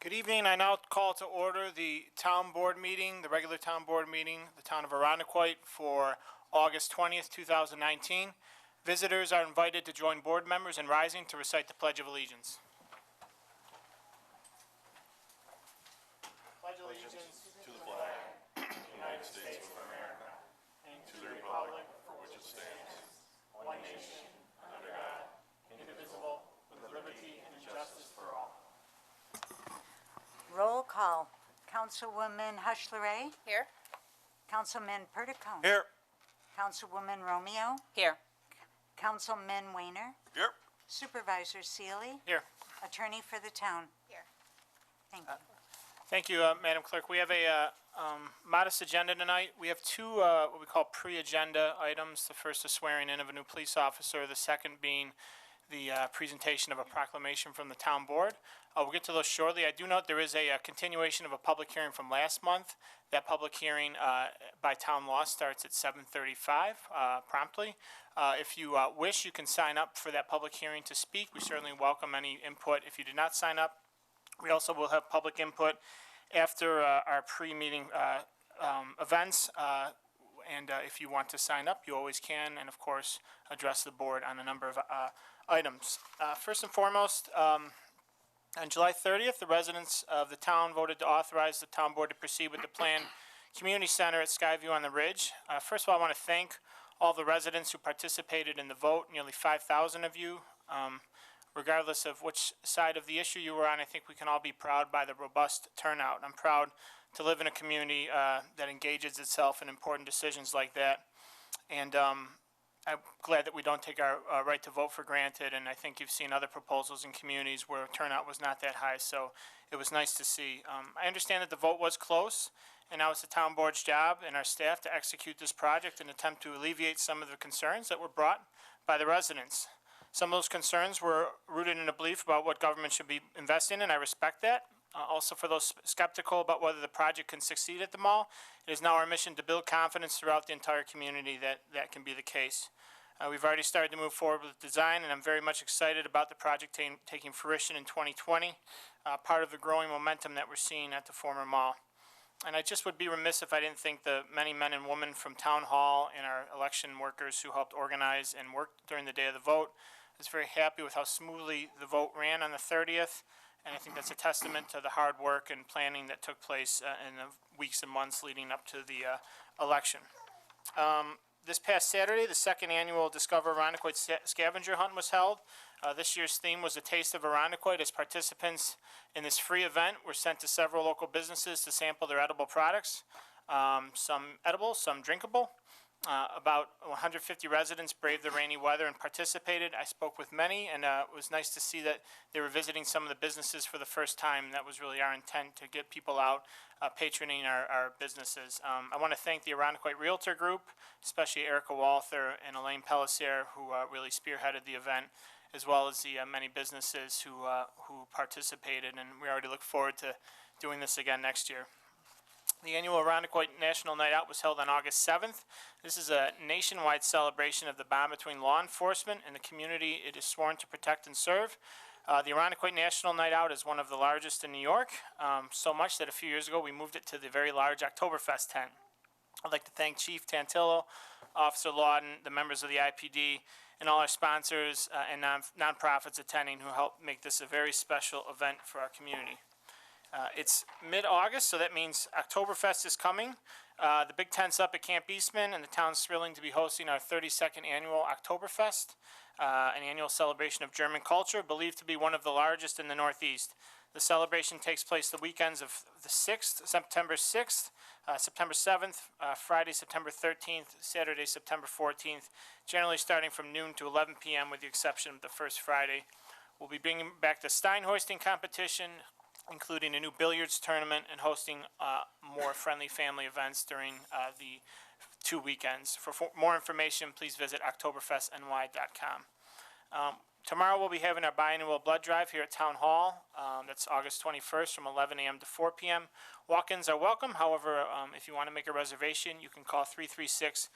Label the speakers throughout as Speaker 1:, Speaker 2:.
Speaker 1: Good evening. I now call to order the town board meeting, the regular town board meeting, the town of Arundequoit for August 20th, 2019. Visitors are invited to join board members in rising to recite the Pledge of Allegiance. Pledge allegiance
Speaker 2: To the flag of the United States of America and to the republic for which it stands, one nation, under God, indivisible, with liberty and justice for all.
Speaker 3: Roll call. Councilwoman Hushleray.
Speaker 4: Here.
Speaker 3: Councilman Perticone.
Speaker 1: Here.
Speaker 3: Councilwoman Romeo.
Speaker 4: Here.
Speaker 3: Councilman Weiner.
Speaker 2: Here.
Speaker 3: Supervisor Seeley.
Speaker 1: Here.
Speaker 3: Attorney for the town.
Speaker 4: Here.
Speaker 3: Thank you.
Speaker 1: Thank you, Madam Clerk. We have a modest agenda tonight. We have two what we call pre-agenda items. The first is swearing in of a new police officer. The second being the presentation of a proclamation from the town board. We'll get to those shortly. I do note there is a continuation of a public hearing from last month. That public hearing by town law starts at 7:35 promptly. If you wish, you can sign up for that public hearing to speak. We certainly welcome any input. If you did not sign up, we also will have public input after our pre-meeting events. And if you want to sign up, you always can, and of course, address the board on a number of items. First and foremost, on July 30th, the residents of the town voted to authorize the town board to proceed with the planned community center at Skyview on the Ridge. First of all, I want to thank all the residents who participated in the vote, nearly 5,000 of you. Regardless of which side of the issue you were on, I think we can all be proud by the robust turnout. I'm proud to live in a community that engages itself in important decisions like that. And I'm glad that we don't take our right to vote for granted, and I think you've seen other proposals in communities where turnout was not that high, so it was nice to see. I understand that the vote was close, and now it's the town board's job and our staff to execute this project and attempt to alleviate some of the concerns that were brought by the residents. Some of those concerns were rooted in a belief about what government should be investing in. I respect that. Also, for those skeptical about whether the project can succeed at the mall, it is now our mission to build confidence throughout the entire community that that can be the case. We've already started to move forward with design, and I'm very much excited about the project taking fruition in 2020, part of the growing momentum that we're seeing at the former mall. And I just would be remiss if I didn't thank the many men and women from Town Hall and our election workers who helped organize and work during the day of the vote. I was very happy with how smoothly the vote ran on the 30th, and I think that's a testament to the hard work and planning that took place in the weeks and months leading up to the election. This past Saturday, the second annual Discover Arundequoit scavenger hunt was held. This year's theme was a taste of Arundequoit, as participants in this free event were sent to several local businesses to sample their edible products, some edible, some drinkable. About 150 residents braved the rainy weather and participated. I spoke with many, and it was nice to see that they were visiting some of the businesses for the first time. That was really our intent, to get people out patroning our businesses. I want to thank the Arundequoit Realtor Group, especially Erica Walther and Elaine Pellissier, who really spearheaded the event, as well as the many businesses who participated, and we already look forward to doing this again next year. The annual Arundequoit National Night Out was held on August 7th. This is a nationwide celebration of the bond between law enforcement and the community it is sworn to protect and serve. The Arundequoit National Night Out is one of the largest in New York, so much that a few years ago we moved it to the very large Oktoberfest tent. I'd like to thank Chief Tantillo, Officer Lawden, the members of the IPD, and all our sponsors and nonprofits attending who helped make this a very special event for our community. It's mid-August, so that means Oktoberfest is coming. The big tent's up at Camp Eastman, and the town's thrilling to be hosting our 32nd annual Oktoberfest, an annual celebration of German culture, believed to be one of the largest in the Northeast. The celebration takes place the weekends of the 6th, September 6th, September 7th, Friday, September 13th, Saturday, September 14th, generally starting from noon to 11 p.m. with the exception of the first Friday. We'll be bringing back the Stein hoisting competition, including a new billiards tournament, and hosting more friendly family events during the 2 weekends. For more information, please visit oktoberfestny.com. Tomorrow we'll be having our biannual blood drive here at Town Hall. That's August 21st from 11 a.m. to 4 p.m. Walk-ins are welcome. However, if you want to make a reservation, you can call 336-6034.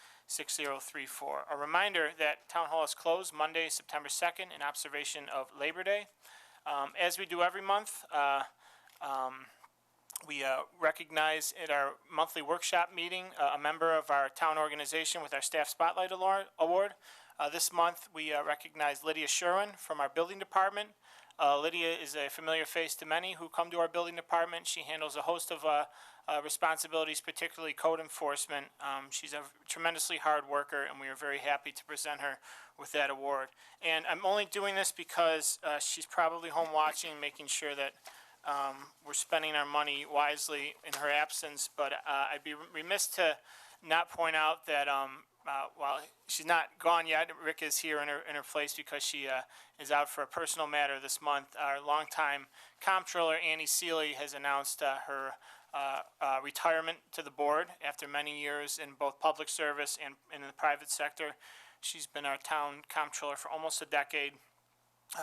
Speaker 1: A reminder that Town Hall is closed Monday, September 2nd, in observation of Labor Day. As we do every month, We recognize at our monthly workshop meeting a member of our town organization with our Staff Spotlight Award. This month, we recognize Lydia Sherwin from our building department. Lydia is a familiar face to many who come to our building department. She handles a host of responsibilities, particularly code enforcement. She's a tremendously hard worker, and we are very happy to present her with that award. And I'm only doing this because she's probably home watching, making sure that we're spending our money wisely in her absence, but I'd be remiss to not point out that while she's not gone yet, Rick is here in her place because she is out for a personal matter this month. Our longtime comptroller, Annie Seeley, has announced her retirement to the board after many years in both public service and in the private sector. She's been our town comptroller for almost a decade.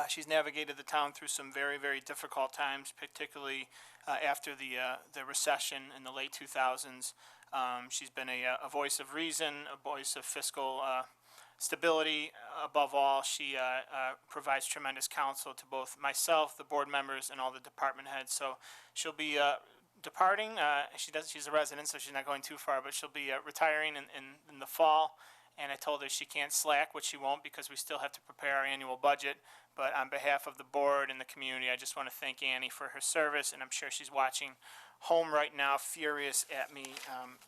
Speaker 1: She's navigated the town through some very, very difficult times, particularly after the recession in the late 2000s. She's been a voice of reason, a voice of fiscal stability. Above all, she provides tremendous counsel to both myself, the board members, and all the department heads. So she'll be departing. She's a resident, so she's not going too far, but she'll be retiring in the fall. And I told her she can't slack, which she won't, because we still have to prepare our annual budget. But on behalf of the board and the community, I just want to thank Annie for her service, and I'm sure she's watching home right now, furious at me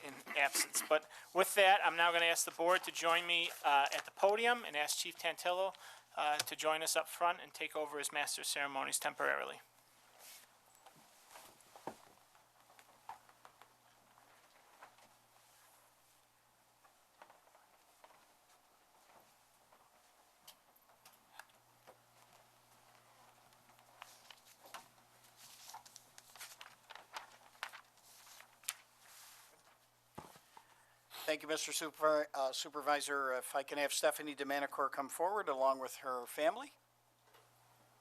Speaker 1: in absence. But with that, I'm now going to ask the board to join me at the podium and ask Chief Tantillo to join us up front and take over as Master of Ceremonies temporarily.
Speaker 4: Thank you, Mr. Supervisor. If I can have Stephanie DeManicore come forward along with her family.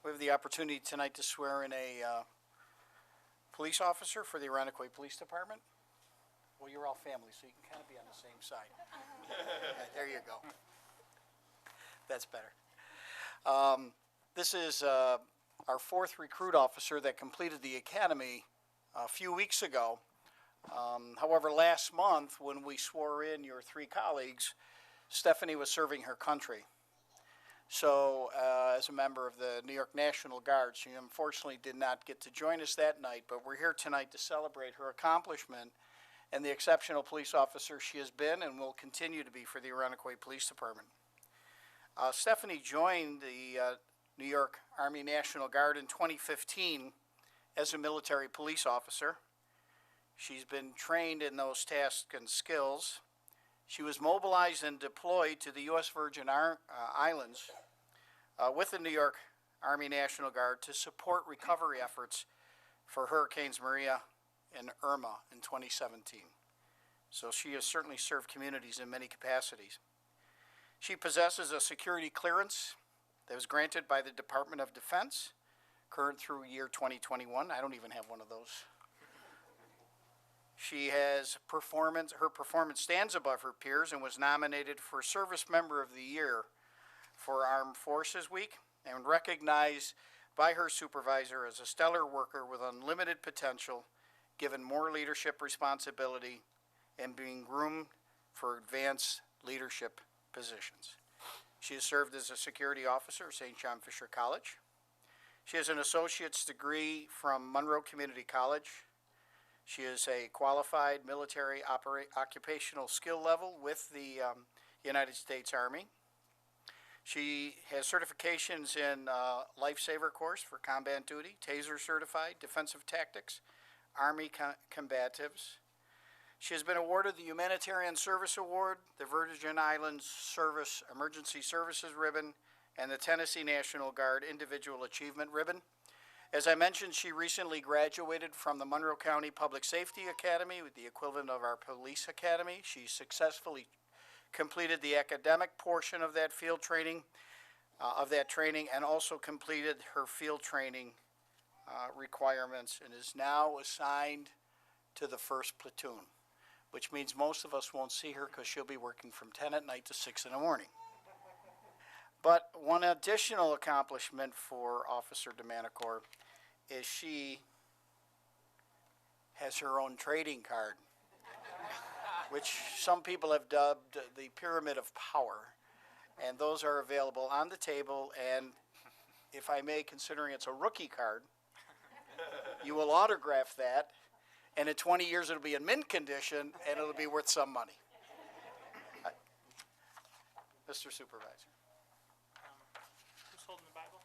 Speaker 4: We have the opportunity tonight to swear in a police officer for the Irondequoit Police Department. Well, you're all family, so you can kind of be on the same side. There you go. That's better. This is our fourth recruit officer that completed the academy a few weeks ago. However, last month, when we swore in your three colleagues, Stephanie was serving her country. So, as a member of the New York National Guard, she unfortunately did not get to join us that night, but we're here tonight to celebrate her accomplishment and the exceptional police officer she has been and will continue to be for the Irondequoit Police Department. Stephanie joined the New York Army National Guard in 2015 as a military police officer. She's been trained in those tasks and skills. She was mobilized and deployed to the U.S. Virgin Islands with the New York Army National Guard to support recovery efforts for Hurricanes Maria and Irma in 2017. So she has certainly served communities in many capacities. She possesses a security clearance that was granted by the Department of Defense, current through year 2021. I don't even have one of those. She has her performance stands above her peers and was nominated for Service Member of the Year for Armed Forces Week and recognized by her supervisor as a stellar worker with unlimited potential, given more leadership responsibility and being groomed for advanced leadership positions. She has served as a security officer at St. John Fisher College. She has an associate's degree from Monroe Community College. She is a qualified military occupational skill level with the United States Army. She has certifications in Lifesaver course for combat duty, Taser certified, defensive tactics, Army combatives. She has been awarded the Humanitarian Service Award, the Virgin Islands Service Emergency Services Ribbon, and the Tennessee National Guard Individual Achievement Ribbon. As I mentioned, she recently graduated from the Monroe County Public Safety Academy, with the equivalent of our police academy. She successfully completed the academic portion of that field training, and also completed her field training requirements, and is now assigned to the 1st Platoon, which means most of us won't see her because she'll be working from 10 at night to 6 in the morning. But one additional accomplishment for Officer DeManicore is she has her own trading card, which some people have dubbed the Pyramid of Power. And those are available on the table, and if I may, considering it's a rookie card, you will autograph that, and in 20 years it'll be in mint condition, and it'll be worth some money. Mr. Supervisor.
Speaker 1: Who's holding the Bible?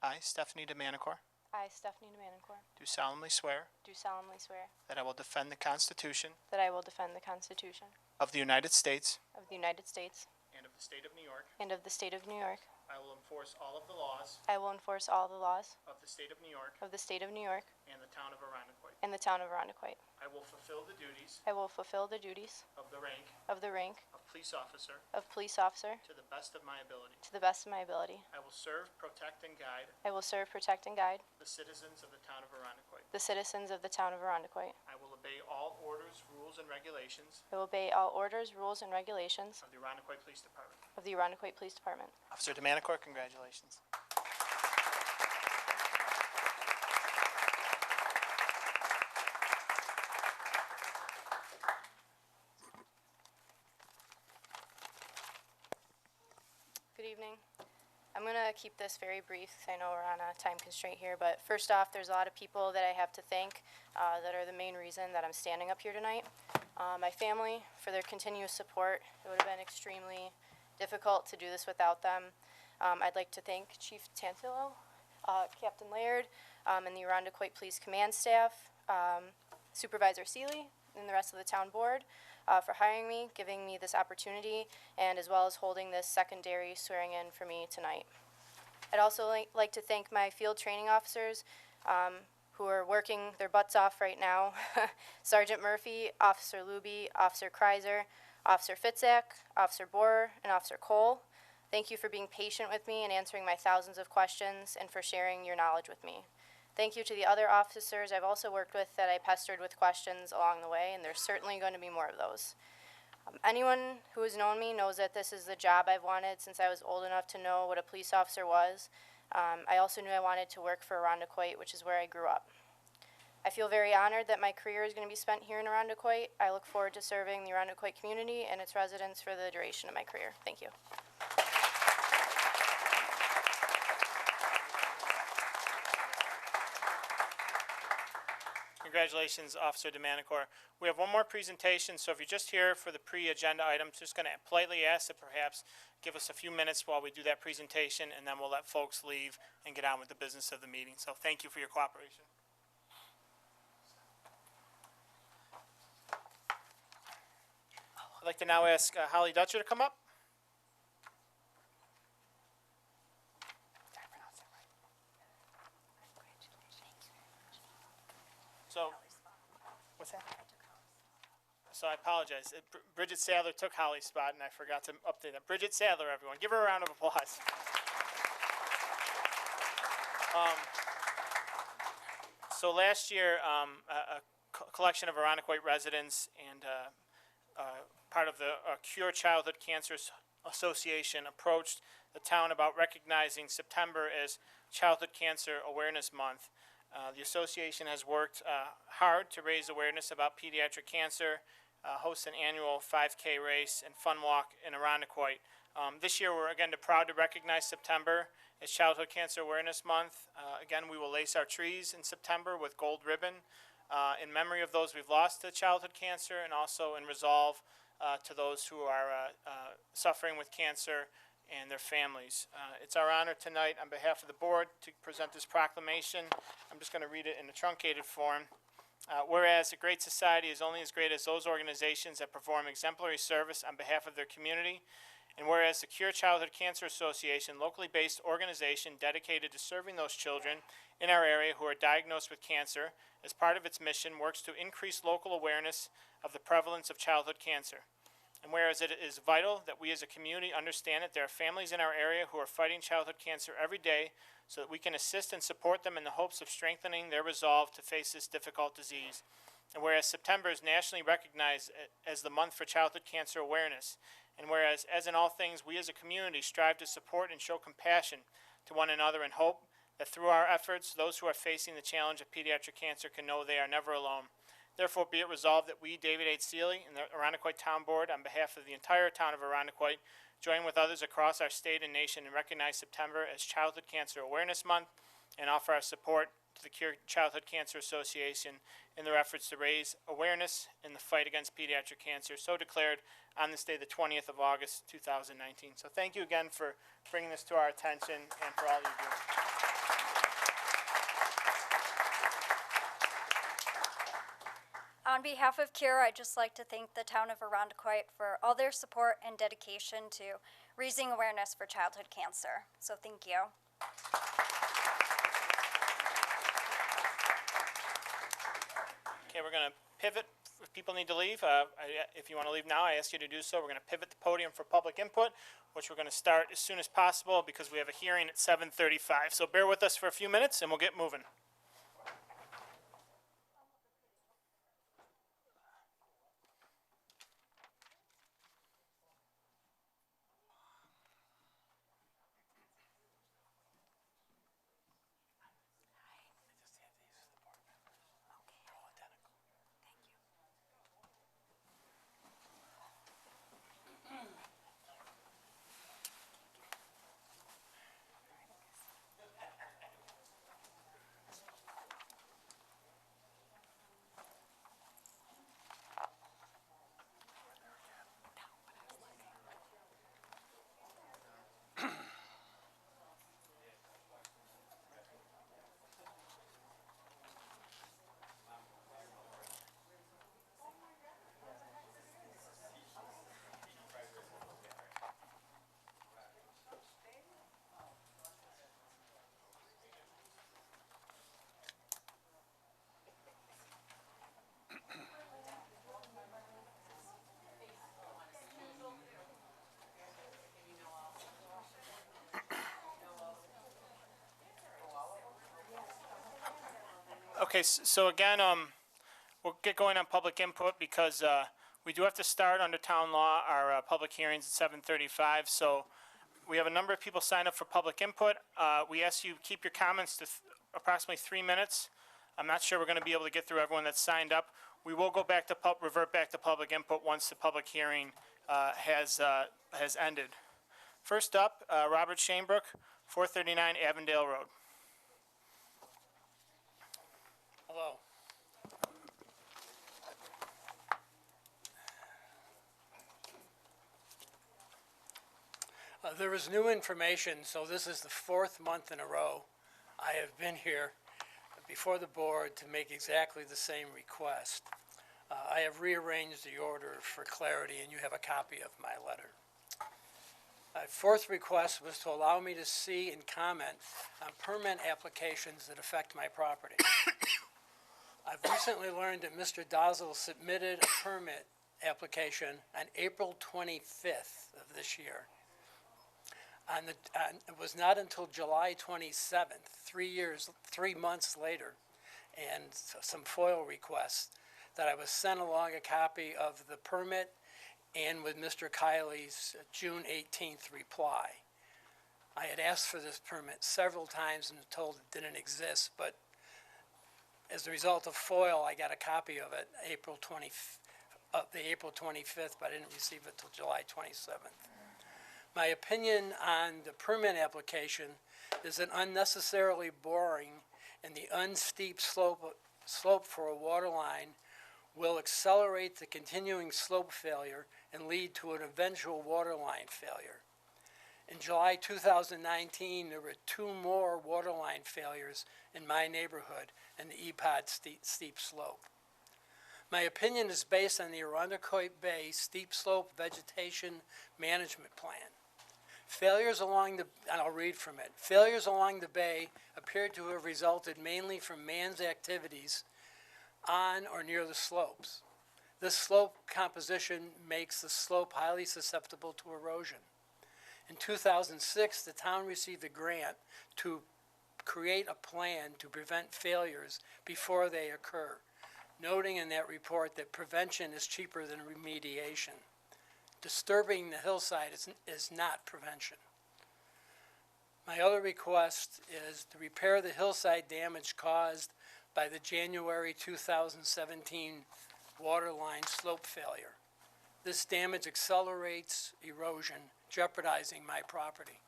Speaker 1: I, Stephanie DeManicore,
Speaker 5: I, Stephanie DeManicore,
Speaker 1: do solemnly swear
Speaker 5: do solemnly swear
Speaker 1: that I will defend the Constitution
Speaker 5: that I will defend the Constitution
Speaker 1: of the United States
Speaker 5: of the United States
Speaker 1: and of the State of New York.
Speaker 5: and of the State of New York.
Speaker 1: I will enforce all of the laws
Speaker 5: I will enforce all the laws
Speaker 1: of the State of New York
Speaker 5: of the State of New York
Speaker 1: and the town of Arundecoit.
Speaker 5: and the town of Arundecoit.
Speaker 1: I will fulfill the duties
Speaker 5: I will fulfill the duties
Speaker 1: of the rank
Speaker 5: of the rank
Speaker 1: of police officer
Speaker 5: of police officer
Speaker 1: to the best of my ability.
Speaker 5: to the best of my ability.
Speaker 1: I will serve, protect, and guide
Speaker 5: I will serve, protect, and guide
Speaker 1: the citizens of the town of Arundecoit.
Speaker 5: the citizens of the town of Arundecoit.
Speaker 1: I will obey all orders, rules, and regulations
Speaker 5: I will obey all orders, rules, and regulations
Speaker 1: of the Arundecoit Police Department.
Speaker 5: of the Arundecoit Police Department.
Speaker 1: Officer DeManicore, congratulations.
Speaker 5: Good evening. I'm going to keep this very brief because I know we're on a time constraint here. But first off, there's a lot of people that I have to thank that are the main reason that I'm standing up here tonight. My family, for their continuous support. It would have been extremely difficult to do this without them. I'd like to thank Chief Tantillo, Captain Laird, and the Arundecoit Police Command staff, Supervisor Seeley, and the rest of the town board for hiring me, giving me this opportunity, and as well as holding this secondary swearing in for me tonight. I'd also like to thank my field training officers who are working their butts off right now. Sergeant Murphy, Officer Luby, Officer Kreiser, Officer Fitzak, Officer Borer, and Officer Cole. Thank you for being patient with me and answering my thousands of questions and for sharing your knowledge with me. Thank you to the other officers I've also worked with that I pestered with questions along the way, and there's certainly going to be more of those. Anyone who has known me knows that this is the job I've wanted since I was old enough to know what a police officer was. I also knew I wanted to work for Arundecoit, which is where I grew up. I feel very honored that my career is going to be spent here in Arundecoit. I look forward to serving the Arundecoit community and its residents for the duration of my career. Thank you.
Speaker 1: Congratulations, Officer DeManicore. We have one more presentation, so if you're just here for the pre-agenda items, just going to politely ask that perhaps give us a few minutes while we do that presentation, and then we'll let folks leave and get on with the business of the meeting. So thank you for your cooperation. I'd like to now ask Holly Dutcher to come up. So, what's that? So I apologize. Bridget Sadler took Holly's spot, and I forgot to update that. Bridget Sadler, everyone. Give her a round of applause. So last year, a collection of Arundecoit residents and part of the Cure Childhood Cancer Association approached the town about recognizing September as Childhood Cancer Awareness Month. The association has worked hard to raise awareness about pediatric cancer, host an annual 5K race and fun walk in Arundecoit. This year, we're again proud to recognize September as Childhood Cancer Awareness Month. Again, we will lace our trees in September with gold ribbon in memory of those we've lost to childhood cancer, and also in resolve to those who are suffering with cancer and their families. It's our honor tonight on behalf of the board to present this proclamation. I'm just going to read it in a truncated form. Whereas a great society is only as great as those organizations that perform exemplary service on behalf of their community, and whereas the Cure Childhood Cancer Association, locally based organization dedicated to serving those children in our area who are diagnosed with cancer, as part of its mission, works to increase local awareness of the prevalence of childhood cancer. And whereas it is vital that we as a community understand that there are families in our area who are fighting childhood cancer every day so that we can assist and support them in the hopes of strengthening their resolve to face this difficult disease. And whereas September is nationally recognized as the month for childhood cancer awareness, and whereas, as in all things, we as a community strive to support and show compassion to one another and hope that through our efforts, those who are facing the challenge of pediatric cancer can know they are never alone. Therefore, be it resolved that we, David H. Seeley, and the Arundecoit Town Board, on behalf of the entire town of Arundecoit, join with others across our state and nation and recognize September as Childhood Cancer Awareness Month and offer our support to the Cure Childhood Cancer Association in their efforts to raise awareness in the fight against pediatric cancer, so declared on this day, the 20th of August, 2019. So thank you again for bringing this to our attention and for all you do.
Speaker 6: On behalf of CURE, I'd just like to thank the town of Arundecoit for all their support and dedication to raising awareness for childhood cancer. So thank you.
Speaker 1: Okay, we're going to pivot. If people need to leave, if you want to leave now, I ask you to do so. We're going to pivot the podium for public input, which we're going to start as soon as possible because we have a hearing at 7:35. So bear with us for a few minutes and we'll get moving. Okay, so again, we'll get going on public input because we do have to start under town law our public hearings at 7:35. So we have a number of people signed up for public input. We ask you keep your comments to approximately 3 minutes. I'm not sure we're going to be able to get through everyone that's signed up. We will go back to revert back to public input once the public hearing has ended. First up, Robert Shanebrook, 439 Avondale Road.
Speaker 7: Hello. There is new information, so this is the 4th month in a row I have been here before the board to make exactly the same request. I have rearranged the order for clarity, and you have a copy of my letter. My 4th request was to allow me to see and comment on permit applications that affect my property. I've recently learned that Mr. Dozel submitted a permit application on April 25th of this year. It was not until July 27th, 3 months later, and some FOIL requests, that I was sent along a copy of the permit and with Mr. Kiley's June 18th reply. I had asked for this permit several times and told it didn't exist, but as a result of FOIL, I got a copy of it April 25th, but I didn't receive it till July 27th. My opinion on the permit application is that unnecessarily boring and the unsteep slope for a water line will accelerate the continuing slope failure and lead to an eventual water line failure. In July 2019, there were 2 more water line failures in my neighborhood in the EPOD steep slope. My opinion is based on the Arundecoit Bay Steep Slope Vegetation Management Plan. Failures along the, and I'll read from it, failures along the bay appear to have resulted mainly from man's activities on or near the slopes. This slope composition makes the slope highly susceptible to erosion. In 2006, the town received a grant to create a plan to prevent failures before they occur, noting in that report that prevention is cheaper than remediation. Disturbing the hillside is not prevention. My other request is to repair the hillside damage caused by the January 2017 waterline slope failure. This damage accelerates erosion, jeopardizing my property.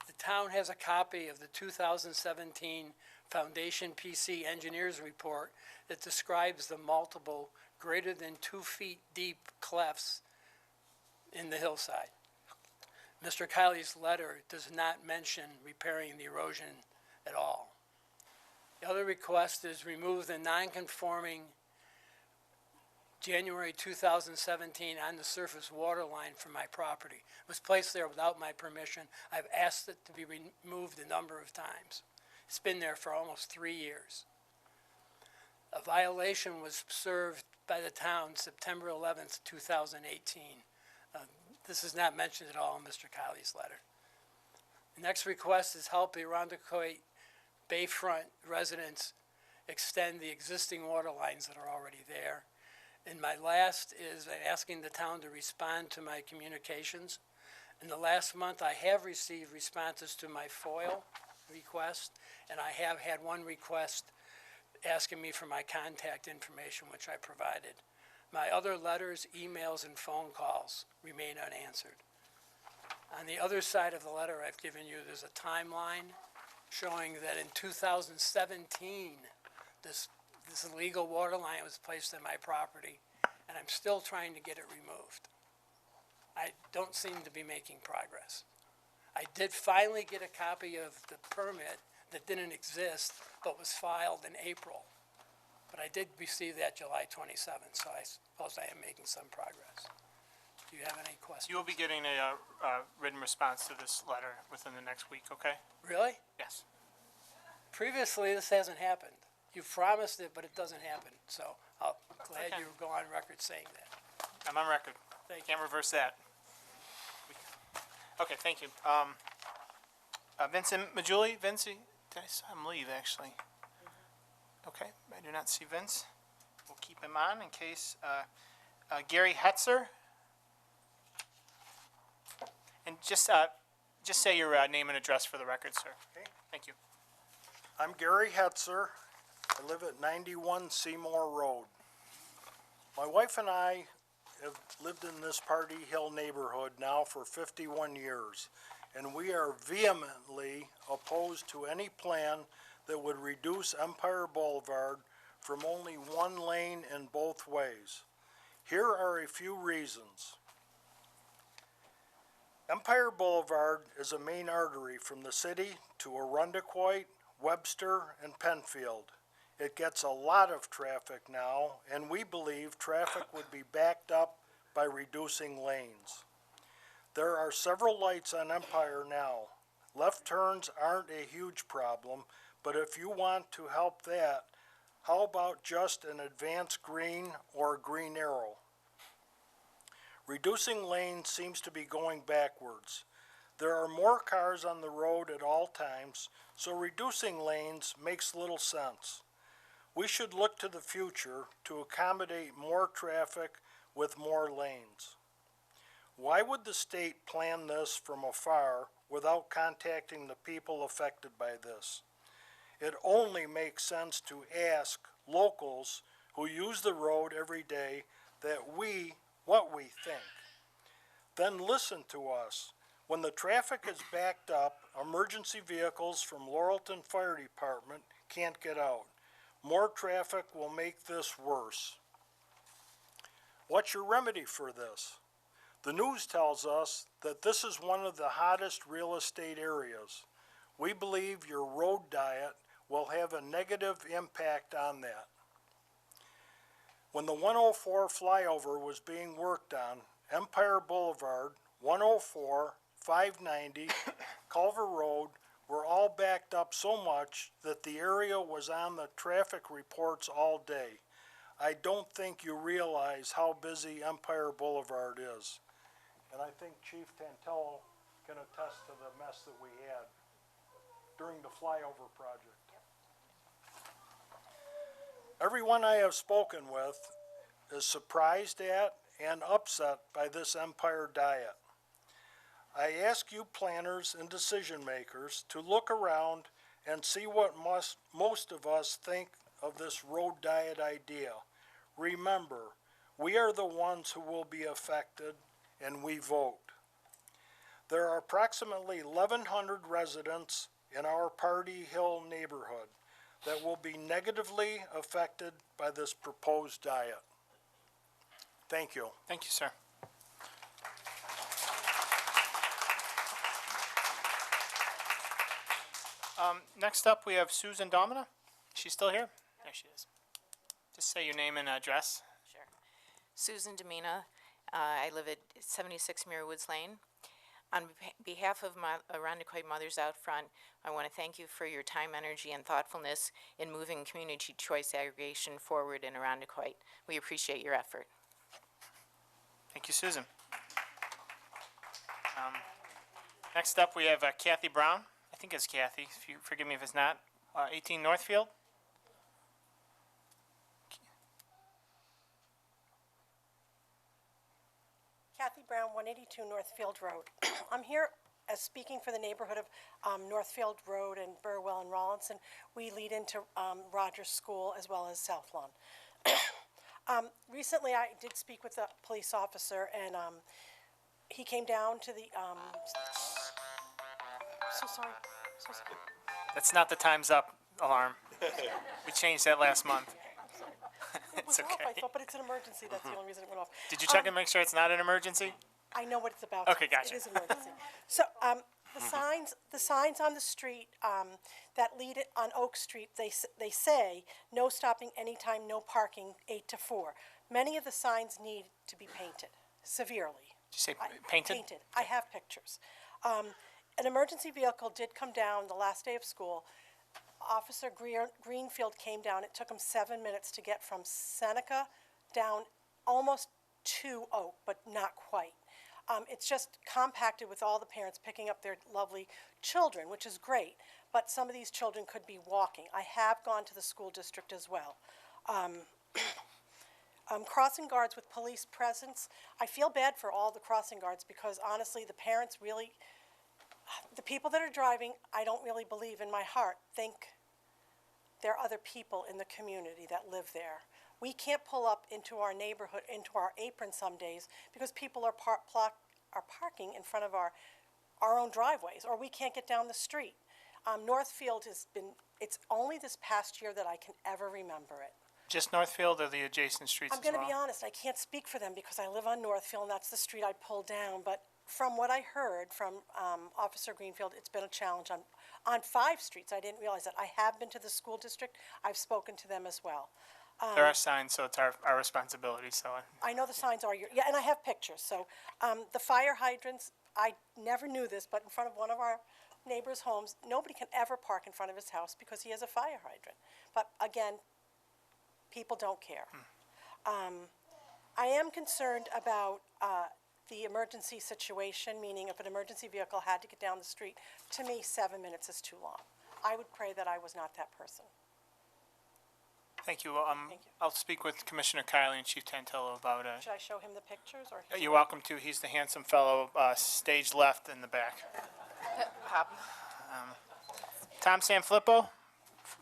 Speaker 7: The town has a copy of the 2017 Foundation PC Engineers Report that describes the multiple greater than 2 feet deep clefts in the hillside. Mr. Kiley's letter does not mention repairing the erosion at all. The other request is remove the non-conforming January 2017 on the surface water line from my property. It was placed there without my permission. I've asked it to be removed a number of times. It's been there for almost 3 years. A violation was served by the town September 11th, 2018. This is not mentioned at all in Mr. Kiley's letter. The next request is help the Irondequoit Bayfront residents extend the existing water lines that are already there. And my last is asking the town to respond to my communications. In the last month, I have received responses to my FOIL request, and I have had one request asking me for my contact information, which I provided. My other letters, emails, and phone calls remain unanswered. On the other side of the letter I've given you, there's a timeline showing that in 2017, this illegal water line was placed on my property, and I'm still trying to get it removed. I don't seem to be making progress. I did finally get a copy of the permit that didn't exist, but was filed in April. But I did receive that July 27th, so I suppose I am making some progress. Do you have any questions?
Speaker 1: You will be getting a written response to this letter within the next week, okay?
Speaker 7: Really?
Speaker 1: Yes.
Speaker 7: Previously, this hasn't happened. You've promised it, but it doesn't happen. So I'm glad
Speaker 1: Okay.
Speaker 7: you go on record saying that.
Speaker 1: I'm on record.
Speaker 7: Thank you.
Speaker 1: Can't reverse that. Okay, thank you. Vincent Majuli, Vincie, did I saw him leave, actually? Okay, I do not see Vince. We'll keep him on in case, Gary Hetzer. And just say your name and address for the record, sir.
Speaker 8: Okay.
Speaker 1: Thank you.
Speaker 8: I'm Gary Hetzer. I live at 91 Seymour Road. My wife and I have lived in this Party Hill neighborhood now for 51 years, and we are vehemently opposed to any plan that would reduce Empire Boulevard from only one lane in both ways. Here are a few reasons. Empire Boulevard is a main artery from the city to Irondequoit, Webster, and Penfield. It gets a lot of traffic now, and we believe traffic would be backed up by reducing lanes. There are several lights on Empire now. Left turns aren't a huge problem, but if you want to help that, how about just an advanced green or a green arrow? Reducing lanes seems to be going backwards. There are more cars on the road at all times, so reducing lanes makes little sense. We should look to the future to accommodate more traffic with more lanes. Why would the state plan this from afar without contacting the people affected by this? It only makes sense to ask locals who use the road every day what we think. Then listen to us. When the traffic is backed up, emergency vehicles from Laurelton Fire Department can't get out. More traffic will make this worse. What's your remedy for this? The news tells us that this is one of the hottest real estate areas. We believe your road diet will have a negative impact on that. When the 104 flyover was being worked on, Empire Boulevard, 104, 590, Culver Road were all backed up so much that the area was on the traffic reports all day. I don't think you realize how busy Empire Boulevard is. And I think Chief Tantello can attest to the mess that we had during the flyover project. Everyone I have spoken with is surprised at and upset by this Empire Diet. I ask you planners and decision makers to look around and see what most of us think of this road diet idea. Remember, we are the ones who will be affected, and we vote. There are approximately 1,100 residents in our Party Hill neighborhood that will be negatively affected by this proposed diet. Thank you.
Speaker 1: Thank you, sir. Next up, we have Susan Domina. Is she still here? There she is. Just say your name and address.
Speaker 9: Sure. Susan Domina. I live at 76 Muir Woods Lane. On behalf of my Irondequoit Mothers Out Front, I want to thank you for your time, energy, and thoughtfulness in moving community choice aggregation forward in Irondequoit. We appreciate your effort.
Speaker 1: Thank you, Susan. Next up, we have Kathy Brown. I think it's Kathy, if you forgive me if it's not. 18 Northfield.
Speaker 10: Kathy Brown, 182 Northfield Road. I'm here as speaking for the neighborhood of Northfield Road and Burwell and Rollinson. We lead into Rogers School as well as South Lawn. Recently, I did speak with a police officer, and he came down to the, so sorry.
Speaker 1: That's not the time's up alarm. We changed that last month.
Speaker 10: It was
Speaker 1: It's
Speaker 10: off, I
Speaker 1: okay.
Speaker 10: thought, but it's an emergency. That's the only reason it went off.
Speaker 1: Did you check and make sure it's not an emergency?
Speaker 10: I know what it's about.
Speaker 1: Okay, gotcha.
Speaker 10: It is an emergency. So, the signs on the street, that lead it on Oak Street, they say, no stopping anytime, no parking, 8 to 4. Many of the signs need to be painted severely.
Speaker 1: Did you say painted?
Speaker 10: Painted. I have pictures. An emergency vehicle did come down the last day of school. Officer Greenfield came down. It took him 7 minutes to get from Seneca down almost to Oak, but not quite. It's just compacted with all the parents picking up their lovely children, which is great, but some of these children could be walking. I have gone to the school district as well. Crossing guards with police presence. I feel bad for all the crossing guards because honestly, the parents really, the people that are driving, I don't really believe in my heart, think there are other people in the community that live there. We can't pull up into our neighborhood, into our apron some days because people are parking in front of our own driveways, or we can't get down the street. Northfield has been, it's only this past year that I can ever remember it.
Speaker 1: Just Northfield or the adjacent streets
Speaker 10: I'm
Speaker 1: as well?
Speaker 10: going to be honest, I can't speak for them because I live on Northfield and that's the street I pulled down. But from what I heard from Officer Greenfield, it's been a challenge on 5 streets. I didn't realize that. I have been to the school district. I've spoken to them as well.
Speaker 1: There are signs, so it's our responsibility, so.
Speaker 10: I know the signs are, yeah, and I have pictures. So the fire hydrants, I never knew this, but in front of one of our neighbors' homes, nobody can ever park in front of his house because he has a fire hydrant. But again, people don't care. I am concerned about the emergency situation, meaning if an emergency vehicle had to get down the street, to me, 7 minutes is too long. I would pray that I was not that person.
Speaker 1: Thank you.
Speaker 10: Thank you.
Speaker 1: I'll speak with Commissioner Kiley and Chief Tantillo about,
Speaker 10: Should I show him the pictures or?
Speaker 1: you're welcome to. He's the handsome fellow, stage left in the back. Tom Sanfilippo,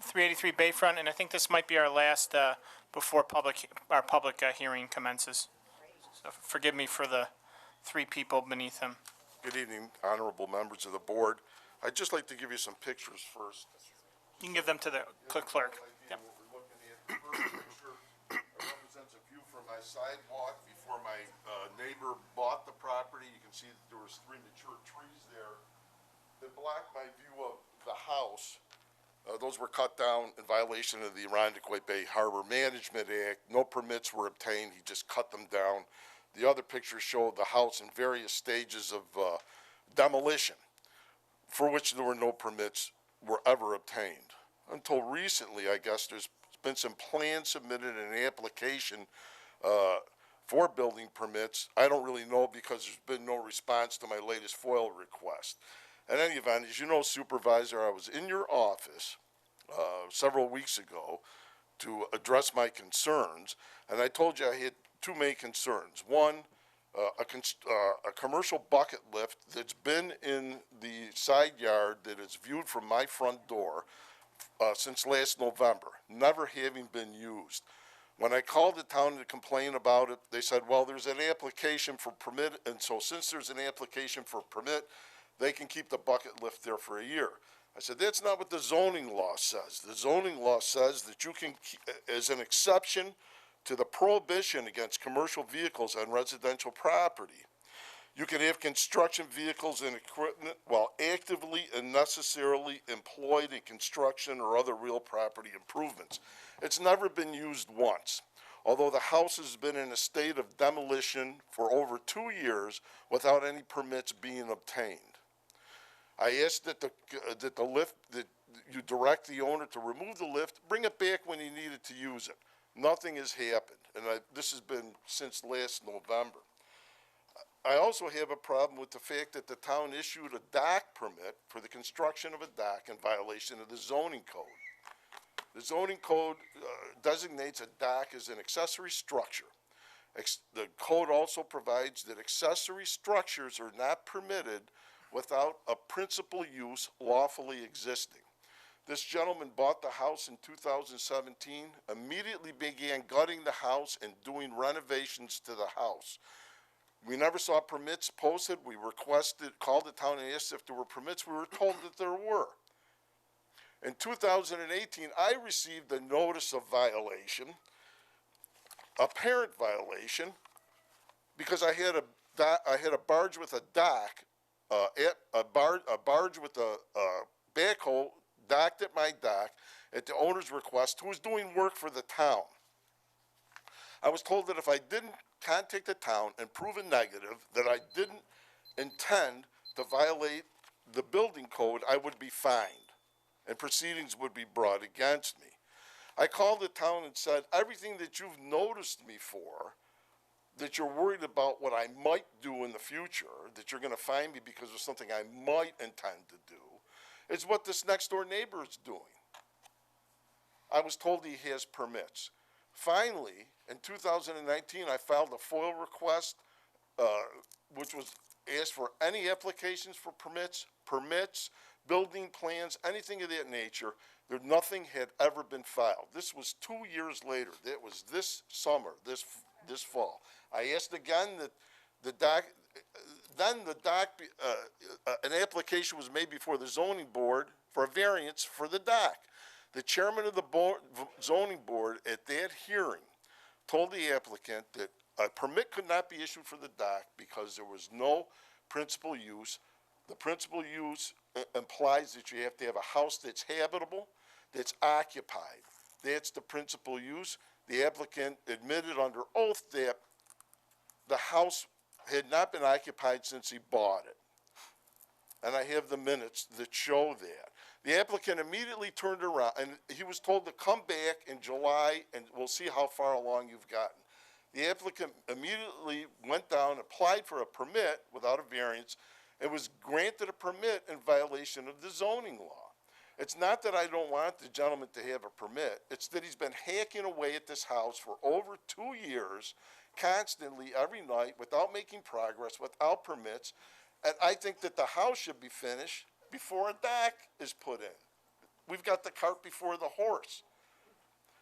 Speaker 1: 383 Bayfront, and I think this might be our last before our public hearing commences. So forgive me for the 3 people beneath him.
Speaker 2: Good evening, honorable members of the board. I'd just like to give you some pictures first.
Speaker 1: You can give them to the clerk. Yep.
Speaker 2: What we're looking at, the first picture represents a view from my sidewalk before my neighbor bought the property. You can see that there was 3 mature trees there that blocked my view of the house. Those were cut down in violation of the Irondequoit Bay Harbor Management Act. No permits were obtained. He just cut them down. The other pictures show the house in various stages of demolition, for which there were no permits were ever obtained. Until recently, I guess there's been some plans submitted and an application, for building permits. I don't really know because there's been no response to my latest FOIL request. In any event, as you know, Supervisor, I was in your office, several weeks ago to address my concerns, and I told you I had two main concerns. One, a commercial bucket lift that's been in the side yard that is viewed from my front door since last November, never having been used. When I called the town to complain about it, they said, well, there's an application for permit, and so since there's an application for permit, they can keep the bucket lift there for a year. I said, that's not what the zoning law says. The zoning law says that you can, as an exception to the prohibition against commercial vehicles on residential property, you can have construction vehicles and equipment while actively and necessarily employed in construction or other real property improvements. It's never been used once, although the house has been in a state of demolition for over 2 years without any permits being obtained. I asked that the lift, that you direct the owner to remove the lift, bring it back when he needed to use it. Nothing has happened, and this has been since last November. I also have a problem with the fact that the town issued a dock permit for the construction of a dock in violation of the zoning code. The zoning code designates a dock as an accessory structure. The code also provides that accessory structures are not permitted without a principal use lawfully existing. This gentleman bought the house in 2017, immediately began gutting the house and doing renovations to the house. We never saw permits posted. We called the town and asked if there were permits. We were told that there were. In 2018, I received a notice of violation, apparent violation, because I had a barge with a dock, a barge with a backhoe docked at my dock at the owner's request, who was doing work for the town. I was told that if I didn't contact the town and prove a negative, that I didn't intend to violate the building code, I would be fined and proceedings would be brought against me. I called the town and said, everything that you've noticed me for, that you're worried about what I might do in the future, that you're going to fine me because of something I might intend to do, is what this next door neighbor is doing. I was told he has permits. Finally, in 2019, I filed a FOIL request, which was asked for any applications for permits, building plans, anything of that nature. Nothing had ever been filed. This was 2 years later. That was this summer, this fall. I asked again that an application was made before the zoning board for a variance for the dock. The chairman of the zoning board at that hearing told the applicant that a permit could not be issued for the dock because there was no principal use. The principal use implies that you have to have a house that's habitable, that's occupied. That's the principal use. The applicant admitted under oath that the house had not been occupied since he bought it. And I have the minutes that show that. The applicant immediately turned around, and he was told to come back in July, and we'll see how far along you've gotten. The applicant immediately went down, applied for a permit without a variance, and was granted a permit in violation of the zoning law. It's not that I don't want the gentleman to have a permit. It's that he's been hacking away at this house for over 2 years, constantly, every night, without making progress, without permits. And I think that the house should be finished before a dock is put in. We've got the cart before the horse.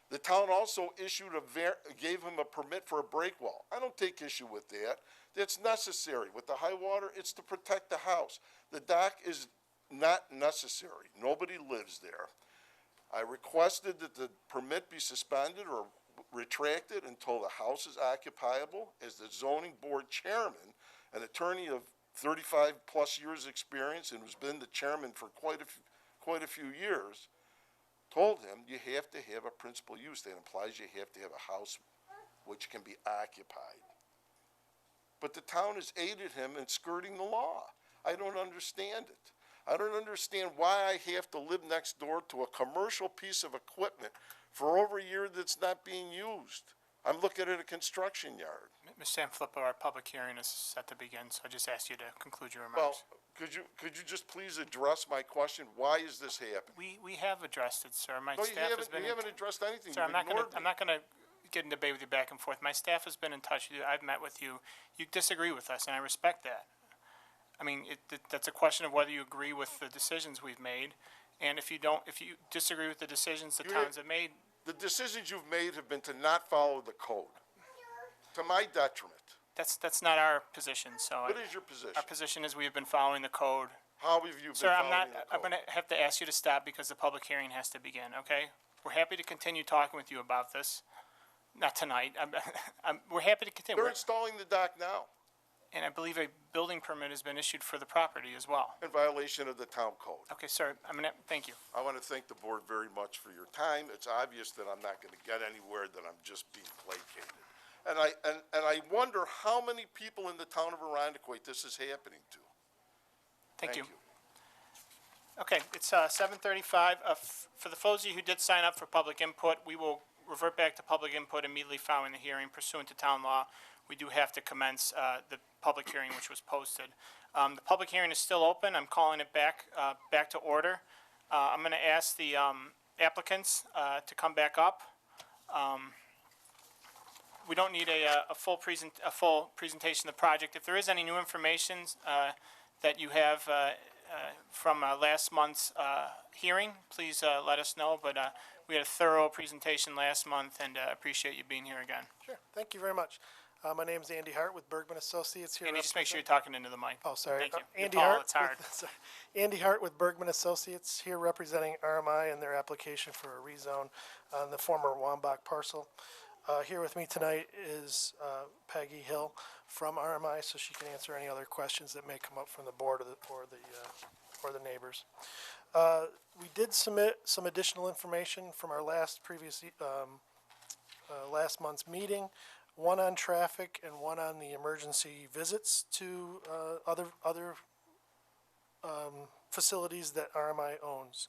Speaker 2: The town also gave him a permit for a break wall. I don't take issue with that. That's necessary. With the high water, it's to protect the house. The dock is not necessary. Nobody lives there. I requested that the permit be suspended or retracted until the house is occupiable. As the zoning board chairman, an attorney of 35 plus years experience and who's been the chairman for quite a few years, told him you have to have a principal use. That implies you have to have a house which can be occupied. But the town has aided him in skirting the law. I don't understand it. I don't understand why I have to live next door to a commercial piece of equipment for over a year that's not being used. I'm looking at a construction yard.
Speaker 1: Ms. Sanfilippo, our public hearing is set to begin, so I just asked you to conclude your
Speaker 2: Well,
Speaker 1: remarks.
Speaker 2: could you just please address my question? Why is this happening?
Speaker 1: We have addressed it, sir. My
Speaker 2: No, you
Speaker 1: staff has
Speaker 2: haven't,
Speaker 1: been.
Speaker 2: you haven't addressed anything.
Speaker 1: Sir,
Speaker 2: You've ignored me.
Speaker 1: I'm not gonna get in debate with you back and forth. My staff has been in touch with you. I've met with you. You disagree with us, and I respect that. I mean, that's a question of whether you agree with the decisions we've made. And if you disagree with the decisions the
Speaker 2: You
Speaker 1: towns have made,
Speaker 2: The decisions you've made have been to not follow the code, to my detriment.
Speaker 1: that's not our position, so.
Speaker 2: What is your position?
Speaker 1: Our position is we have been following the code.
Speaker 2: How have you been
Speaker 1: Sir,
Speaker 2: following the code?
Speaker 1: I'm gonna have to ask you to stop because the public hearing has to begin, okay? We're happy to continue talking with you about this. Not tonight. We're happy to continue.
Speaker 2: They're installing the dock now,
Speaker 1: And I believe a building permit has been issued for the property as well.
Speaker 2: in violation of the town code.
Speaker 1: Okay, sir, thank you.
Speaker 2: I want to thank the board very much for your time. It's obvious that I'm not going to get anywhere, that I'm just being placated. And I wonder how many people in the town of Arundecoit this is happening to.
Speaker 1: Thank you. Okay, it's 7:35. For the folks of you who did sign up for public input, we will revert back to public input immediately following the hearing pursuant to town law. We do have to commence the public hearing which was posted. The public hearing is still open. I'm calling it back to order. I'm going to ask the applicants to come back up. We don't need a full presentation of the project. If there is any new information that you have from last month's hearing, please let us know. But we had a thorough presentation last month, and appreciate you being here again.
Speaker 11: Sure, thank you very much. My name's Andy Hart with Bergman Associates here.
Speaker 1: Andy, just make sure you're talking into the mic.
Speaker 11: Oh, sorry.
Speaker 1: Thank you.
Speaker 11: Andy
Speaker 1: Paul,
Speaker 11: Hart.
Speaker 1: it's hard.
Speaker 11: Sorry. Andy Hart with Bergman Associates here representing RMI and their application for a rezone on the former Wambach parcel. Here with me tonight is Peggy Hill from RMI, so she can answer any other questions that may come up from the board or the neighbors. We did submit some additional information from our last month's meeting, one on traffic and one on the emergency visits to other facilities that RMI owns.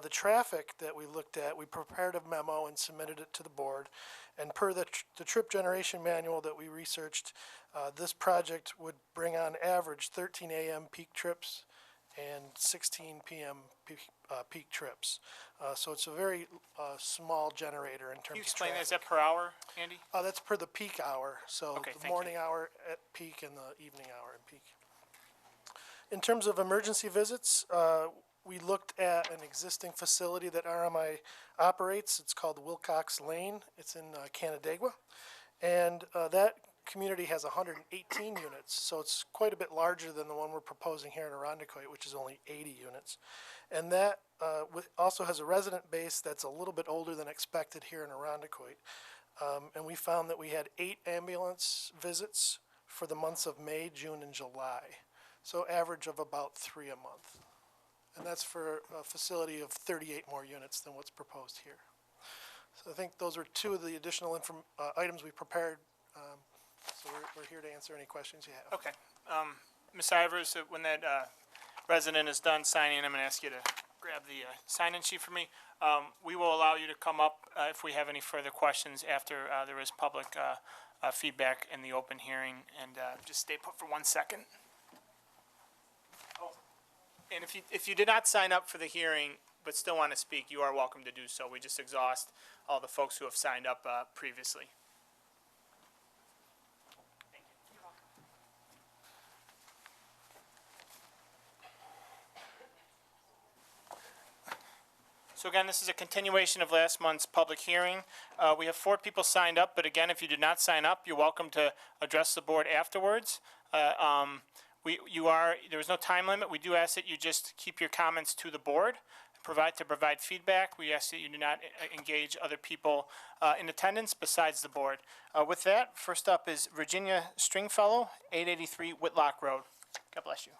Speaker 11: The traffic that we looked at, we prepared a memo and submitted it to the board. And per the trip generation manual that we researched, this project would bring on average 13 a.m. peak trips and 16 p.m. peak trips. So it's a very small generator in terms of
Speaker 1: Can you explain that?
Speaker 11: traffic.
Speaker 1: Is that per hour, Andy?
Speaker 11: That's per the peak hour, so
Speaker 1: Okay,
Speaker 11: the
Speaker 1: thank you.
Speaker 11: morning hour at peak and the evening hour at peak. In terms of emergency visits, we looked at an existing facility that RMI operates. It's called Wilcox Lane. It's in Canandaigua. And that community has 118 units, so it's quite a bit larger than the one we're proposing here in Arundecoit, which is only 80 units. And that also has a resident base that's a little bit older than expected here in Arundecoit. And we found that we had 8 ambulance visits for the months of May, June, and July. So average of about 3 a month. And that's for a facility of 38 more units than what's proposed here. So I think those are two of the additional items we prepared. So we're here to answer any questions you have.
Speaker 1: Okay. Ms. Ivers, when that resident is done signing, I'm going to ask you to grab the sign-in sheet for me. We will allow you to come up if we have any further questions after there is public feedback in the open hearing. And just stay put for 1 second. And if you did not sign up for the hearing but still want to speak, you are welcome to do so. We just exhaust all the folks who have signed up previously. So again, this is a continuation of last month's public hearing. We have 4 people signed up, but again, if you did not sign up, you're welcome to address the board afterwards. There is no time limit. We do ask that you just keep your comments to the board, provide feedback. We ask that you do not engage other people in attendance besides the board. With that, first up is Virginia Stringfellow, 883 Whitlock Road. God bless you.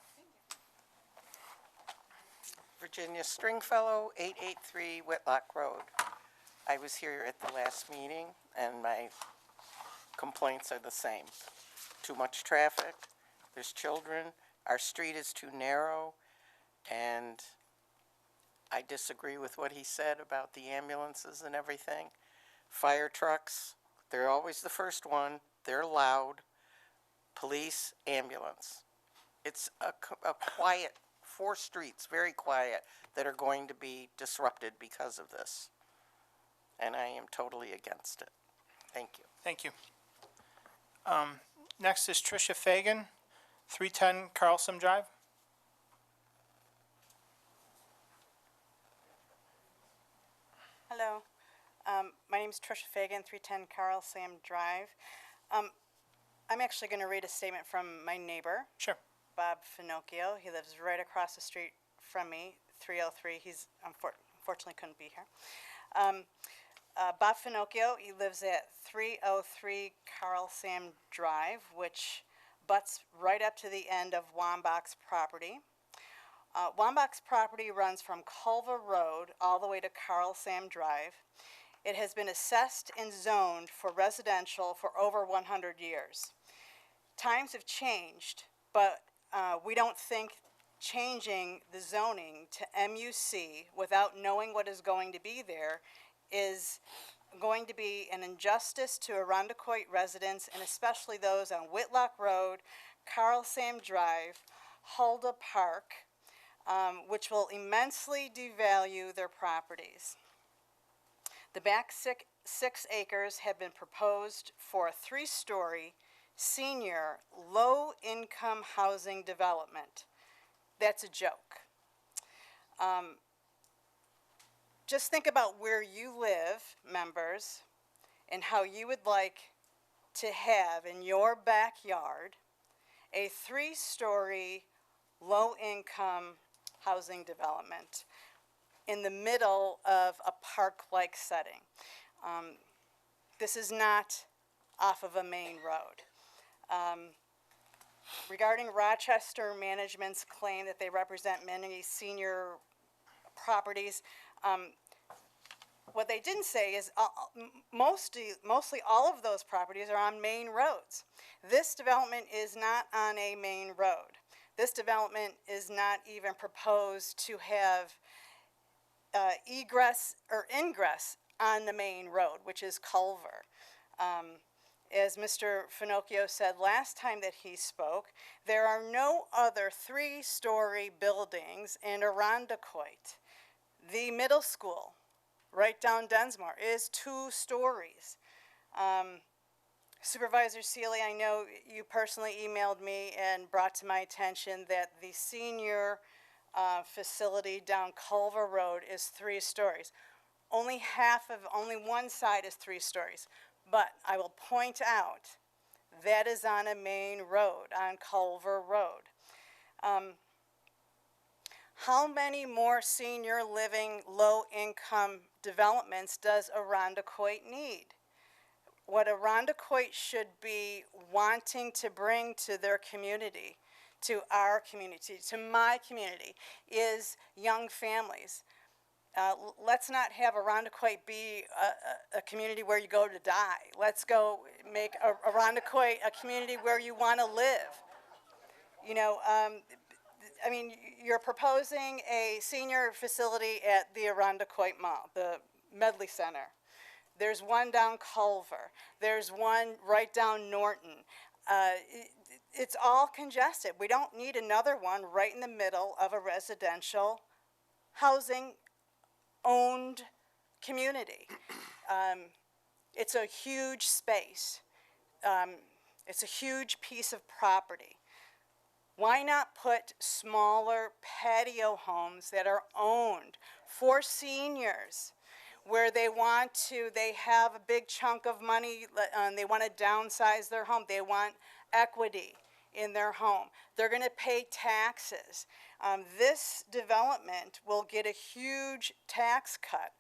Speaker 12: Virginia Stringfellow, 883 Whitlock Road. I was here at the last meeting, and my complaints are the same. Too much traffic, there's children, our street is too narrow, and I disagree with what he said about the ambulances and everything. Fire trucks, they're always the first one. They're loud. Police, ambulance. It's a quiet, 4 streets, very quiet, that are going to be disrupted because of this. And I am totally against it. Thank you.
Speaker 1: Thank you. Next is Tricia Fagan, 310 Carlson Drive.
Speaker 13: Hello, my name is Tricia Fagan, 310 Carl Sam Drive. I'm actually going to read a statement from my neighbor,
Speaker 1: Sure.
Speaker 13: Bob Finocchio. He lives right across the street from me, 303. He's unfortunately couldn't be here. Bob Finocchio, he lives at 303 Carl Sam Drive, which butts right up to the end of Wambach's property. Wambach's property runs from Culver Road all the way to Carl Sam Drive. It has been assessed and zoned for residential for over 100 years. Times have changed, but we don't think changing the zoning to MUC without knowing what is going to be there is going to be an injustice to Arundecoit residents, and especially those on Whitlock Road, Carl Sam Drive, Hulda Park, which will immensely devalue their properties. The back 6 acres have been proposed for a 3-story senior low-income housing development. That's a joke. Just think about where you live, members, and how you would like to have in your backyard a 3-story low-income housing development in the middle of a park-like setting. This is not off of a main road. Regarding Rochester Management's claim that they represent many senior properties, what they didn't say is mostly all of those properties are on main roads. This development is not on a main road. This development is not even proposed to have egress or ingress on the main road, which is Culver. As Mr. Finocchio said last time that he spoke, there are no other 3-story buildings in Arundecoit. The middle school, right down Densmore, is 2 stories. Supervisor Seeley, I know you personally emailed me and brought to my attention that the senior facility down Culver Road is 3 stories. Only one side is 3 stories. But I will point out that is on a main road, on Culver Road. How many more senior living low-income developments does Arundecoit need? What Arundecoit should be wanting to bring to their community, to our community, to my community, is young families. Let's not have Arundecoit be a community where you go to die. Let's go make Arundecoit a community where you want to live. You know, I mean, you're proposing a senior facility at the Arundecoit Mall, the Medley Center. There's one down Culver. There's one right down Norton. It's all congested. We don't need another one right in the middle of a residential housing owned community. It's a huge space. It's a huge piece of property. Why not put smaller patio homes that are owned for seniors, where they have a big chunk of money, they want to downsize their home, they want equity in their home. They're going to pay taxes. This development will get a huge tax cut.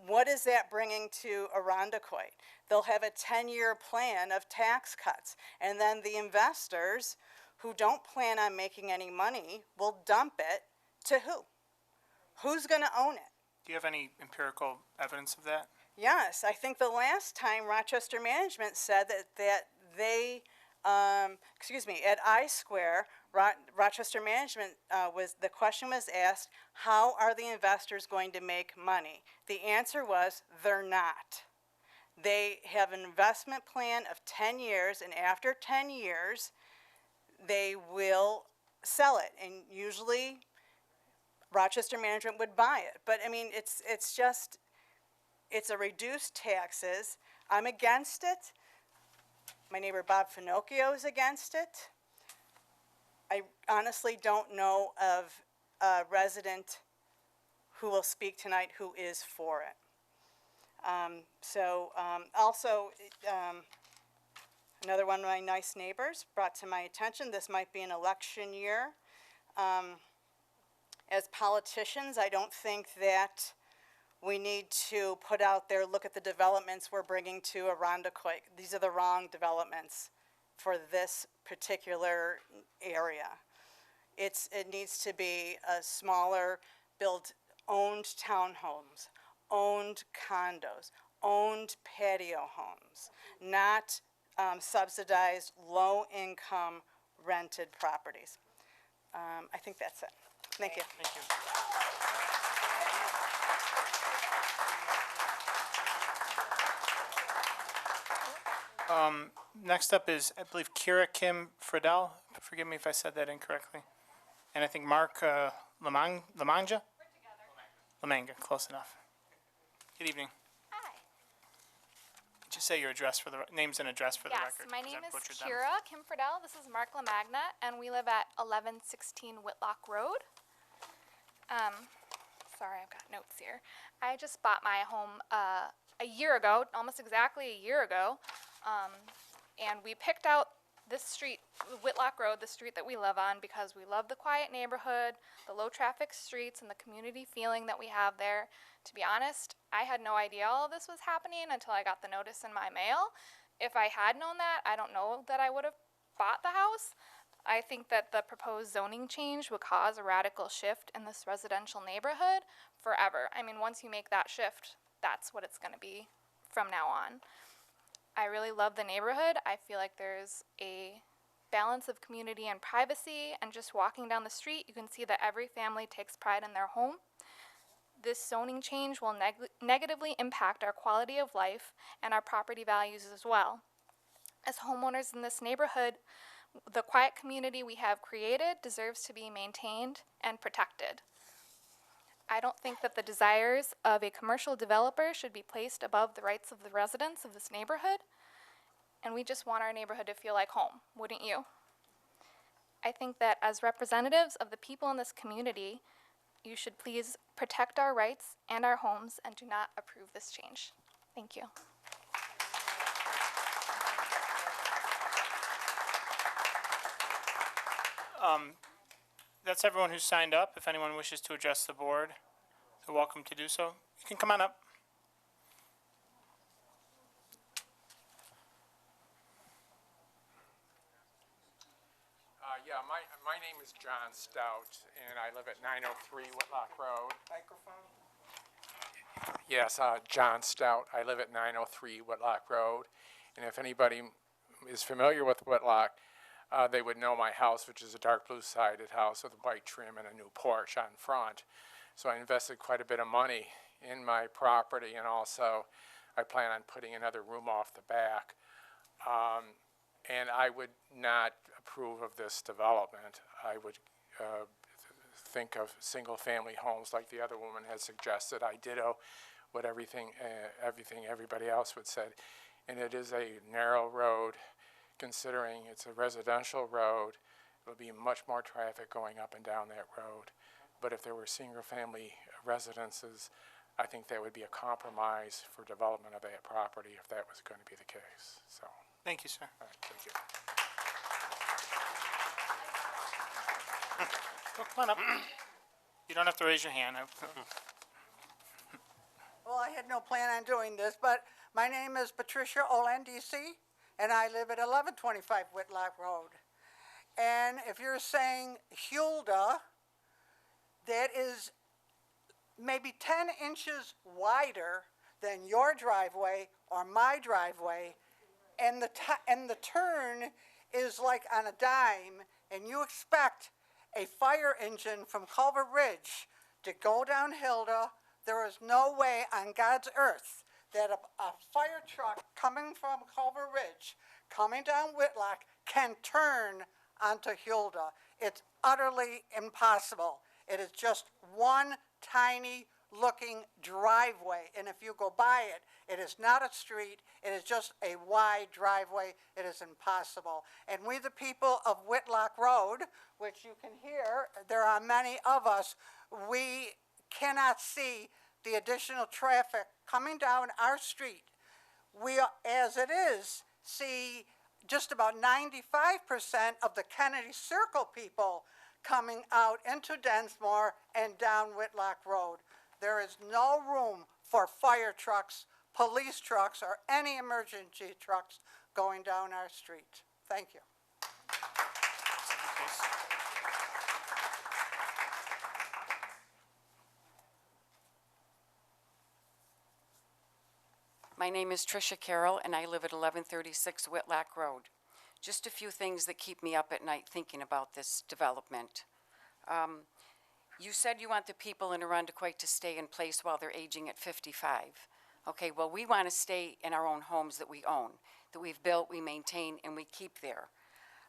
Speaker 13: What is that bringing to Arundecoit? They'll have a 10-year plan of tax cuts, and then the investors who don't plan on making any money will dump it to who? Who's going to own it?
Speaker 1: Do you have any empirical evidence of that?
Speaker 13: Yes, I think the last time Rochester Management said that they, at I Square, Rochester Management the question was asked, how are the investors going to make money? The answer was, they're not. They have an investment plan of 10 years, and after 10 years, they will sell it. And usually, Rochester Management would buy it. But I mean, it's a reduced taxes. I'm against it. My neighbor Bob Finocchio is against it. I honestly don't know of a resident who will speak tonight who is for it. Another one of my nice neighbors brought to my attention, this might be an election year. As politicians, I don't think that we need to put out there, look at the developments we're bringing to Arundecoit. These are the wrong developments for this particular area. It needs to be a smaller, owned townhomes, owned condos, owned patio homes, not subsidized, low-income rented properties. I think that's it. Thank you.
Speaker 1: Thank you. Next up is, I believe, Kira Kim Friedel. Forgive me if I said that incorrectly. And I think Mark Lamanga? Lamanga, close enough. Good evening.
Speaker 14: Hi.
Speaker 1: Could you say your address for the, names and address for the
Speaker 14: Yes,
Speaker 1: record?
Speaker 14: my
Speaker 1: 'cause I
Speaker 14: name is
Speaker 1: butchered them.
Speaker 14: Kira Kim Friedel. This is Mark Lamagna, and we live at 1116 Whitlock Road. Sorry, I've got notes here. I just bought my home a year ago, almost exactly a year ago, and we picked out this street, Whitlock Road, the street that we live on, because we love the quiet neighborhood, the low traffic streets, and the community feeling that we have there. To be honest, I had no idea all of this was happening until I got the notice in my mail. If I had known that, I don't know that I would have bought the house. I think that the proposed zoning change would cause a radical shift in this residential neighborhood forever. I mean, once you make that shift, that's what it's going to be from now on. I really love the neighborhood. I feel like there's a balance of community and privacy, and just walking down the street, you can see that every family takes pride in their home. This zoning change will negatively impact our quality of life and our property values as well. As homeowners in this neighborhood, the quiet community we have created deserves to be maintained and protected. I don't think that the desires of a commercial developer should be placed above the rights of the residents of this neighborhood, and we just want our neighborhood to feel like home, wouldn't you? I think that as representatives of the people in this community, you should please protect our rights and our homes and do not approve this change. Thank you.
Speaker 1: That's everyone who's signed up. If anyone wishes to address the board, they're welcome to do so. You can come on up.
Speaker 15: Yeah, my name is John Stout, and I live at 903 Whitlock Road.
Speaker 12: Microphone?
Speaker 15: Yes, John Stout. I live at 903 Whitlock Road, and if anybody is familiar with Whitlock, they would know my house, which is a dark blue sided house with a white trim and a new porch on front. So I invested quite a bit of money in my property, and also I plan on putting another room off the back. And I would not approve of this development. I would think of single-family homes like the other woman has suggested. I ditto what everything everybody else would say. And it is a narrow road, considering it's a residential road. There'll be much more traffic going up and down that road. But if there were single-family residences, I think that would be a compromise for development of that property if that was going to be the case. So.
Speaker 1: Thank you, sir.
Speaker 15: All right, thank you.
Speaker 1: Oh, come on up. You don't have to raise your hand.
Speaker 16: Well, I had no plan on doing this, but my name is Patricia Olandisi, and I live at 1125 Whitlock Road. And if you're saying Hulda, that is maybe 10 inches wider than your driveway or my driveway, and the turn is like on a dime, and you expect a fire engine from Culver Ridge to go down Hilda, there is no way on God's earth that a fire truck coming from Culver Ridge, coming down Whitlock, can turn onto Hilda. It's utterly impossible. It is just one tiny looking driveway, and if you go by it, it is not a street, it is just a wide driveway. It is impossible. And we, the people of Whitlock Road, which you can hear, there are many of us, we cannot see the additional traffic coming down our street. We, as it is, see just about 95% of the Kennedy Circle people coming out into Densmore and down Whitlock Road. There is no room for fire trucks, police trucks, or any emergency trucks going down our street. Thank you.
Speaker 17: My name is Tricia Carroll, and I live at 1136 Whitlock Road. Just a few things that keep me up at night thinking about this development. You said you want the people in Arundecoit to stay in place while they're aging at 55. Okay, well, we want to stay in our own homes that we own, that we've built, we maintain, and we keep there.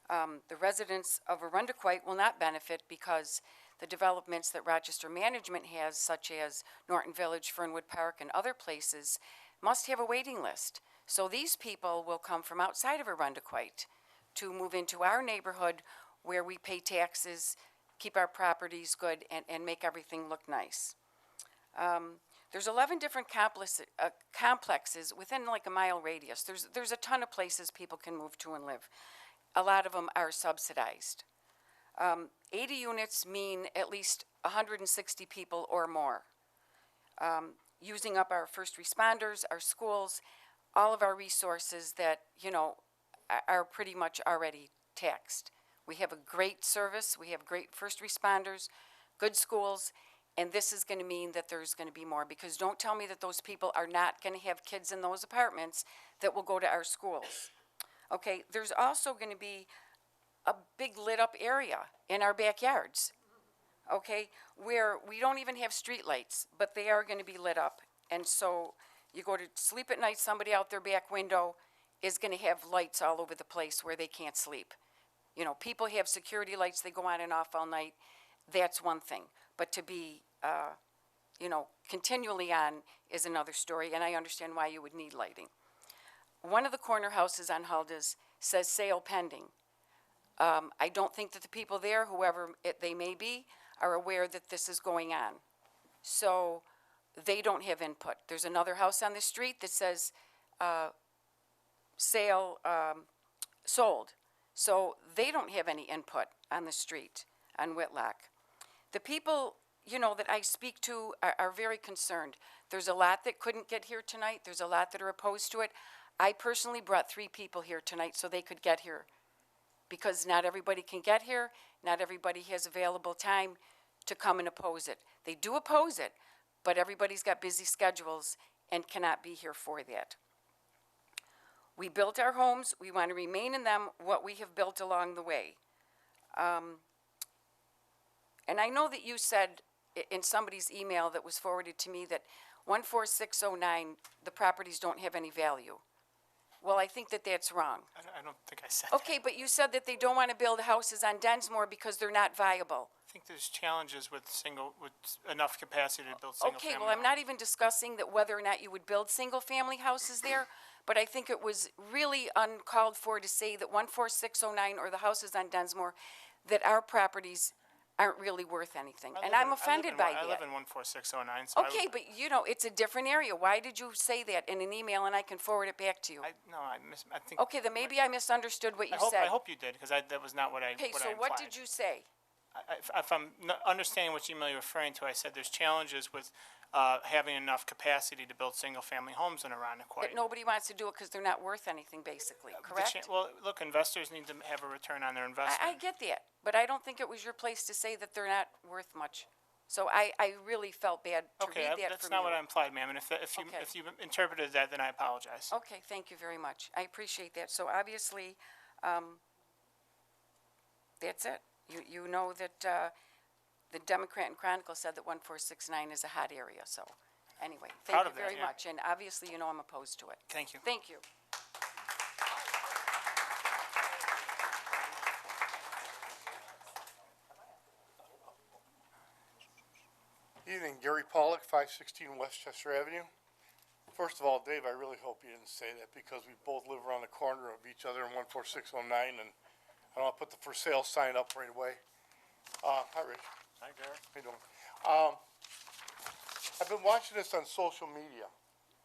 Speaker 17: The residents of Arundecoit will not benefit because the developments that Rochester Management has, such as Norton Village, Fernwood Park, and other places, must have a waiting list. So these people will come from outside of Arundecoit to move into our neighborhood where we pay taxes, keep our properties good, and make everything look nice. There's 11 different complexes within like a mile radius. There's a ton of places people can move to and live. A lot of them are subsidized. 80 units mean at least 160 people or more. Using up our first responders, our schools, all of our resources that, you know, are pretty much already taxed. We have a great service, we have great first responders, good schools, and this is going to mean that there's going to be more, because don't tell me that those people are not going to have kids in those apartments that will go to our schools. Okay, there's also going to be a big lit up area in our backyards, okay, where we don't even have street lights, but they are going to be lit up. And so you go to sleep at night, somebody out their back window is going to have lights all over the place where they can't sleep. You know, people have security lights, they go on and off all night. That's one thing. But to be, you know, continually on is another story, and I understand why you would need lighting. One of the corner houses on Hulda's says sale pending. I don't think that the people there, whoever they may be, are aware that this is going on. So they don't have input. There's another house on the street that says sale sold. So they don't have any input on the street on Whitlock. The people, you know, that I speak to are very concerned. There's a lot that couldn't get here tonight. There's a lot that are opposed to it. I personally brought 3 people here tonight so they could get here, because not everybody can get here. Not everybody has available time to come and oppose it. They do oppose it, but everybody's got busy schedules and cannot be here for that. We built our homes. We want to remain in them what we have built along the way. And I know that you said in somebody's email that was forwarded to me that 14609, the properties don't have any value. Well, I think that that's wrong.
Speaker 1: I don't think I said
Speaker 17: Okay, but you said that they don't want to build houses on Densmore because they're not viable.
Speaker 1: I think there's challenges with enough capacity to build single family.
Speaker 17: Okay, well, I'm not even discussing that whether or not you would build single-family houses there, but I think it was really uncalled for to say that 14609 or the houses on Densmore, that our properties aren't really worth anything. And I'm offended by that.
Speaker 1: I live in 14609, so
Speaker 17: Okay, but you know, it's a different area. Why did you say that in an email and I can forward it back to you?
Speaker 1: I think.
Speaker 17: Okay, then maybe I misunderstood what you said.
Speaker 1: I hope you did, because that was not what I
Speaker 17: Okay,
Speaker 1: what I
Speaker 17: so what
Speaker 1: implied.
Speaker 17: did you say?
Speaker 1: If I'm understanding which email you're referring to, I said there's challenges with having enough capacity to build single-family homes in Arundecoit.
Speaker 17: That nobody wants to do it because they're not worth anything, basically, correct?
Speaker 1: Well, look, investors need to have a return on their investment.
Speaker 17: I get that, but I don't think it was your place to say that they're not worth much. So I really felt bad to read that from you.
Speaker 1: That's not what I implied, ma'am, and if you interpreted that, then I apologize.
Speaker 17: Okay, thank you very much. I appreciate that. So obviously, That's it. You know that, the Democrat and Chronicle said that 1469 is a hot area, so, anyway,
Speaker 1: Proud
Speaker 17: thank you
Speaker 1: of that,
Speaker 17: very
Speaker 1: yeah.
Speaker 17: much, and obviously you know I'm opposed to it.
Speaker 1: Thank you.
Speaker 17: Thank you.
Speaker 18: Evening, Gary Pollock, 516 Westchester Avenue. First of all, Dave, I really hope you didn't say that because we both live around the corner of each other in 14609, and I don't want to put the for sale sign up right away. Hi, Rich.
Speaker 2: Hi, Gary.
Speaker 18: How you doing? I've been watching this on social media,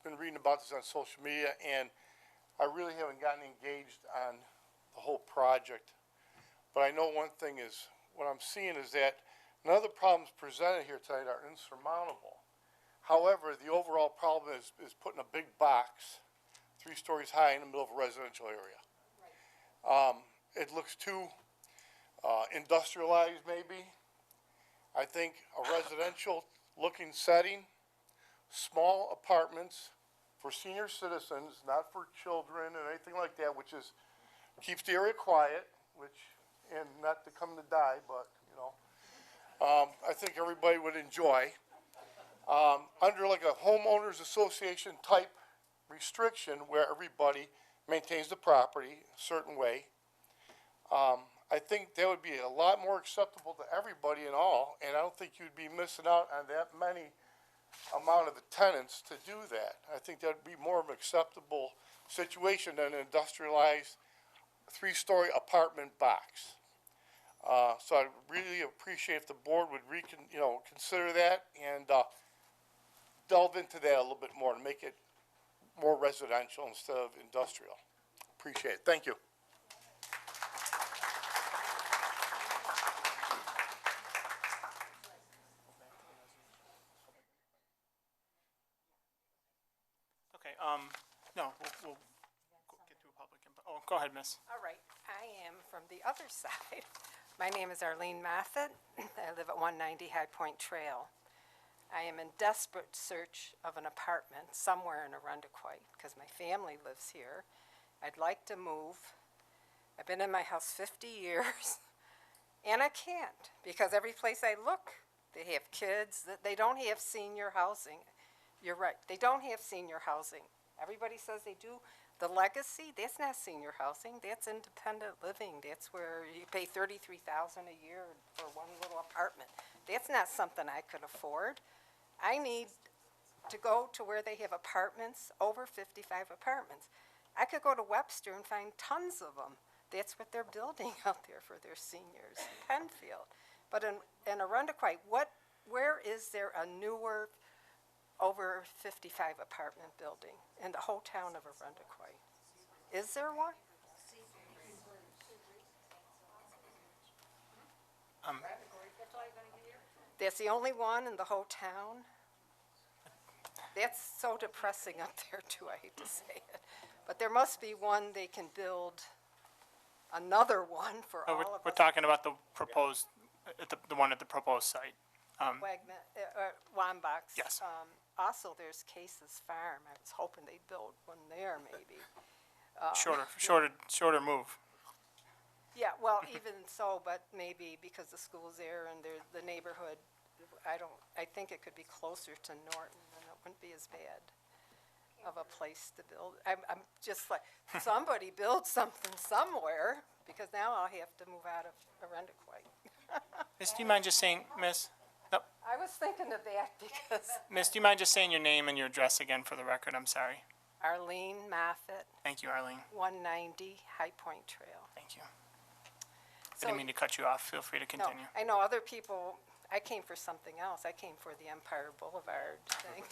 Speaker 18: been reading about this on social media, and I really haven't gotten engaged on the whole project. But I know one thing is, what I'm seeing is that none of the problems presented here tonight are insurmountable. However, the overall problem is putting a big box, 3 stories high in the middle of a residential area. It looks too industrialized maybe. I think a residential looking setting, small apartments for senior citizens, not for children and anything like that, which is, keeps the area quiet, and not to come to die, but, you know, I think everybody would enjoy. Under like a homeowners association type restriction where everybody maintains the property a certain way, I think that would be a lot more acceptable to everybody in all, and I don't think you'd be missing out on that many amount of the tenants to do that. I think that'd be more of an acceptable situation than an industrialized 3-story apartment box. So I'd really appreciate if the board would consider that and delve into that a little bit more and make it more residential instead of industrial. Appreciate it. Thank you.
Speaker 1: Okay, no, we'll get to a public input. Oh, go ahead, miss.
Speaker 19: All right, I am from the other side. My name is Arlene Moffett. I live at 190 High Point Trail. I am in desperate search of an apartment somewhere in Arundequoit because my family lives here. I'd like to move. I've been in my house 50 years, and I can't because every place I look, they have kids. They don't have senior housing. You're right, they don't have senior housing. Everybody says they do. The Legacy, that's not senior housing, that's independent living. That's where you pay $33,000 a year for one little apartment. That's not something I could afford. I need to go to where they have apartments, over 55 apartments. I could go to Webster and find tons of them. That's what they're building out there for their seniors, Penfield. But in Arundequoit, where is there a newer over 55 apartment building in the whole town of Arundequoit? Is there one? That's the only one in the whole town? That's so depressing up there too, I hate to say it. But there must be one they can build, another one for all of us.
Speaker 1: We're talking about the proposed, the one at the proposed site.
Speaker 19: Wagner, Wambox.
Speaker 1: Yes.
Speaker 19: Also, there's Case's Farm. I was hoping they'd build one there, maybe.
Speaker 1: Shorter move.
Speaker 19: Yeah, well, even so, but maybe because the school's there and there's the neighborhood, I think it could be closer to Norton and it wouldn't be as bad of a place to build. I'm just like, somebody build something somewhere because now I'll have to move out of Arundequoit.
Speaker 1: Miss, do you mind just saying, Miss? No,
Speaker 19: I was thinking of that because
Speaker 1: Miss, do you mind just saying your name and your address again for the record? I'm sorry.
Speaker 19: Arlene Moffett,
Speaker 1: Thank you, Arlene.
Speaker 19: 190 High Point Trail.
Speaker 1: Thank you. I didn't mean to cut you off. Feel free to continue.
Speaker 19: No, I know other people, I came for something else. I came for the Empire Boulevard thing.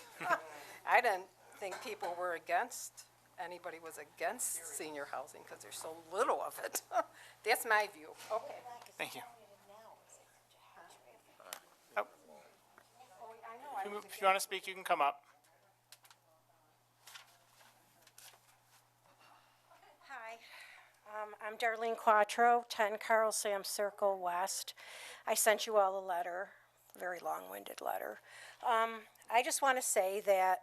Speaker 19: I didn't think people were anybody was against senior housing because there's so little of it. That's my view. Okay.
Speaker 1: Thank you. If you want to speak, you can come up.
Speaker 20: Hi, I'm Darlene Quattro, 10 Carl Sam Circle West. I sent you all a letter, a very long-winded letter. I just want to say that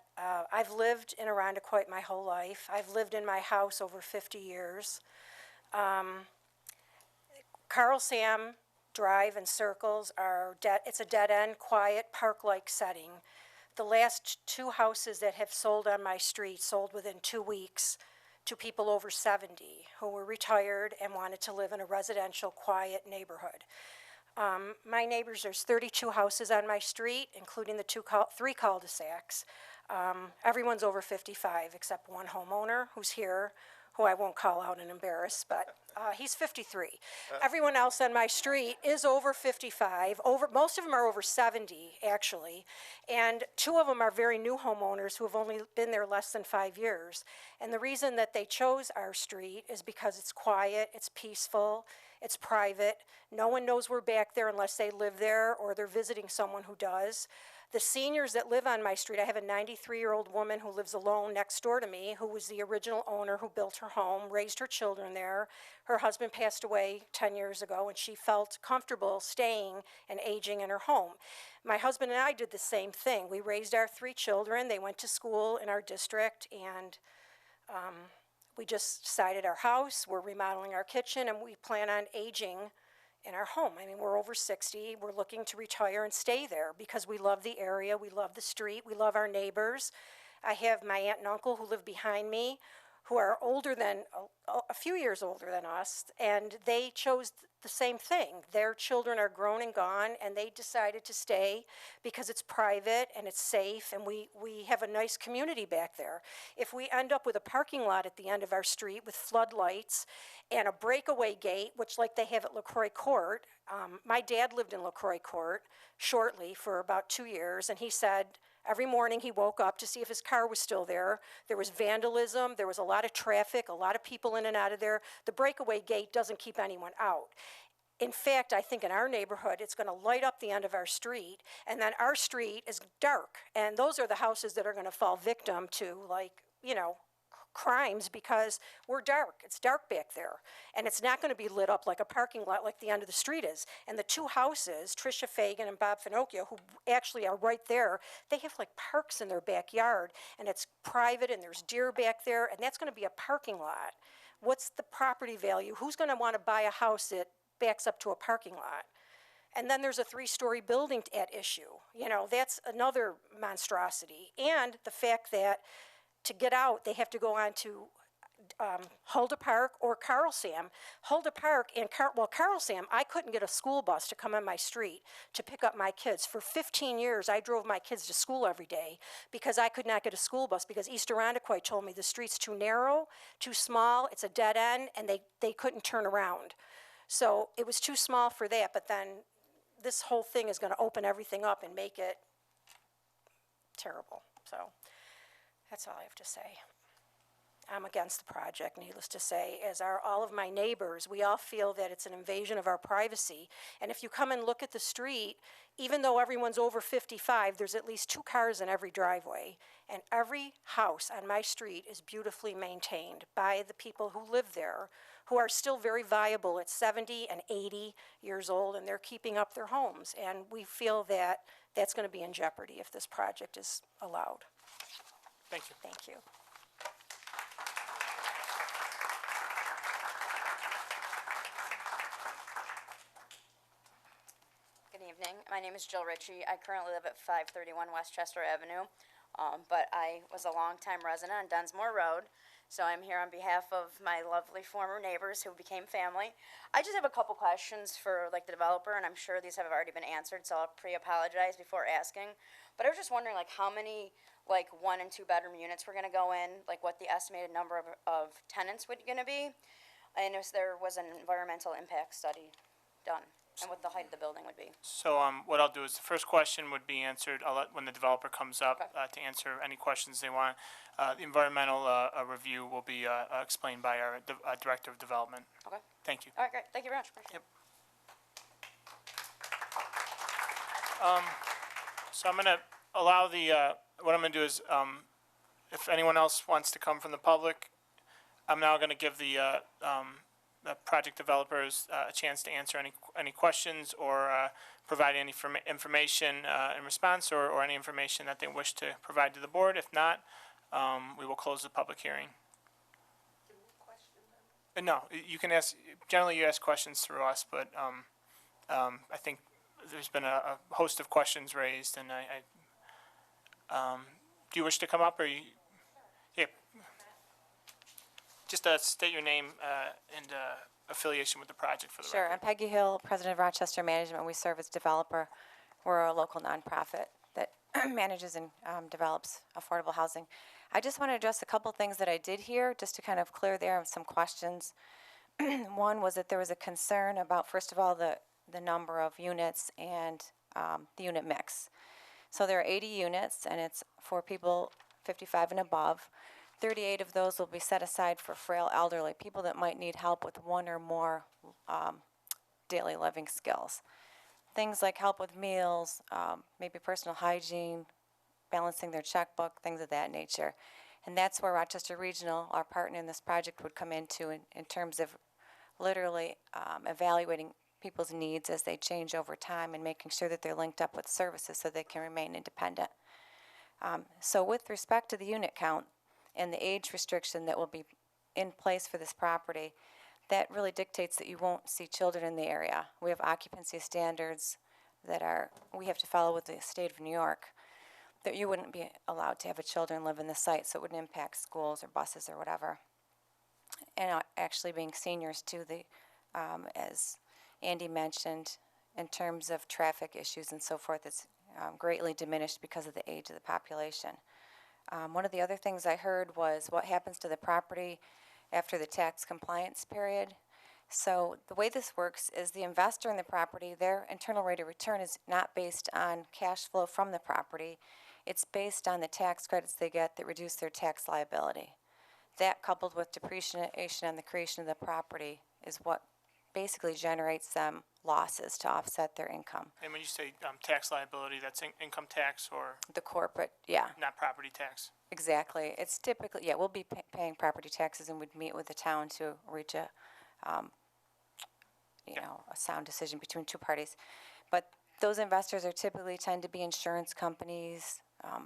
Speaker 20: I've lived in Arundequoit my whole life. I've lived in my house over 50 years. Carl Sam Drive and Circles are it's a dead-end, quiet, park-like setting. The last two houses that have sold on my street sold within 2 weeks to people over 70 who were retired and wanted to live in a residential, quiet neighborhood. My neighbors, there's 32 houses on my street, including the three cul-de-sacs. Everyone's over 55 except one homeowner who's here, who I won't call out and embarrass, but he's 53. Everyone else on my street is over 55. Most of them are over 70, actually, and 2 of them are very new homeowners who have only been there less than 5 years. And the reason that they chose our street is because it's quiet, it's peaceful, it's private. No one knows we're back there unless they live there or they're visiting someone who does. The seniors that live on my street, I have a 93-year-old woman who lives alone next door to me, who was the original owner who built her home, raised her children there. Her husband passed away 10 years ago, and she felt comfortable staying and aging in her home. My husband and I did the same thing. We raised our 3 children. They went to school in our district, and we just sided our house. We're remodeling our kitchen, and we plan on aging in our home. I mean, we're over 60. We're looking to retire and stay there because we love the area, we love the street, we love our neighbors. I have my aunt and uncle who live behind me, who are older than, a few years older than us, and they chose the same thing. Their children are grown and gone, and they decided to stay because it's private and it's safe, and we have a nice community back there. If we end up with a parking lot at the end of our street with floodlights and a breakaway gate, which like they have at LaCroix Court, my dad lived in LaCroix Court shortly for about 2 years, and he said, every morning he woke up to see if his car was still there. There was vandalism, there was a lot of traffic, a lot of people in and out of there. The breakaway gate doesn't keep anyone out. In fact, I think in our neighborhood, it's going to light up the end of our street, and then our street is dark. And those are the houses that are going to fall victim to, like, you know, crimes because we're dark. It's dark back there. And it's not going to be lit up like a parking lot like the end of the street is. And the 2 houses, Tricia Fagan and Bob Finocchio, who actually are right there, they have like parks in their backyard, and it's private, and there's deer back there, and that's going to be a parking lot. What's the property value? Who's going to want to buy a house that backs up to a parking lot? And then there's a 3-story building at issue. You know, that's another monstrosity. And the fact that to get out, they have to go on to Hulda Park or Carl Sam. Hulda Park and Carl Sam, I couldn't get a school bus to come on my street to pick up my kids. For 15 years, I drove my kids to school every day because I could not get a school bus because East Irondequoit told me the street's too narrow, too small, it's a dead end, and they couldn't turn around. So it was too small for that, but then this whole thing is going to open everything up and make it terrible. So that's all I have to say. I'm against the project, needless to say, as are all of my neighbors. We all feel that it's an invasion of our privacy. And if you come and look at the street, even though everyone's over 55, there's at least 2 cars in every driveway. And every house on my street is beautifully maintained by the people who live there, who are still very viable at 70 and 80 years old, and they're keeping up their homes. And we feel that that's going to be in jeopardy if this project is allowed.
Speaker 1: Thank you.
Speaker 20: Thank you.
Speaker 21: Good evening. My name is Jill Ritchie. I currently live at 531 Westchester Avenue, but I was a longtime resident on Dunsmore Road, so I'm here on behalf of my lovely former neighbors who became family. I just have a couple questions for like the developer, and I'm sure these have already been answered, so I'll pre-apologize before asking. But I was just wondering, like, how many like 1 and 2 bedroom units were going to go in, like what the estimated number of tenants would going to be, and if there was an environmental impact study done, and what the height of the building would be.
Speaker 1: So what I'll do is the first question would be answered. I'll let when the developer comes up to answer any questions they want. The environmental review will be explained by our Director of Development.
Speaker 21: Okay.
Speaker 1: Thank you.
Speaker 21: All right, great. Thank you very much. Appreciate
Speaker 1: Yep. So I'm going to allow what I'm going to do is, if anyone else wants to come from the public, I'm now going to give the project developers a chance to answer any questions or provide any information in response or any information that they wish to provide to the board. If not, we will close the public hearing. No, you can ask, generally you ask questions through us, but, I think there's been a host of questions raised, and do you wish to come up, or you? Yeah. Just, state your name, and, affiliation with the project for the record.
Speaker 3: Sure, I'm Peggy Hill, president of Rochester Management. We serve as developer. We're a local nonprofit that manages and develops affordable housing. I just want to address a couple things that I did hear, just to kind of clear the air of some questions. One was that there was a concern about, first of all, the number of units and the unit mix. So there are 80 units, and it's for people 55 and above. 38 of those will be set aside for frail elderly, people that might need help with one or more daily living skills. Things like help with meals, maybe personal hygiene, balancing their checkbook, things of that nature. And that's where Rochester Regional, our partner in this project, would come into in terms of literally evaluating people's needs as they change over time and making sure that they're linked up with services so they can remain independent. So with respect to the unit count and the age restriction that will be in place for this property, that really dictates that you won't see children in the area. We have occupancy standards that we have to follow with the state of New York, that you wouldn't be allowed to have children live in the site, so it wouldn't impact schools or buses or whatever. And actually being seniors too, as Andy mentioned, in terms of traffic issues and so forth, it's greatly diminished because of the age of the population. One of the other things I heard was what happens to the property after the tax compliance period. So the way this works is the investor in the property, their internal rate of return is not based on cash flow from the property. It's based on the tax credits they get that reduce their tax liability. That, coupled with depreciation on the creation of the property, is what basically generates them losses to offset their income.
Speaker 1: And when you say tax liability, that's income tax or
Speaker 3: The corporate, yeah,
Speaker 1: not property tax?
Speaker 3: exactly. It's typically, yeah, we'll be paying property taxes and would meet with the town to reach a sound decision between two parties. But those investors are typically tend to be insurance companies,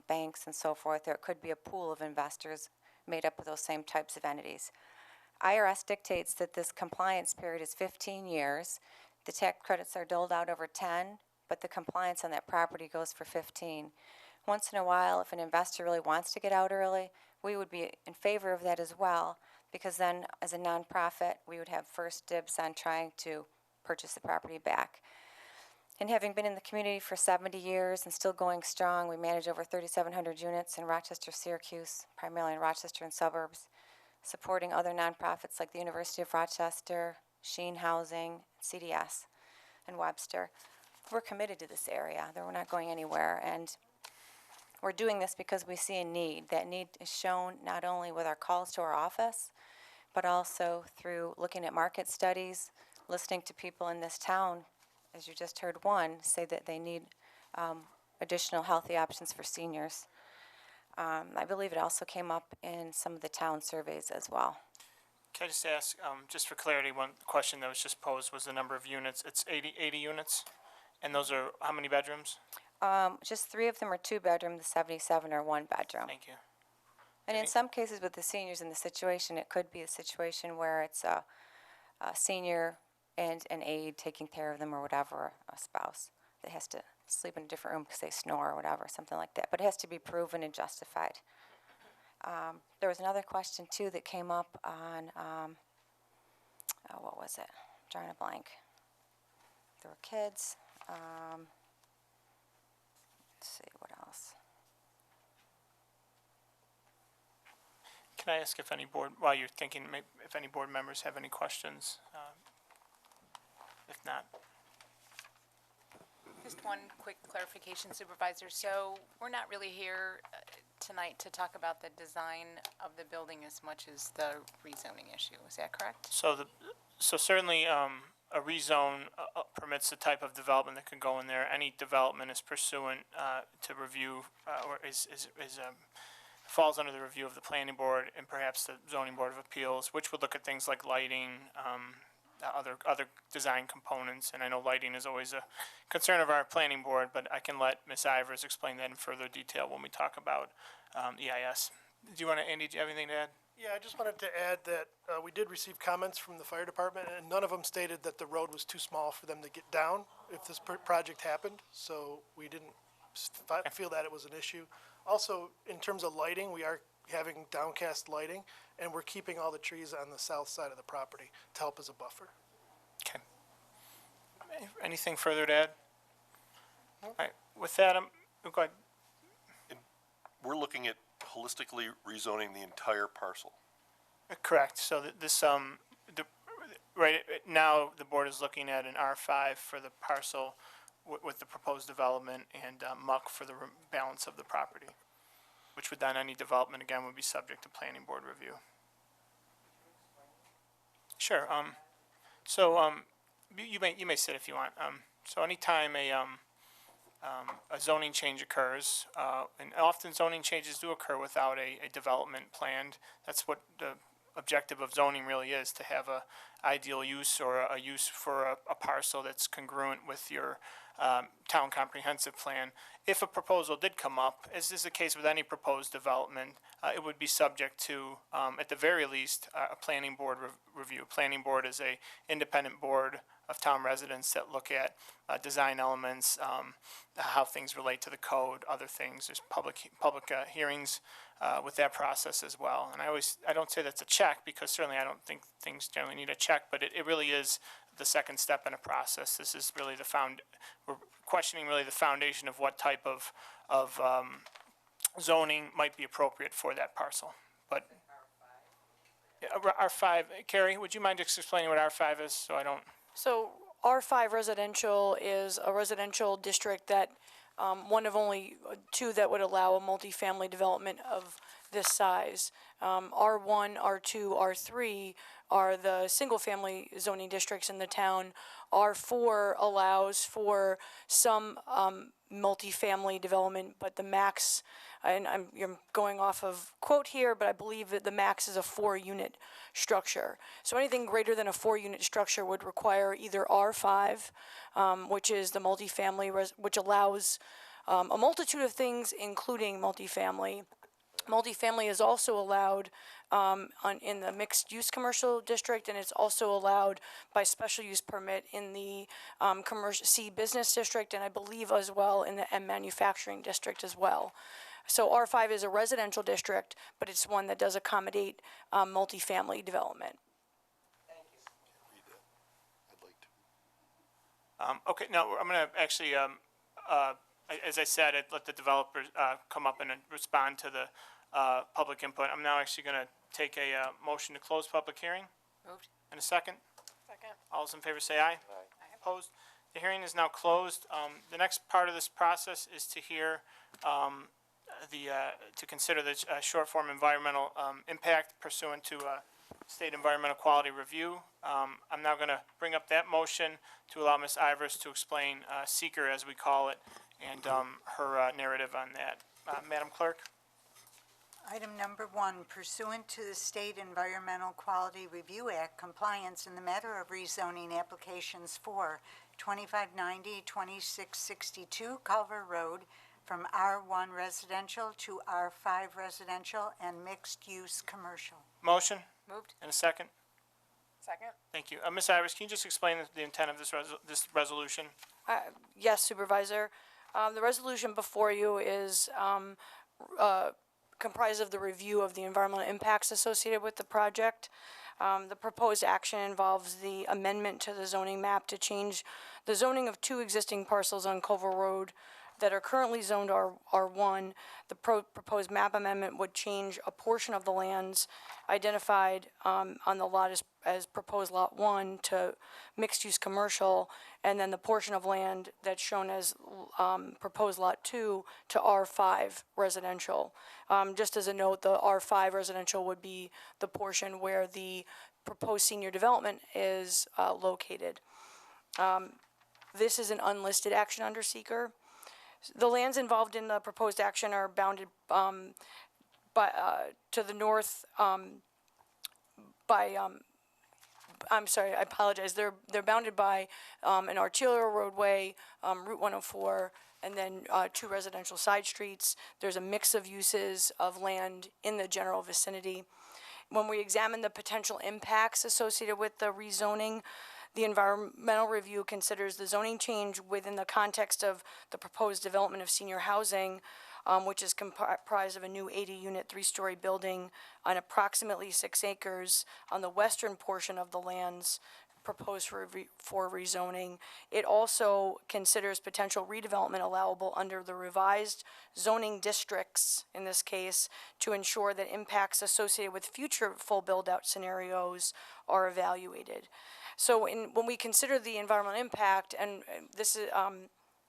Speaker 3: banks, and so forth, or it could be a pool of investors made up of those same types of entities. IRS dictates that this compliance period is 15 years. The tax credits are doled out over 10, but the compliance on that property goes for 15. Once in a while, if an investor really wants to get out early, we would be in favor of that as well, because then as a nonprofit, we would have first dibs on trying to purchase the property back. And having been in the community for 70 years and still going strong, we manage over 3,700 units in Rochester, Syracuse, primarily in Rochester and suburbs, supporting other nonprofits like the University of Rochester, Sheen Housing, CDS, and Webster. We're committed to this area. We're not going anywhere, and we're doing this because we see a need. That need is shown not only with our calls to our office, but also through looking at market studies, listening to people in this town, as you just heard one, say that they need additional healthy options for seniors. I believe it also came up in some of the town surveys as well.
Speaker 1: Can I just ask, just for clarity, one question that was just posed was the number of units. It's 80 units, and those are how many bedrooms?
Speaker 3: Just 3 of them are 2-bedroom, the 77 are 1-bedroom.
Speaker 1: Thank you.
Speaker 3: And in some cases with the seniors in the situation, it could be a situation where it's a senior and an aide taking care of them or whatever, a spouse that has to sleep in a different room because they snore or whatever, something like that. But it has to be proven and justified. There was another question, too, that came up on, what was it? I'm drawing a blank. There were kids. Let's see, what else?
Speaker 1: Can I ask if any board, while you're thinking, if any board members have any questions? If not,
Speaker 9: Just one quick clarification, Supervisor. So we're not really here tonight to talk about the design of the building as much as the rezoning issue. Is that correct?
Speaker 1: so certainly, a rezone permits the type of development that can go in there. Any development is pursuant to review, or falls under the review of the planning board and perhaps the zoning board of appeals, which would look at things like lighting, other design components. And I know lighting is always a concern of our planning board, but I can let Ms. Ivers explain that in further detail when we talk about EIS. Do you want to, Andy, do you have anything to add?
Speaker 11: Yeah, I just wanted to add that we did receive comments from the fire department, and none of them stated that the road was too small for them to get down if this project happened, so we didn't feel that it was an issue. Also, in terms of lighting, we are having downcast lighting, and we're keeping all the trees on the south side of the property to help as a buffer.
Speaker 1: Okay. Anything further to add? All right, with that, go ahead.
Speaker 2: We're looking at holistically rezoning the entire parcel.
Speaker 1: Correct. So right now, the board is looking at an R5 for the parcel with the proposed development and MUC for the balance of the property, which would then, any development, again, would be subject to planning board review. Sure. You may sit if you want. So anytime a zoning change occurs, and often zoning changes do occur without a development planned. That's what the objective of zoning really is, to have a ideal use or a use for a parcel that's congruent with your town comprehensive plan. If a proposal did come up, as is the case with any proposed development, it would be subject to, at the very least, a planning board review. Planning board is a independent board of town residents that look at design elements, how things relate to the code, other things. There's public hearings with that process as well. And I don't say that's a check, because certainly I don't think things generally need a check, but it really is the second step in a process. This is really we're questioning really the foundation of what type of zoning might be appropriate for that parcel. But R5, Carrie, would you mind just explaining what R5 is, so I don't?
Speaker 4: So R5 residential is a residential district that, one of only two that would allow a multifamily development of this size. R1, R2, R3 are the single-family zoning districts in the town. R4 allows for some multifamily development, but the max, and I'm going off of quote here, but I believe that the max is a 4-unit structure. So anything greater than a 4-unit structure would require either R5, which is the multifamily, which allows a multitude of things, including multifamily. Multifamily is also allowed in the mixed-use commercial district, and it's also allowed by special use permit in the commercial C business district, and I believe as well in the M manufacturing district as well. So R5 is a residential district, but it's one that does accommodate multifamily development.
Speaker 1: Okay, no, I'm going to actually, as I said, I'd let the developers come up and respond to the public input. I'm now actually going to take a motion to close public hearing.
Speaker 9: Moved.
Speaker 1: In a second.
Speaker 10: Second.
Speaker 1: All those in favor say aye. Aye. Opposed? The hearing is now closed. The next part of this process is to hear to consider the short-form environmental impact pursuant to State Environmental Quality Review. I'm now going to bring up that motion to allow Ms. Ivers to explain seeker, as we call it, and her narrative on that. Madam Clerk?
Speaker 22: Item number 1, pursuant to the State Environmental Quality Review Act, compliance in the matter of rezoning applications for 2590, 2662 Culver Road from R1 residential to R5 residential and mixed-use commercial.
Speaker 1: Motion?
Speaker 9: Moved.
Speaker 1: And a second?
Speaker 10: Second.
Speaker 1: Thank you. Ms. Ivers, can you just explain the intent of this resolution?
Speaker 4: Yes, Supervisor. The resolution before you is comprised of the review of the environmental impacts associated with the project. The proposed action involves the amendment to the zoning map to change the zoning of 2 existing parcels on Culver Road that are currently zoned R1. The proposed map amendment would change a portion of the lands identified on the lot as proposed Lot 1 to mixed-use commercial, and then the portion of land that's shown as proposed Lot 2 to R5 residential. Just as a note, the R5 residential would be the portion where the proposed senior development is located. This is an unlisted action under seeker. The lands involved in the proposed action are bounded to the north by I'm sorry, I apologize. They're bounded by an arterial roadway, Route 104, and then 2 residential side streets. There's a mix of uses of land in the general vicinity. when we examine the potential impacts associated with the rezoning, the environmental review considers the zoning change within the context of the proposed development of senior housing, which is comprised of a new 80-unit, 3-story building on approximately 6 acres on the western portion of the lands proposed for rezoning. It also considers potential redevelopment allowable under the revised zoning districts, in this case, to ensure that impacts associated with future full build-out scenarios are evaluated. So when we consider the environmental impact, and this is,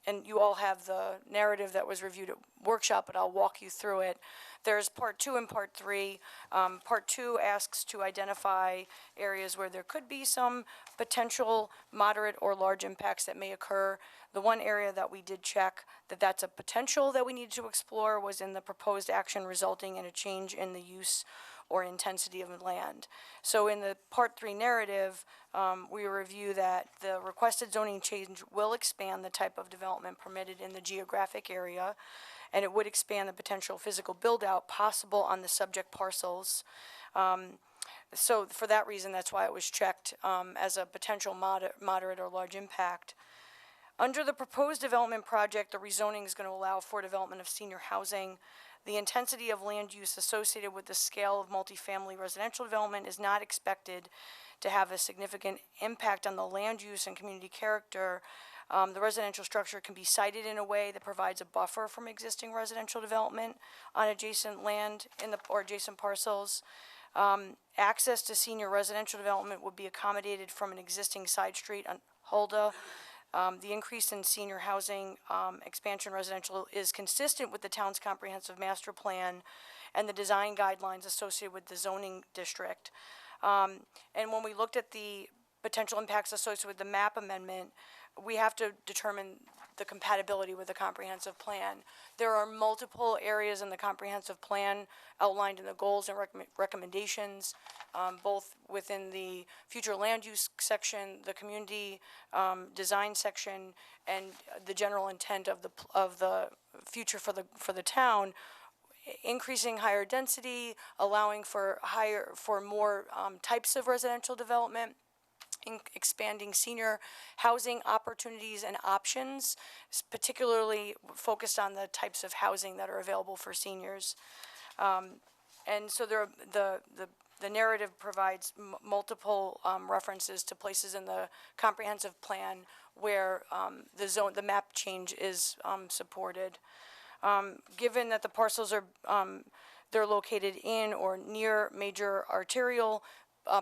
Speaker 4: and you all have the narrative that was reviewed at workshop, but I'll walk you through it. There's part 2 and part 3. Part 2 asks to identify areas where there could be some potential moderate or large impacts that may occur. The one area that we did check that's a potential that we needed to explore was in the proposed action resulting in a change in the use or intensity of land. So in the part 3 narrative, we review that the requested zoning change will expand the type of development permitted in the geographic area, and it would expand the potential physical build-out possible on the subject parcels. So for that reason, that's why it was checked as a potential moderate or large impact. Under the proposed development project, the rezoning is going to allow for development of senior housing. The intensity of land use associated with the scale of multifamily residential development is not expected to have a significant impact on the land use and community character. The residential structure can be sited in a way that provides a buffer from existing residential development on adjacent land or adjacent parcels. Access to senior residential development would be accommodated from an existing side street on Hulda. The increase in senior housing expansion residential is consistent with the town's comprehensive master plan and the design guidelines associated with the zoning district. And when we looked at the potential impacts associated with the map amendment, we have to determine the compatibility with the comprehensive plan. There are multiple areas in the comprehensive plan outlined in the goals and recommendations, both within the future land use section, the community design section, and the general intent of the future for the town. Increasing higher density, allowing for more types of residential development, expanding senior housing opportunities and options, particularly focused on the types of housing that are available for seniors. And so the narrative provides multiple references to places in the comprehensive plan where the map change is supported. Given that the parcels are they're located in or near major arterial,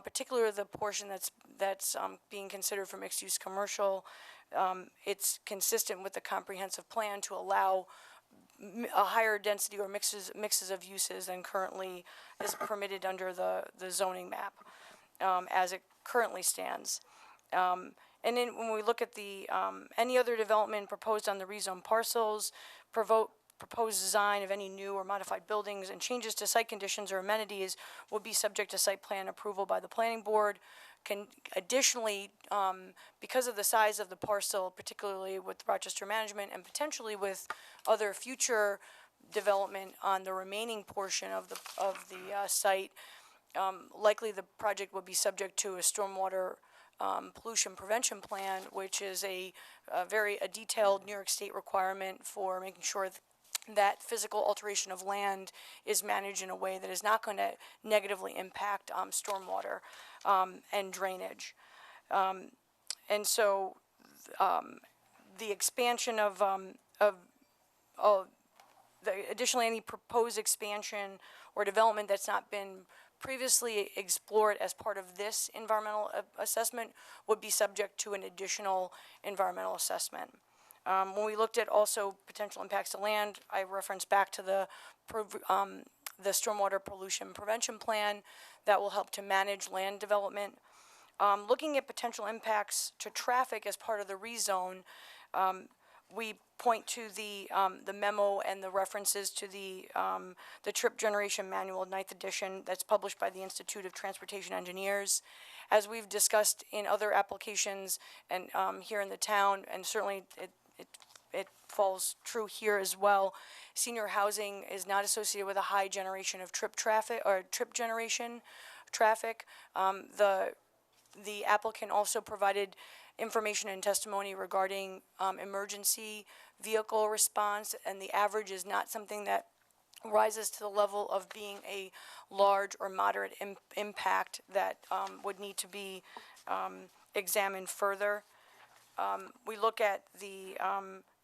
Speaker 4: particularly the portion that's being considered for mixed-use commercial, it's consistent with the comprehensive plan to allow a higher density or mixes of uses than currently is permitted under the zoning map as it currently stands. And then when we look at the any other development proposed on the rezoned parcels, proposed design of any new or modified buildings and changes to site conditions or amenities will be subject to site plan approval by the planning board. Can additionally, because of the size of the parcel, particularly with Rochester Management and potentially with other future development on the remaining portion of the site, likely the project would be subject to a stormwater pollution prevention plan, which is a very detailed New York State requirement for making sure that physical alteration of land is managed in a way that is not going to negatively impact stormwater and drainage. And so the expansion additionally any proposed expansion or development that's not been previously explored as part of this environmental assessment would be subject to an additional environmental assessment. When we looked at also potential impacts to land, I referenced back to the stormwater pollution prevention plan that will help to manage land development. Looking at potential impacts to traffic as part of the rezone, we point to the memo and the references to the Trip Generation Manual, 9th edition, that's published by the Institute of Transportation Engineers. As we've discussed in other applications and here in the town, and certainly it falls true here as well. Senior housing is not associated with a high generation of trip traffic or trip generation traffic. The applicant also provided information and testimony regarding emergency vehicle response, and the average is not something that rises to the level of being a large or moderate impact that would need to be examined further. We look at the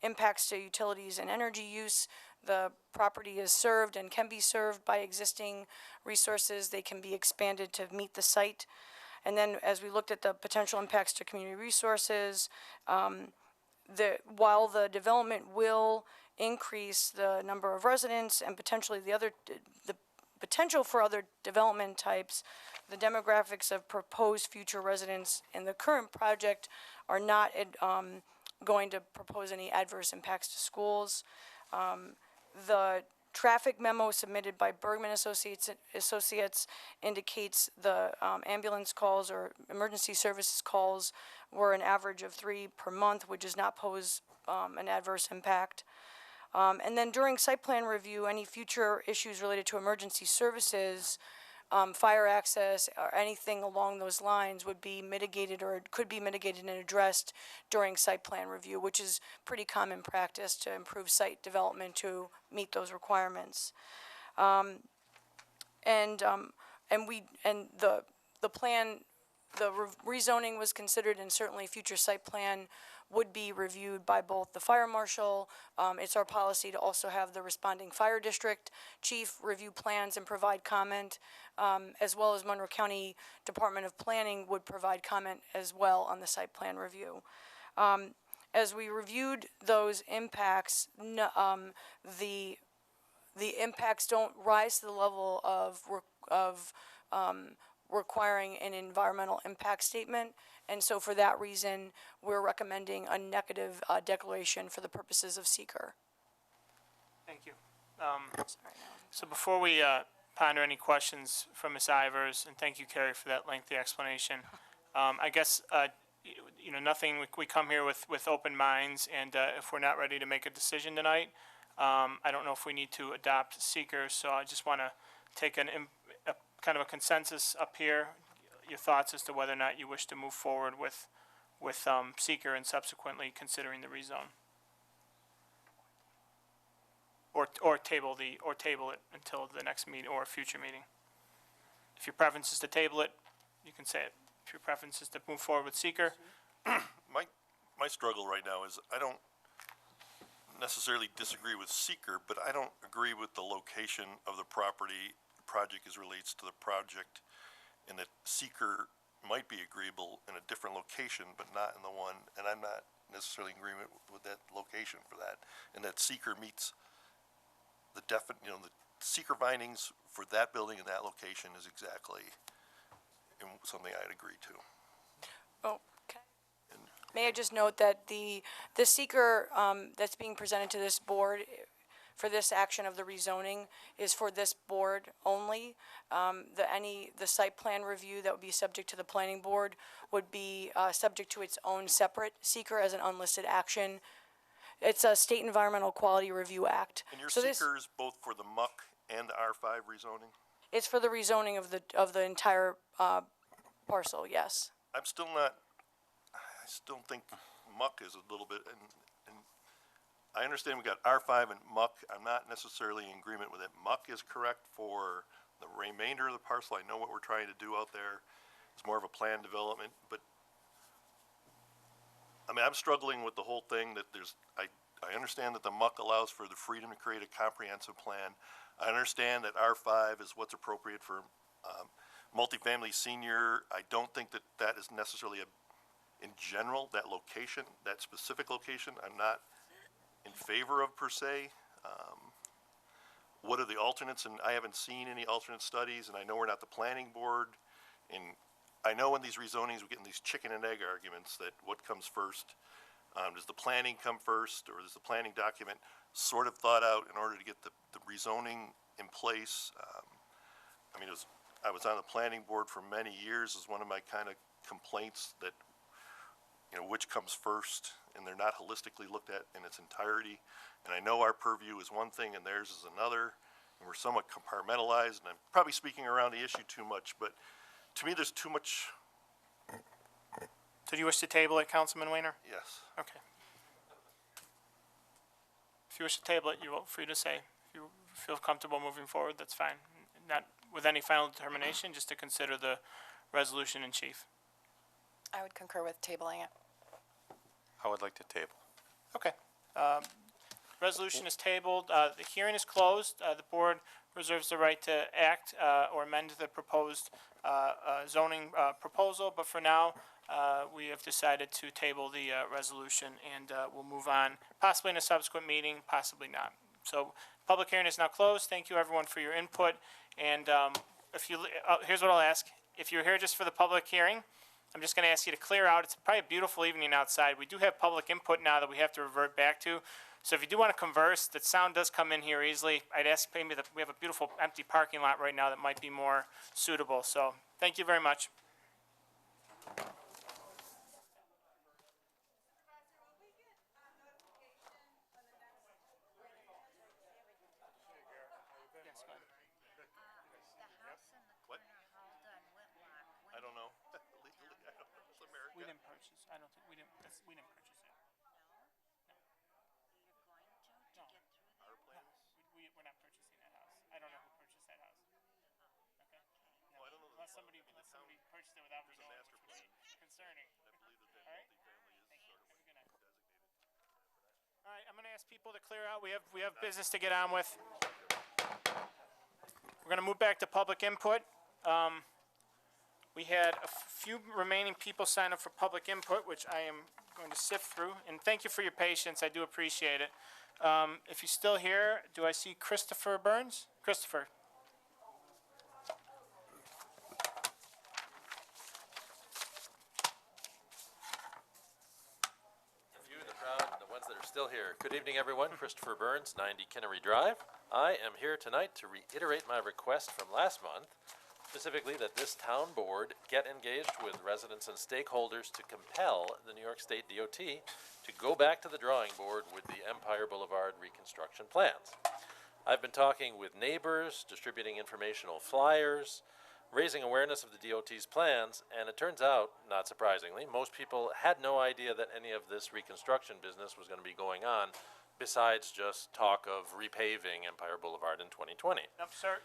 Speaker 4: impacts to utilities and energy use. The property is served and can be served by existing resources. They can be expanded to meet the site. And then as we looked at the potential impacts to community resources, while the development will increase the number of residents and potentially the potential for other development types, the demographics of proposed future residents in the current project are not going to propose any adverse impacts to schools. The traffic memo submitted by Bergman Associates indicates the ambulance calls or emergency services calls were an average of 3 per month, which does not pose an adverse impact. And then during site plan review, any future issues related to emergency services, fire access, or anything along those lines would be mitigated or could be mitigated and addressed during site plan review, which is pretty common practice to improve site development to meet those requirements. The plan, the rezoning was considered, and certainly future site plan would be reviewed by both the fire marshal. It's our policy to also have the responding fire district chief review plans and provide comment, as well as Monroe County Department of Planning would provide comment as well on the site plan review. As we reviewed those impacts, the impacts don't rise to the level of requiring an environmental impact statement. And so for that reason, we're recommending a negative declaration for the purposes of seeker.
Speaker 1: Thank you. So before we ponder any questions from Ms. Ivers, and thank you, Carrie, for that lengthy explanation, I guess, nothing, we come here with open minds, and if we're not ready to make a decision tonight, I don't know if we need to adopt seeker, so I just want to take a kind of a consensus up here, your thoughts as to whether or not you wish to move forward with seeker and subsequently considering the rezone. Or table it until the next meeting or a future meeting. If your preference is to table it, you can say it. If your preference is to move forward with seeker.
Speaker 2: My struggle right now is I don't necessarily disagree with seeker, but I don't agree with the location of the project as relates to the project, and that seeker might be agreeable in a different location, but not in the one, and I'm not necessarily in agreement with that location for that, and that seeker meets the the seeker findings for that building in that location is exactly something I'd agree to.
Speaker 4: Okay. May I just note that the seeker that's being presented to this board for this action of the rezoning is for this board only. The site plan review that would be subject to the planning board would be subject to its own separate seeker as an unlisted action. It's a State Environmental Quality Review Act.
Speaker 2: And your
Speaker 4: So
Speaker 2: seekers both for the MUC and the R5 rezoning?
Speaker 4: It's for the rezoning of the entire parcel, yes.
Speaker 2: I still think MUC is a little bit, and I understand we got R5 and MUC. I'm not necessarily in agreement with it. MUC is correct for the remainder of the parcel. I know what we're trying to do out there. It's more of a planned development, but I mean, I'm struggling with the whole thing that I understand that the MUC allows for the freedom to create a comprehensive plan. I understand that R5 is what's appropriate for multifamily senior. I don't think that is necessarily in general, that location, that specific location, I'm not in favor of per se. What are the alternates? And I haven't seen any alternate studies, and I know we're not the planning board. And I know in these rezonings, we get in these chicken and egg arguments that what comes first. Does the planning come first, or is the planning document sort of thought out in order to get the rezoning in place? I mean, I was on the planning board for many years as one of my kind of complaints that, which comes first. and they're not holistically looked at in its entirety. And I know our purview is one thing and theirs is another, and we're somewhat compartmentalized, and I'm probably speaking around the issue too much, but to me, there's too much.
Speaker 1: So do you wish to table it, Councilman Weiner?
Speaker 2: Yes.
Speaker 1: Okay. If you wish to table it, you're free to say. If you feel comfortable moving forward, that's fine. Not with any final determination, just to consider the resolution in chief.
Speaker 5: I would concur with tabling it.
Speaker 6: I would like to table.
Speaker 1: Okay. Resolution is tabled. The hearing is closed. The board reserves the right to act or amend the proposed zoning proposal, but for now, we have decided to table the resolution, and we'll move on, possibly in a subsequent meeting, possibly not. So, public hearing is now closed. Thank you, everyone, for your input. And if you, here's what I'll ask. If you're here just for the public hearing, I'm just going to ask you to clear out. It's probably a beautiful evening outside. We do have public input now that we have to revert back to. So if you do want to converse, that sound does come in here easily. I'd ask maybe that we have a beautiful empty parking lot right now that might be more suitable. So thank you very much.
Speaker 2: I don't know. Legally, I don't know. It's America.
Speaker 1: We didn't purchase. I don't think we didn't purchase it. No.
Speaker 2: Our plans?
Speaker 1: We're not purchasing that house. I don't know who purchased that house. Okay. No,
Speaker 2: I don't know the
Speaker 1: unless somebody purchased it without me knowing, which would be concerning.
Speaker 2: I believe that
Speaker 1: All right.
Speaker 2: multifamily is sort of
Speaker 1: Have a good night.
Speaker 2: designated.
Speaker 1: All right, I'm going to ask people to clear out. We have business to get on with. We're going to move back to public input. We had a few remaining people sign up for public input, which I am going to sift through. And thank you for your patience. I do appreciate it. If you're still here, do I see Christopher Burns? Christopher.
Speaker 23: You, the proud, the ones that are still here. Good evening, everyone. Christopher Burns, 90 Kinnery Drive. I am here tonight to reiterate my request from last month, specifically that this town board get engaged with residents and stakeholders to compel the New York State DOT to go back to the drawing board with the Empire Boulevard reconstruction plans. I've been talking with neighbors, distributing informational flyers, raising awareness of the DOT's plans, and it turns out, not surprisingly, most people had no idea that any of this reconstruction business was going to be going on, besides just talk of repaving Empire Boulevard in 2020.
Speaker 1: Nope, sir.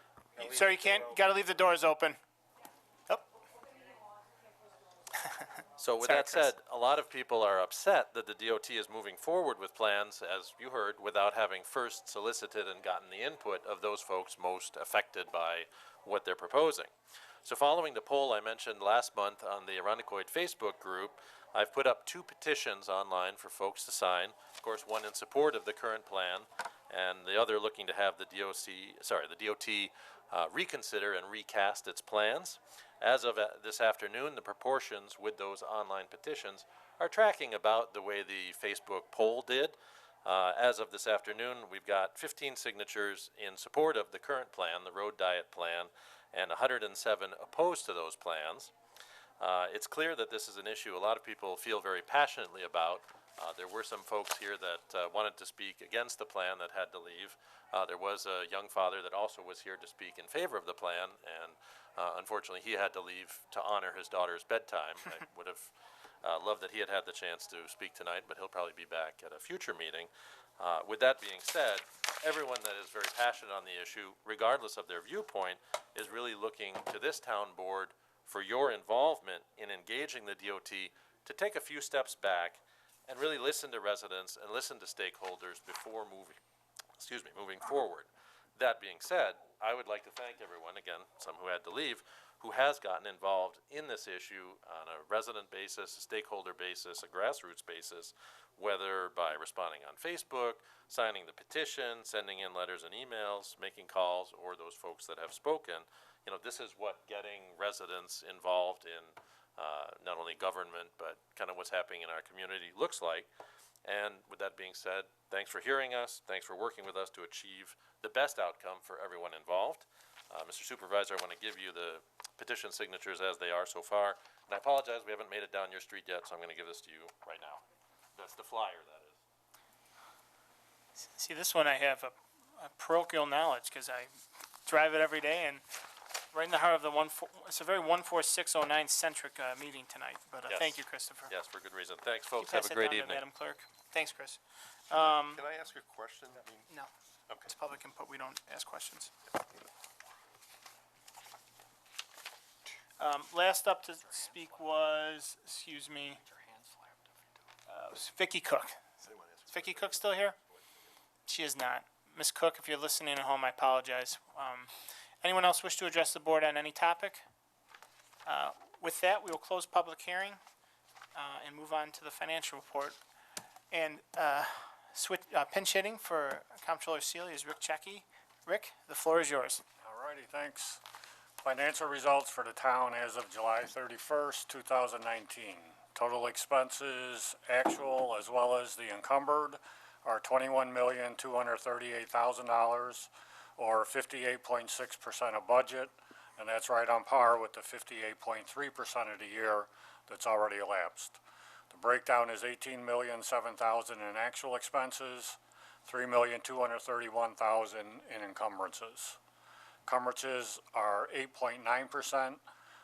Speaker 1: Sir, you can't. Got to leave the doors open. Oh.
Speaker 23: So with
Speaker 1: Sorry,
Speaker 23: that
Speaker 1: Chris.
Speaker 23: said, a lot of people are upset that the DOT is moving forward with plans, as you heard, without having first solicited and gotten the input of those folks most affected by what they're proposing. So following the poll I mentioned last month on the Arundecoid Facebook group, I've put up 2 petitions online for folks to sign. Of course, one in support of the current plan, and the other looking to have the DOT reconsider and recast its plans. As of this afternoon, the proportions with those online petitions are tracking about the way the Facebook poll did. As of this afternoon, we've got 15 signatures in support of the current plan, the road diet plan, and 107 opposed to those plans. It's clear that this is an issue a lot of people feel very passionately about. There were some folks here that wanted to speak against the plan that had to leave. There was a young father that also was here to speak in favor of the plan, and unfortunately he had to leave to honor his daughter's bedtime. I would have loved that he had had the chance to speak tonight, but he'll probably be back at a future meeting. With that being said, everyone that is very passionate on the issue, regardless of their viewpoint, is really looking to this town board for your involvement in engaging the DOT to take a few steps back and really listen to residents and listen to stakeholders before moving forward. That being said, I would like to thank everyone, again, some who had to leave, who has gotten involved in this issue on a resident basis, a stakeholder basis, a grassroots basis, whether by responding on Facebook, signing the petition, sending in letters and emails, making calls, or those folks that have spoken. You know, this is what getting residents involved in not only government, but kind of what's happening in our community looks like. And with that being said, thanks for hearing us. Thanks for working with us to achieve the best outcome for everyone involved. Mr. Supervisor, I want to give you the petition signatures as they are so far. And I apologize, we haven't made it down your street yet, so I'm going to give this to you right now. That's the flyer, that is.
Speaker 1: See, this one I have a parochial knowledge, because I drive it every day, and right in the heart of the it's a very 14609 centric meeting tonight, but
Speaker 23: Yes.
Speaker 1: thank you, Christopher.
Speaker 23: Yes, for good reason. Thanks,
Speaker 1: You
Speaker 23: folks.
Speaker 1: pass
Speaker 23: Have a
Speaker 1: it
Speaker 23: great
Speaker 1: down to
Speaker 23: evening.
Speaker 1: Madam Clerk. Thanks, Chris.
Speaker 2: Can I ask a question? I mean,
Speaker 1: No.
Speaker 2: okay.
Speaker 1: It's public input, we don't ask questions. Last up to speak was, excuse me, was Vicky Cook. Is Vicky Cook still here? She is not. Ms. Cook, if you're listening at home, I apologize. Anyone else wish to address the board on any topic? With that, we will close public hearing and move on to the financial report. And pinch hitting for Comptroller Sealy is Rick Checky. Rick, the floor is yours.
Speaker 7: All righty, thanks. Financial results for the town as of July 31st, 2019. Total expenses, actual as well as the encumbered, are $21,238,000, or 58.6% of budget, and that's right on par with the 58.3% of the year that's already elapsed. The breakdown is $18,007,000 in actual expenses, $3,231,000 in encumbrances. Encumbrances are 8.9%.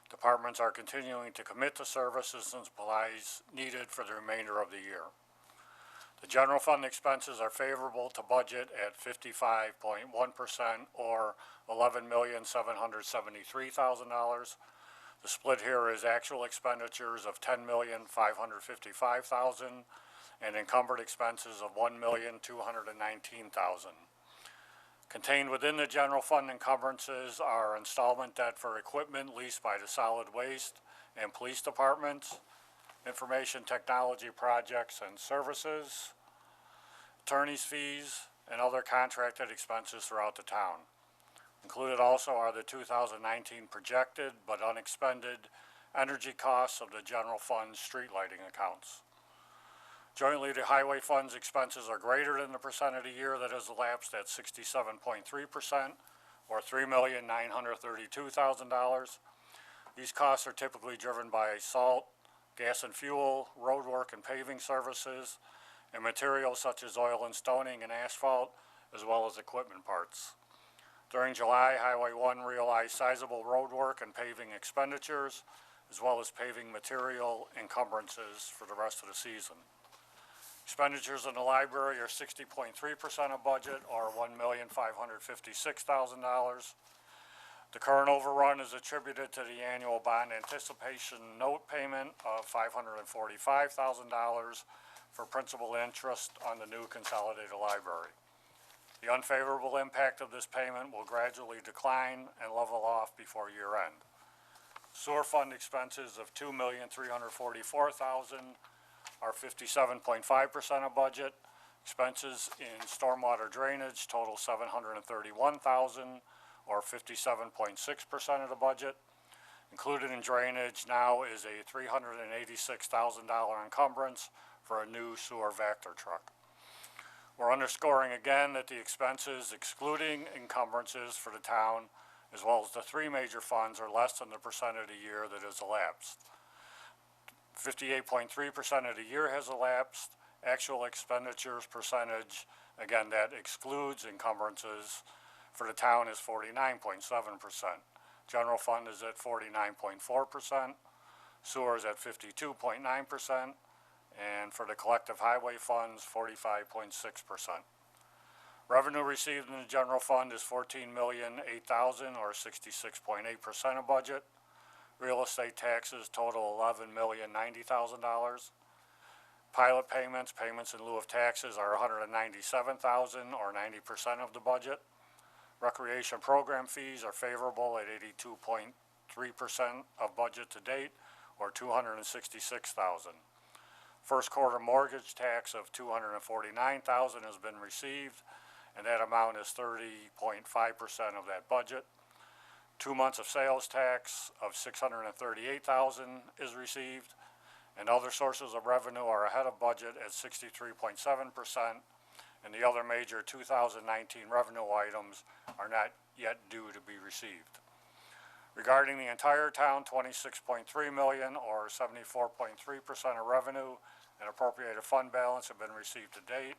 Speaker 7: Departments are continuing to commit to services and supplies needed for the remainder of the year. The general fund expenses are favorable to budget at 55.1%, or $11,773,000. The split here is actual expenditures of $10,555,000 and encumbered expenses of $1,219,000. Contained within the general fund encumbrances are installment debt for equipment leased by the solid waste and police departments, information technology projects and services, attorney's fees, and other contracted expenses throughout the town. Included also are the 2019 projected but unexpended energy costs of the general fund street lighting accounts. Jointly, the highway fund's expenses are greater than the percent of the year that has elapsed at 67.3%, or $3,932,000. These costs are typically driven by salt, gas and fuel, road work and paving services, and materials such as oil and stoning and asphalt, as well as equipment parts. During July, Highway 1 realized sizable road work and paving expenditures, as well as paving material encumbrances for the rest of the season. Expenditures in the library are 60.3% of budget, or $1,556,000. The current overrun is attributed to the annual bond anticipation note payment of $545,000 for principal interest on the new consolidated library. The unfavorable impact of this payment will gradually decline and level off before year end. Sewer fund expenses of $2,344,000 are 57.5% of budget. Expenses in stormwater drainage total $731,000, or 57.6% of the budget. Included in drainage now is a $386,000 encumbrance for a new sewer Vector truck. We're underscoring again that the expenses excluding encumbrances for the town, as well as the three major funds, are less than the percent of the year that has elapsed. 58.3% of the year has elapsed. Actual expenditures percentage, again, that excludes encumbrances, for the town is 49.7%. General fund is at 49.4%. Sewer is at 52.9%. And for the collective highway funds, 45.6%. Revenue received in the general fund is $14,008,000, or 66.8% of budget. Real estate taxes total $11,090,000. Pilot payments in lieu of taxes are $197,000, or 90% of the budget. Recreation program fees are favorable at 82.3% of budget to date, or $266,000. First quarter mortgage tax of $249,000 has been received, and that amount is 30.5% of that budget. 2 months of sales tax of $638,000 is received, and other sources of revenue are ahead of budget at 63.7%, and the other major 2019 revenue items are not yet due to be received. Regarding the entire town, $26.3 million, or 74.3% of revenue, and appropriated fund balance have been received to date,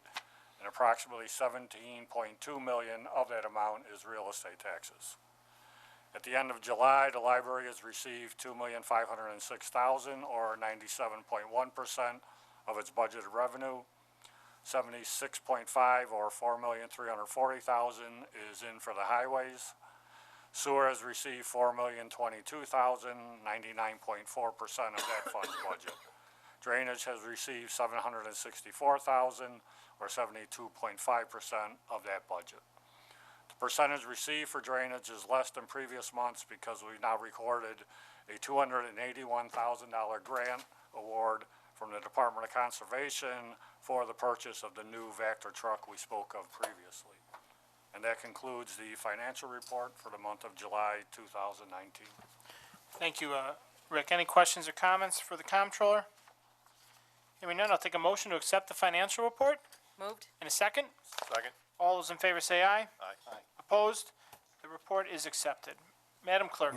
Speaker 7: and approximately 17.2 million of that amount is real estate taxes. At the end of July, the library has received $2,506,000, or 97.1% of its budgeted revenue. 76.5, or $4,340,000, is in for the highways. Sewer has received $4,022,000, 99.4% of that fund's budget. Drainage has received $764,000, or 72.5% of that budget. The percentage received for drainage is less than previous months because we now recorded a $281,000 grant award from the Department of Conservation for the purchase of the new Vector truck we spoke of previously. And that concludes the financial report for the month of July 2019.
Speaker 1: Thank you, Rick. Any questions or comments for the comptroller? Hearing none, I'll take a motion to accept the financial report.
Speaker 9: Moved.
Speaker 1: In a second.
Speaker 6: Second.
Speaker 1: All those in favor say aye.
Speaker 6: Aye.
Speaker 1: Opposed? The report is accepted. Madam Clerk.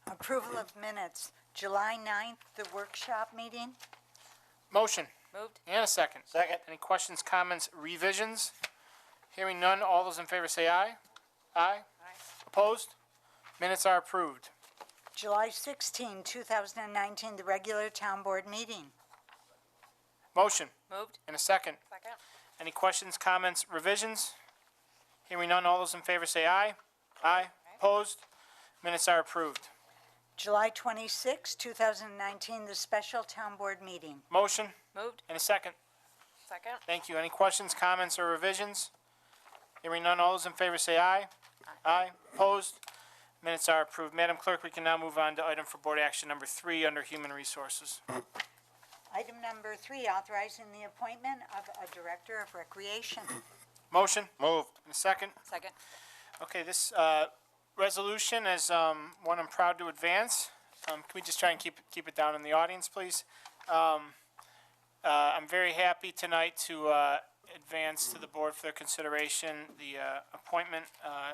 Speaker 22: Approval of minutes, July 9th, the workshop meeting.
Speaker 1: Motion.
Speaker 9: Moved.
Speaker 1: And a second.
Speaker 12: Second.
Speaker 1: Any questions, comments, revisions? Hearing none, all those in favor say aye. Aye. Opposed? Minutes are approved.
Speaker 22: July 16, 2019, the regular town board meeting.
Speaker 1: Motion.
Speaker 9: Moved.
Speaker 1: In a second.
Speaker 5: Second.
Speaker 1: Any questions, comments, revisions? Hearing none, all those in favor say aye. Aye. Opposed? Minutes are approved.
Speaker 22: July 26, 2019, the special town board meeting.
Speaker 1: Motion.
Speaker 9: Moved.
Speaker 1: In a second.
Speaker 5: Second.
Speaker 1: Thank you. Any questions, comments, or revisions? Hearing none, all those in favor say aye. Aye. Opposed? Minutes are approved. Madam Clerk, we can now move on to item for board action number 3 under Human Resources.
Speaker 22: Item number 3, authorizing the appointment of a director of recreation.
Speaker 1: Motion.
Speaker 6: Moved.
Speaker 1: In a second.
Speaker 9: Second.
Speaker 1: Okay, this resolution is one I'm proud to advance. Can we just try and keep it down in the audience, please? I'm very happy tonight to advance to the board for their consideration the appointment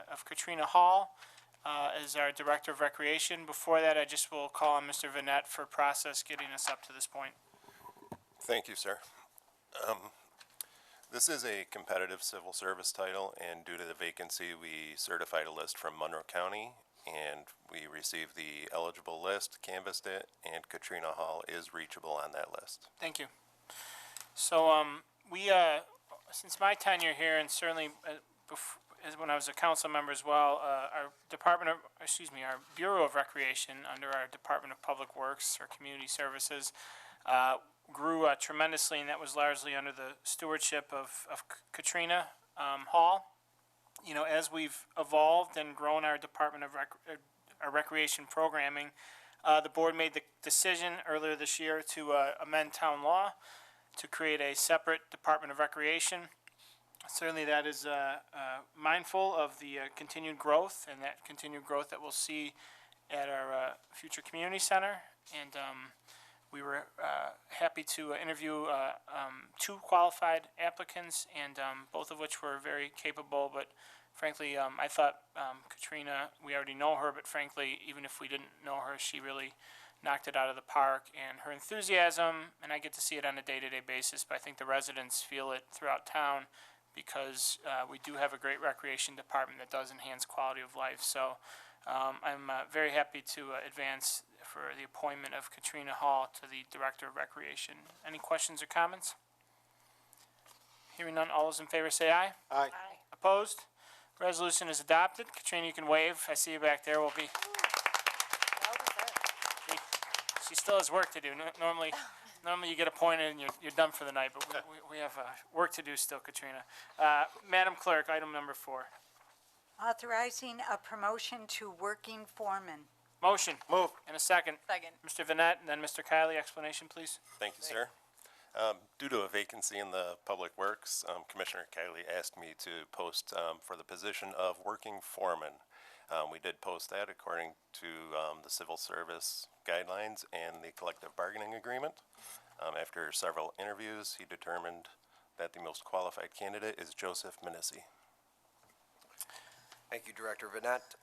Speaker 1: of Katrina Hall as our Director of Recreation. Before that, I just will call on Mr. Vanette for process getting us up to this point.
Speaker 2: Thank you, sir. This is a competitive civil service title, and due to the vacancy, we certified a list from Monroe County, and we received the eligible list, canvassed it, and Katrina Hall is reachable on that list.
Speaker 1: Thank you. So, we, since my tenure here, and certainly as when I was a council member as well, our our Bureau of Recreation under our Department of Public Works or Community Services grew tremendously, and that was largely under the stewardship of Katrina Hall. You know, as we've evolved and grown our Department of our recreation programming, the board made the decision earlier this year to amend town law to create a separate Department of Recreation. Certainly that is mindful of the continued growth and that continued growth that we'll see at our future community center. And we were happy to interview 2 qualified applicants, and both of which were very capable. But frankly, I thought Katrina, we already know her, but frankly, even if we didn't know her, she really knocked it out of the park. And her enthusiasm, and I get to see it on a day-to-day basis, but I think the residents feel it throughout town because we do have a great recreation department that does enhance quality of life. So I'm very happy to advance for the appointment of Katrina Hall to the Director of Recreation. Any questions or comments? Hearing none, all those in favor say aye.
Speaker 12: Aye.
Speaker 1: Opposed? Resolution is adopted. Katrina, you can wave. I see you back there. She still has work to do. Normally you get appointed and you're done for the night, but we have work to do still, Katrina. Madam Clerk, item number 4.
Speaker 22: Authorizing a promotion to working foreman.
Speaker 1: Motion.
Speaker 12: Move.
Speaker 1: In a second.
Speaker 9: Second.
Speaker 1: Mr. Vanette, and then Mr. Kiley, explanation, please.
Speaker 2: Thank you, sir. Due to a vacancy in the Public Works, Commissioner Kiley asked me to post for the position of working foreman. We did post that according to the civil service guidelines and the collective bargaining agreement. After several interviews, he determined that the most qualified candidate is Joseph Manissi.
Speaker 8: Thank you, Director Vanette.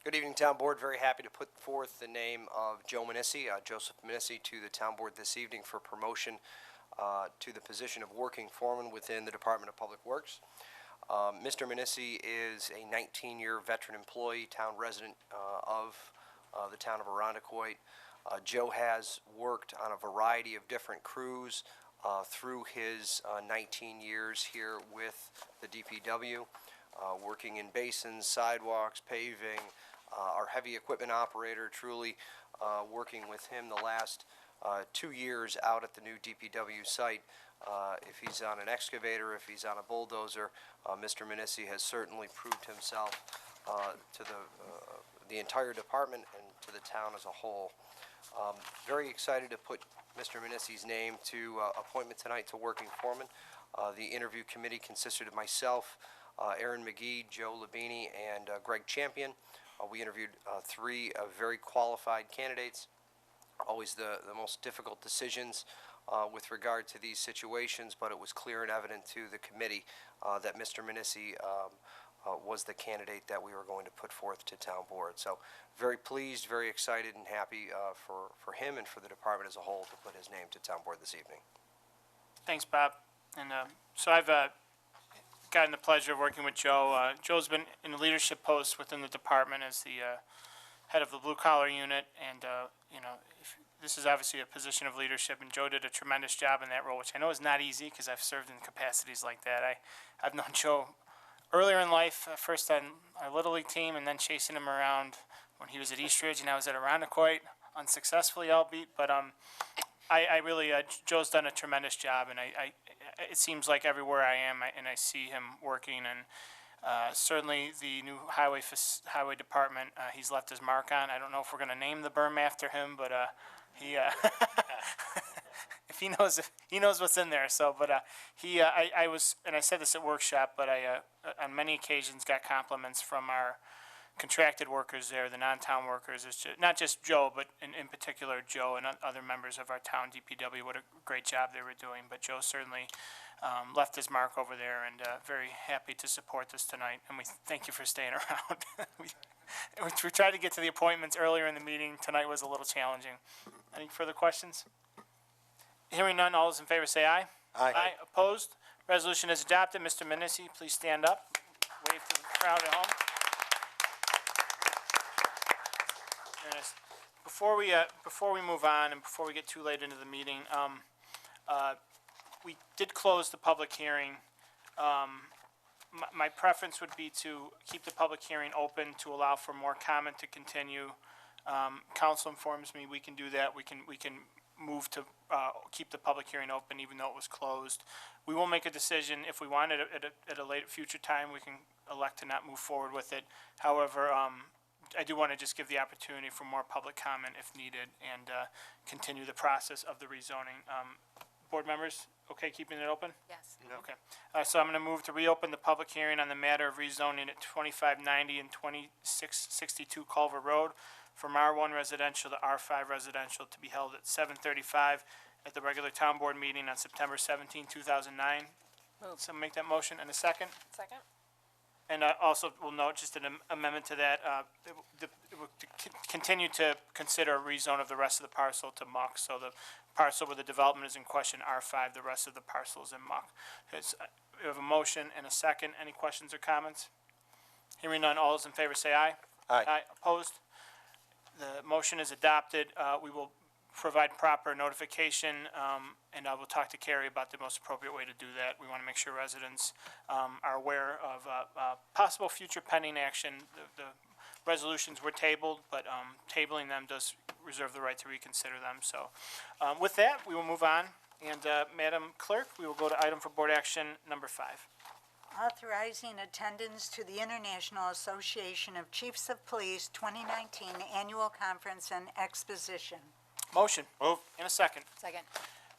Speaker 8: Good evening, Town Board. Very happy to put forth the name of Joe Manissi, Joseph Manissi, to the Town Board this evening for promotion to the position of working foreman within the Department of Public Works. Mr. Manissi is a 19-year veteran employee, town resident of the town of Arundecoit. Joe has worked on a variety of different crews through his 19 years here with the DPW, working in basins, sidewalks, paving, our heavy equipment operator, truly working with him the last 2 years out at the new DPW site. If he's on an excavator, if he's on a bulldozer, Mr. Manissi has certainly proved himself to the entire department and to the town as a whole. Very excited to put Mr. Manissi's name to appointment tonight to working foreman. The interview committee consisted of myself, Aaron McGee, Joe Labini, and Greg Champion. We interviewed three very qualified candidates. Always the most difficult decisions with regard to these situations, but it was clear and evident to the committee that Mr. Manissi was the candidate that we were going to put forth to Town Board. So very pleased, very excited, and happy for him and for the department as a whole to put his name to Town Board this evening.
Speaker 1: Thanks, Bob. And so I've gotten the pleasure of working with Joe. Joe's been in a leadership post within the department as the head of the blue-collar unit, and this is obviously a position of leadership, and Joe did a tremendous job in that role, which I know is not easy because I've served in capacities like that. I've known Joe earlier in life, first on our Little League team, and then chasing him around when he was at Eastridge and I was at Arundecoit, unsuccessfully albeit, but I really, Joe's done a tremendous job, and it seems like everywhere I am, and I see him working, and certainly the new highway department, he's left his mark on. I don't know if we're going to name the berm after him, but he, if he knows what's in there. So, but I was, and I said this at workshop, but I on many occasions got compliments from our contracted workers there, the non-town workers. It's just, not just Joe, but in particular Joe and other members of our town DPW. What a great job they were doing. But Joe certainly left his mark over there, and very happy to support this tonight. And we thank you for staying around. we tried to get to the appointments earlier in the meeting. Tonight was a little challenging. Any further questions? Hearing none, all those in favor say aye.
Speaker 8: Aye.
Speaker 1: Aye. Opposed? Resolution is adopted. Mr. Manissi, please stand up. Wave to the crowd at home. Very nice. Before we move on and before we get too late into the meeting, we did close the public hearing. My preference would be to keep the public hearing open to allow for more comment to continue. Council informs me we can do that. We can move to keep the public hearing open even though it was closed. We will make a decision if we want it at a later future time. We can elect to not move forward with it. However, I do want to just give the opportunity for more public comment if needed and continue the process of the rezoning. Board members, okay keeping it open?
Speaker 21: Yes.
Speaker 1: Okay. So I'm going to move to reopen the public hearing on the matter of rezoning at 2590 and 2662 Culver Road from R1 residential to R5 residential to be held at 7:35 at the regular town board meeting on September 17, 2009.
Speaker 21: Move.
Speaker 1: Someone make that motion in a second.
Speaker 21: Second?
Speaker 1: And also, we'll note just an amendment to that, it will continue to consider a rezone of the rest of the parcel to MUC. So the parcel where the development is in question, R5, the rest of the parcel is in MUC. We have a motion and a second. Any questions or comments? Hearing none, all those in favor say aye.
Speaker 8: Aye.
Speaker 1: Aye. Opposed? The motion is adopted. We will provide proper notification, and I will talk to Carrie about the most appropriate way to do that. We want to make sure residents are aware of possible future pending action. The resolutions were tabled, but tabling them does reserve the right to reconsider them. So with that, we will move on. And Madam Clerk, we will go to item for board action number 5.
Speaker 22: Authorizing attendance to the International Association of Chiefs of Police 2019 Annual Conference and Exposition.
Speaker 1: Motion. Move. In a second.
Speaker 21: Second.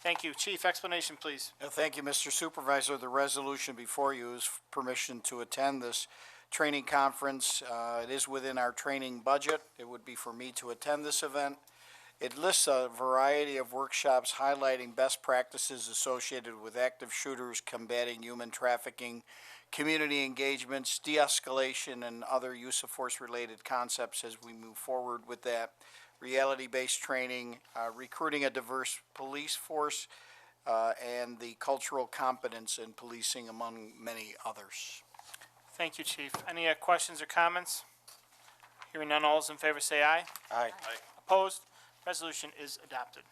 Speaker 1: Thank you. Chief, explanation, please.
Speaker 13: Thank you, Mr. Supervisor. The resolution before you is permission to attend this training conference. It is within our training budget. It would be for me to attend this event. It lists a variety of workshops highlighting best practices associated with active shooters, combating human trafficking, community engagements, de-escalation, and other use of force-related concepts as we move forward with that. Reality-based training, recruiting a diverse police force, and the cultural competence in policing, among many others.
Speaker 1: Thank you, Chief. Any questions or comments? Hearing none, all those in favor say aye.
Speaker 13: Aye.
Speaker 1: Opposed? Resolution is adopted.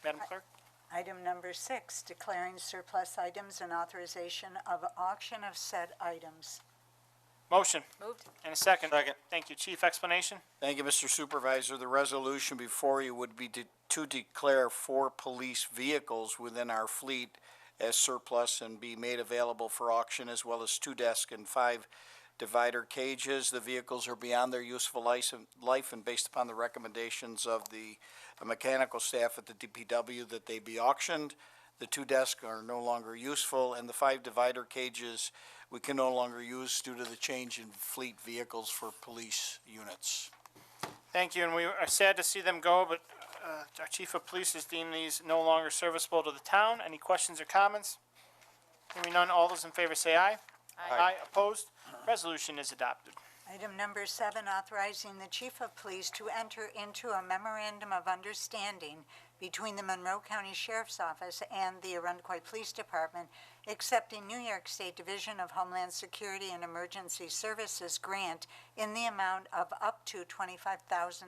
Speaker 1: Madam Clerk?
Speaker 22: Item number 6, declaring surplus items and authorization of auction of said items.
Speaker 1: Motion.
Speaker 9: Moved.
Speaker 1: And a second. Second. Thank you. Chief, explanation?
Speaker 13: Thank you, Mr. Supervisor. The resolution before you would be to declare 4 police vehicles within our fleet as surplus and be made available for auction, as well as 2 desk and 5 divider cages. The vehicles are beyond their useful life, and based upon the recommendations of the mechanical staff at the DPW that they be auctioned. The 2 desks are no longer useful, and the 5 divider cages we can no longer use due to the change in fleet vehicles for police units.
Speaker 1: Thank you, and we are sad to see them go, but our Chief of Police has deemed these no longer serviceable to the town. Any questions or comments? Hearing none, all those in favor say aye. Aye. Opposed? Resolution is adopted.
Speaker 22: Item number 7, authorizing the Chief of Police to enter into a memorandum of understanding between the Monroe County Sheriff's Office and the Arundecoy Police Department, accepting New York State Division of Homeland Security and Emergency Services grant in the amount of up to $25,000.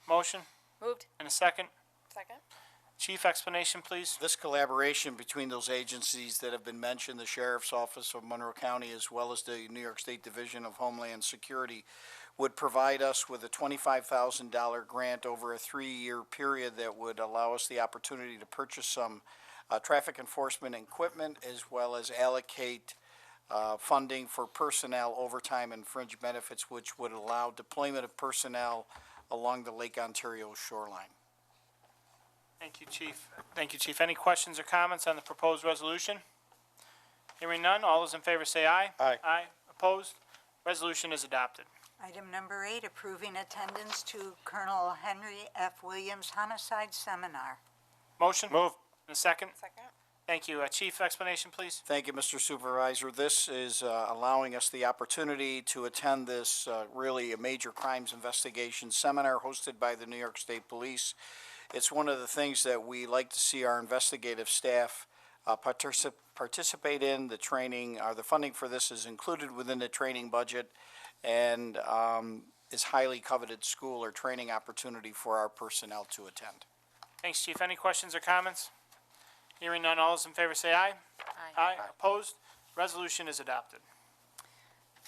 Speaker 1: Motion?
Speaker 9: Moved.
Speaker 1: And a second?
Speaker 9: Second.
Speaker 1: Chief, explanation, please.
Speaker 13: This collaboration between those agencies that have been mentioned, the Sheriff's Office of Monroe County as well as the New York State Division of Homeland Security, would provide us with a $25,000 grant over a 3-year period that would allow us the opportunity to purchase some traffic enforcement equipment, as well as allocate funding for personnel, overtime, and fringe benefits, which would allow deployment of personnel along the Lake Ontario shoreline.
Speaker 1: Thank you, Chief. Thank you, Chief. Any questions or comments on the proposed resolution? Hearing none, all those in favor say aye.
Speaker 13: Aye.
Speaker 1: Aye. Opposed? Resolution is adopted.
Speaker 22: Item number 8, approving attendance to Colonel Henry F. Williams Homicide Seminar.
Speaker 1: Motion? Move. And a second?
Speaker 9: Second.
Speaker 1: Thank you. Chief, explanation, please.
Speaker 13: Thank you, Mr. Supervisor. This is allowing us the opportunity to attend this really a major crimes investigation seminar hosted by the New York State Police. It's one of the things that we like to see our investigative staff participate in. The training, the funding for this is included within the training budget, and is highly coveted school or training opportunity for our personnel to attend.
Speaker 1: Thanks, Chief. Any questions or comments? Hearing none, all those in favor say aye.
Speaker 9: Aye.
Speaker 1: Opposed? Resolution is adopted.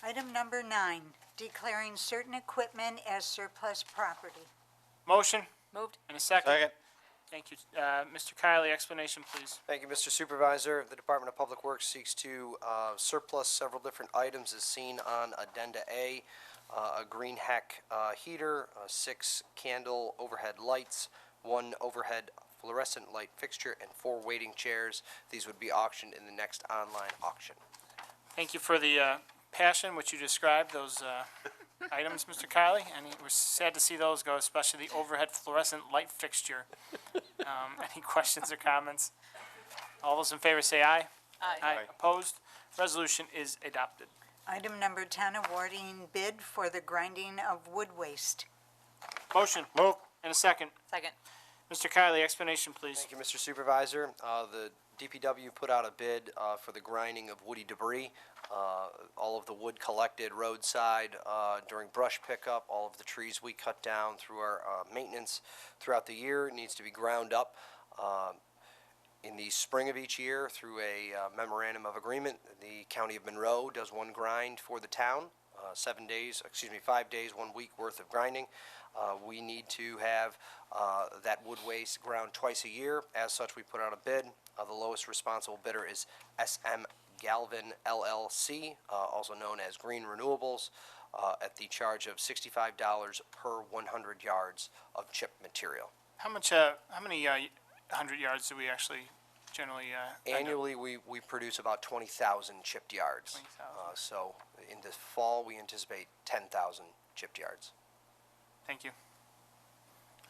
Speaker 22: Item number 9, declaring certain equipment as surplus property.
Speaker 1: Motion?
Speaker 9: Moved.
Speaker 1: And a second? Second. Thank you. Mr. Kiley, explanation, please.
Speaker 8: Thank you, Mr. Supervisor. The Department of Public Works seeks to surplus several different items as seen on Addenda A. A green heck heater, 6 candle overhead lights, 1 overhead fluorescent light fixture, and 4 waiting chairs. These would be auctioned in the next online auction.
Speaker 1: Thank you for the passion which you described, those items, Mr. Kiley, and we're sad to see those go, especially the overhead fluorescent light fixture. Any questions or comments? All those in favor say aye.
Speaker 9: Aye.
Speaker 1: Opposed? Resolution is adopted.
Speaker 22: Item number 10, awarding bid for the grinding of wood waste.
Speaker 1: Motion. Move. And a second.
Speaker 9: Second.
Speaker 1: Mr. Kiley, explanation, please.
Speaker 8: Thank you, Mr. Supervisor. The DPW put out a bid for the grinding of woody debris. All of the wood collected roadside during brush pickup, all of the trees we cut down through our maintenance throughout the year needs to be ground up. In the spring of each year, through a memorandum of agreement, the County of Monroe does 1 grind for the town, 5 days, 1 week worth of grinding. We need to have that wood waste ground twice a year. As such, we put out a bid. The lowest responsible bidder is SM Galvin LLC, also known as Green Renewables, at the charge of $65 per 100 yards of chip material.
Speaker 1: How many 100 yards do we actually generally
Speaker 8: Annually, we produce about 20,000 chipped yards.
Speaker 1: 20,000.
Speaker 8: So in the fall, we anticipate 10,000 chipped yards.
Speaker 1: Thank you.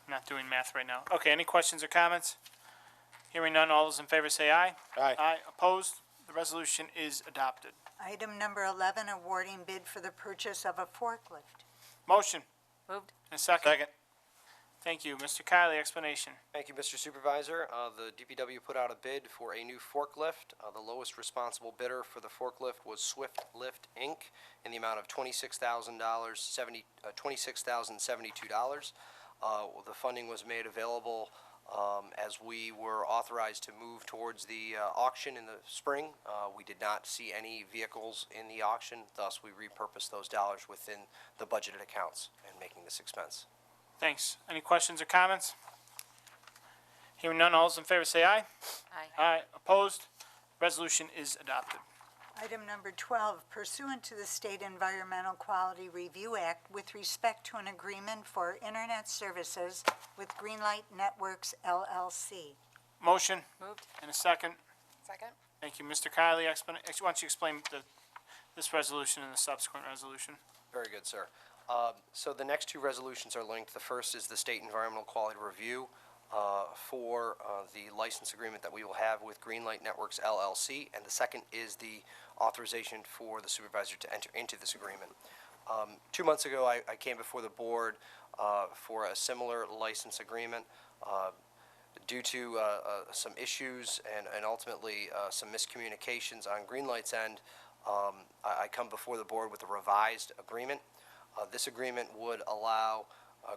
Speaker 1: I'm not doing math right now. Okay, any questions or comments? Hearing none, all those in favor say aye.
Speaker 13: Aye.
Speaker 1: Aye. Opposed? The resolution is adopted.
Speaker 22: Item number 11, awarding bid for the purchase of a forklift.
Speaker 1: Motion.
Speaker 9: Moved.
Speaker 1: And a second. Second. Thank you. Mr. Kylie, explanation.
Speaker 8: Thank you, Mr. Supervisor. The DPW put out a bid for a new forklift. The lowest responsible bidder for the forklift was Swift Lift, Inc., in the amount of $26,072. The funding was made available as we were authorized to move towards the auction in the spring. We did not see any vehicles in the auction, thus we repurposed those dollars within the budgeted accounts and making this expense.
Speaker 1: Thanks. Any questions or comments? Hearing none, all those in favor say aye.
Speaker 9: Aye.
Speaker 1: Aye. Opposed? Resolution is adopted.
Speaker 22: Item number 12, pursuant to the State Environmental Quality Review Act with respect to an agreement for internet services with Greenlight Networks LLC.
Speaker 1: Motion.
Speaker 9: Moved.
Speaker 1: And a second.
Speaker 5: Second?
Speaker 1: Thank you. Mr. Kylie, why don't you explain this resolution and the subsequent resolution?
Speaker 8: Very good, sir. So the next two resolutions are linked. The first is the State Environmental Quality Review for the license agreement that we will have with Greenlight Networks LLC, and the second is the authorization for the supervisor to enter into this agreement. 2 months ago, I came before the board for a similar license agreement. Due to some issues and ultimately some miscommunications on Greenlight's end, I come before the board with a revised agreement. This agreement would allow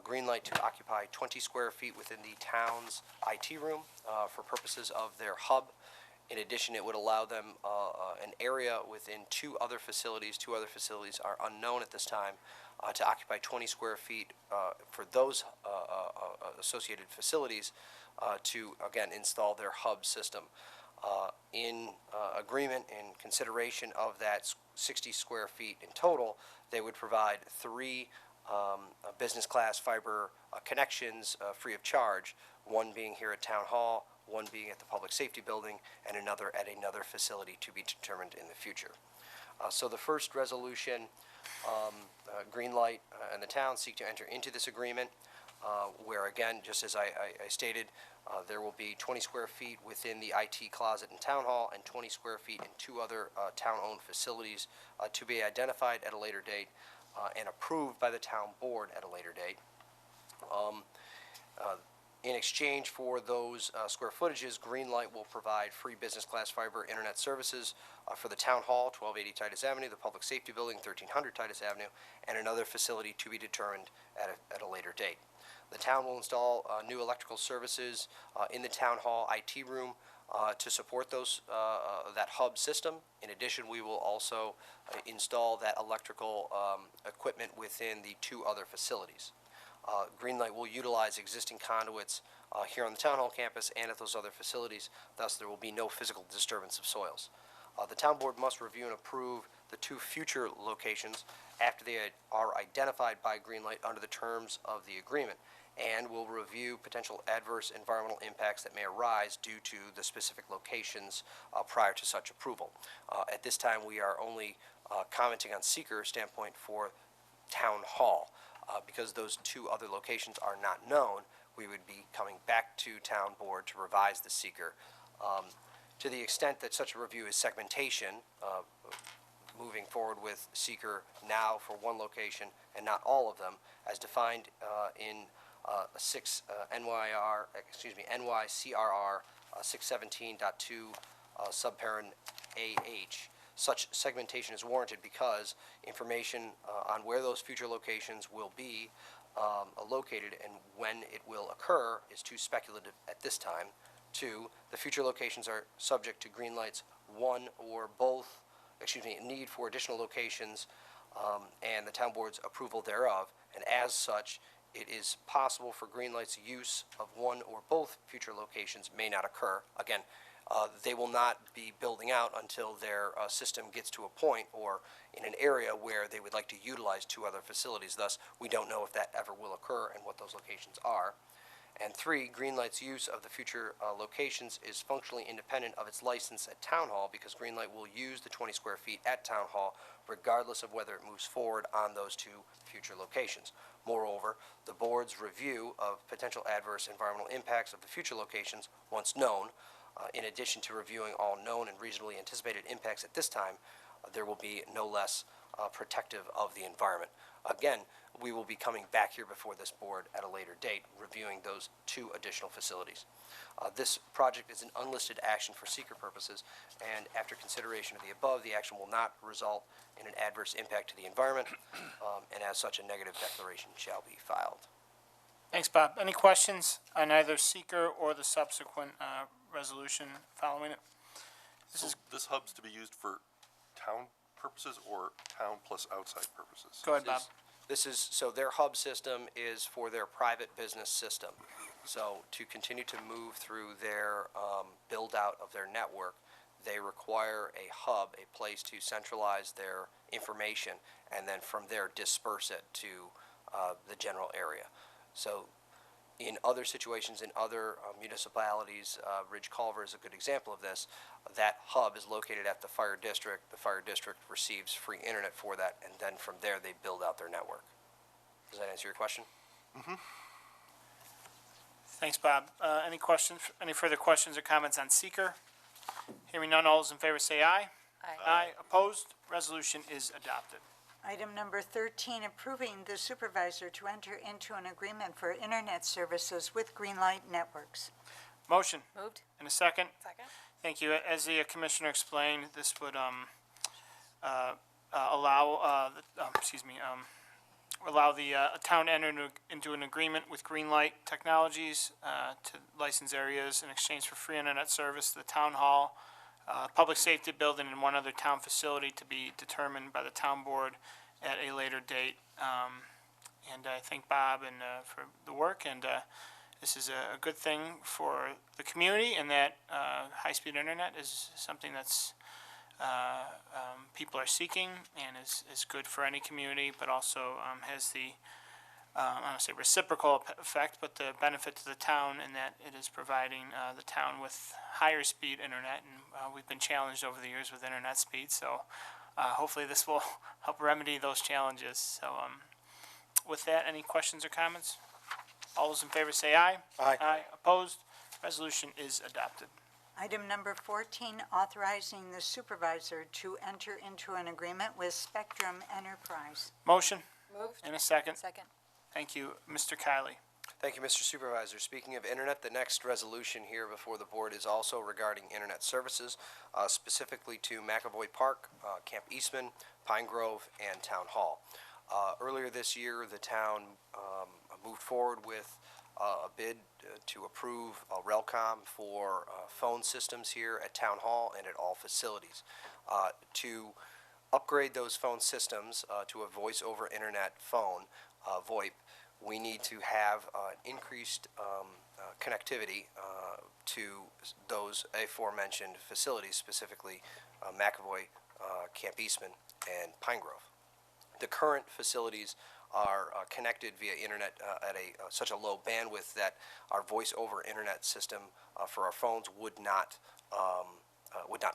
Speaker 8: Greenlight to occupy 20 square feet within the town's IT room for purposes of their hub. In addition, it would allow them an area within two other facilities. Two other facilities are unknown at this time, to occupy 20 square feet for those associated facilities to, again, install their hub system. In agreement, in consideration of that 60 square feet in total, they would provide 3 business class fiber connections free of charge, one being here at Town Hall, one being at the Public Safety Building, and another at another facility to be determined in the future. So the first resolution, Greenlight and the town seek to enter into this agreement, where again, just as I stated, there will be 20 square feet within the IT closet in Town Hall and 20 square feet in 2 other town-owned facilities to be identified at a later date and approved by the town board at a later date. In exchange for those square footages, Greenlight will provide free business class fiber internet services for the Town Hall, 1280 Titus Avenue, the Public Safety Building, 1300 Titus Avenue, and another facility to be determined at a later date. The town will install new electrical services in the Town Hall IT room to support those that hub system. In addition, we will also install that electrical equipment within the 2 other facilities. Greenlight will utilize existing conduits here on the Town Hall campus and at those other facilities, thus there will be no physical disturbance of soils. The town board must review and approve the 2 future locations after they are identified by Greenlight under the terms of the agreement, and will review potential adverse environmental impacts that may arise due to the specific locations prior to such approval. At this time, we are only commenting on seeker standpoint for Town Hall. Because those 2 other locations are not known, we would be coming back to town board to revise the seeker. To the extent that such a review is segmentation, moving forward with seeker now for one location and not all of them, as defined in NYCRR 617.2 subparent AH. Such segmentation is warranted because information on where those future locations will be located and when it will occur is too speculative at this time. 2, the future locations are subject to Greenlight's need for additional locations and the town board's approval thereof, and as such, it is possible for Greenlight's use of one or both future locations may not occur. Again, they will not be building out until their system gets to a point or in an area where they would like to utilize 2 other facilities. Thus, we don't know if that ever will occur and what those locations are. And 3, Greenlight's use of the future locations is functionally independent of its license at Town Hall because Greenlight will use the 20 square feet at Town Hall regardless of whether it moves forward on those 2 future locations. Moreover, the board's review of potential adverse environmental impacts of the future locations, once known, in addition to reviewing all known and reasonably anticipated impacts at this time, there will be no less protective of the environment. Again, we will be coming back here before this board at a later date, reviewing those 2 additional facilities. This project is an unlisted action for seeker purposes, and after consideration of the above, the action will not result in an adverse impact to the environment, and as such, a negative declaration shall be filed.
Speaker 1: Thanks, Bob. Any questions on either seeker or the subsequent resolution following it?
Speaker 2: This hub's to be used for town purposes or town plus outside purposes?
Speaker 1: Go ahead, Bob.
Speaker 8: So their hub system is for their private business system. So to continue to move through their build-out of their network, they require a hub, a place to centralize their information, and then from there disperse it to the general area. So in other situations, in other municipalities, Ridge Culver is a good example of this. That hub is located at the fire district. The fire district receives free internet for that, and then from there they build out their network. Does that answer your question?
Speaker 1: Mm-hmm. Thanks, Bob. Any questions, any further questions or comments on seeker? Hearing none, all those in favor say aye.
Speaker 21: Aye.
Speaker 1: Aye. Opposed? Resolution is adopted.
Speaker 22: Item number 13, approving the supervisor to enter into an agreement for internet services with Greenlight Networks.
Speaker 1: Motion.
Speaker 21: Moved.
Speaker 1: In a second.
Speaker 21: Second.
Speaker 1: Thank you. As the commissioner explained, this would allow the town to enter into an agreement with Greenlight Technologies to license areas in exchange for free internet service to the town hall, public safety building, and one other town facility to be determined by the town board at a later date. And I thank Bob and for the work, and this is a good thing for the community, and that high-speed internet is something that's people are seeking and is good for any community, but also has the I don't want to say reciprocal effect, but the benefit to the town in that it is providing the town with higher speed internet, and we've been challenged over the years with internet speed, so hopefully this will help remedy those challenges. So with that, any questions or comments? All those in favor say aye.
Speaker 13: Aye.
Speaker 1: Aye. Opposed? Resolution is adopted.
Speaker 22: Item number 14, authorizing the supervisor to enter into an agreement with Spectrum Enterprise.
Speaker 1: Motion?
Speaker 21: Moved.
Speaker 1: In a second.
Speaker 21: Second.
Speaker 1: Thank you. Mr. Kiley.
Speaker 8: Thank you, Mr. Supervisor. Speaking of internet, the next resolution here before the board is also regarding internet services, specifically to McAvoy Park, Camp Eastman, Pine Grove, and Town Hall. Earlier this year, the town moved forward with a bid to approve Relcom for phone systems here at Town Hall and at all facilities. To upgrade those phone systems to a voice-over internet phone, VoIP, we need to have increased connectivity to those aforementioned facilities, specifically McAvoy, Camp Eastman, and Pine Grove. The current facilities are connected via internet at such a low bandwidth that our voice-over internet system for our phones would not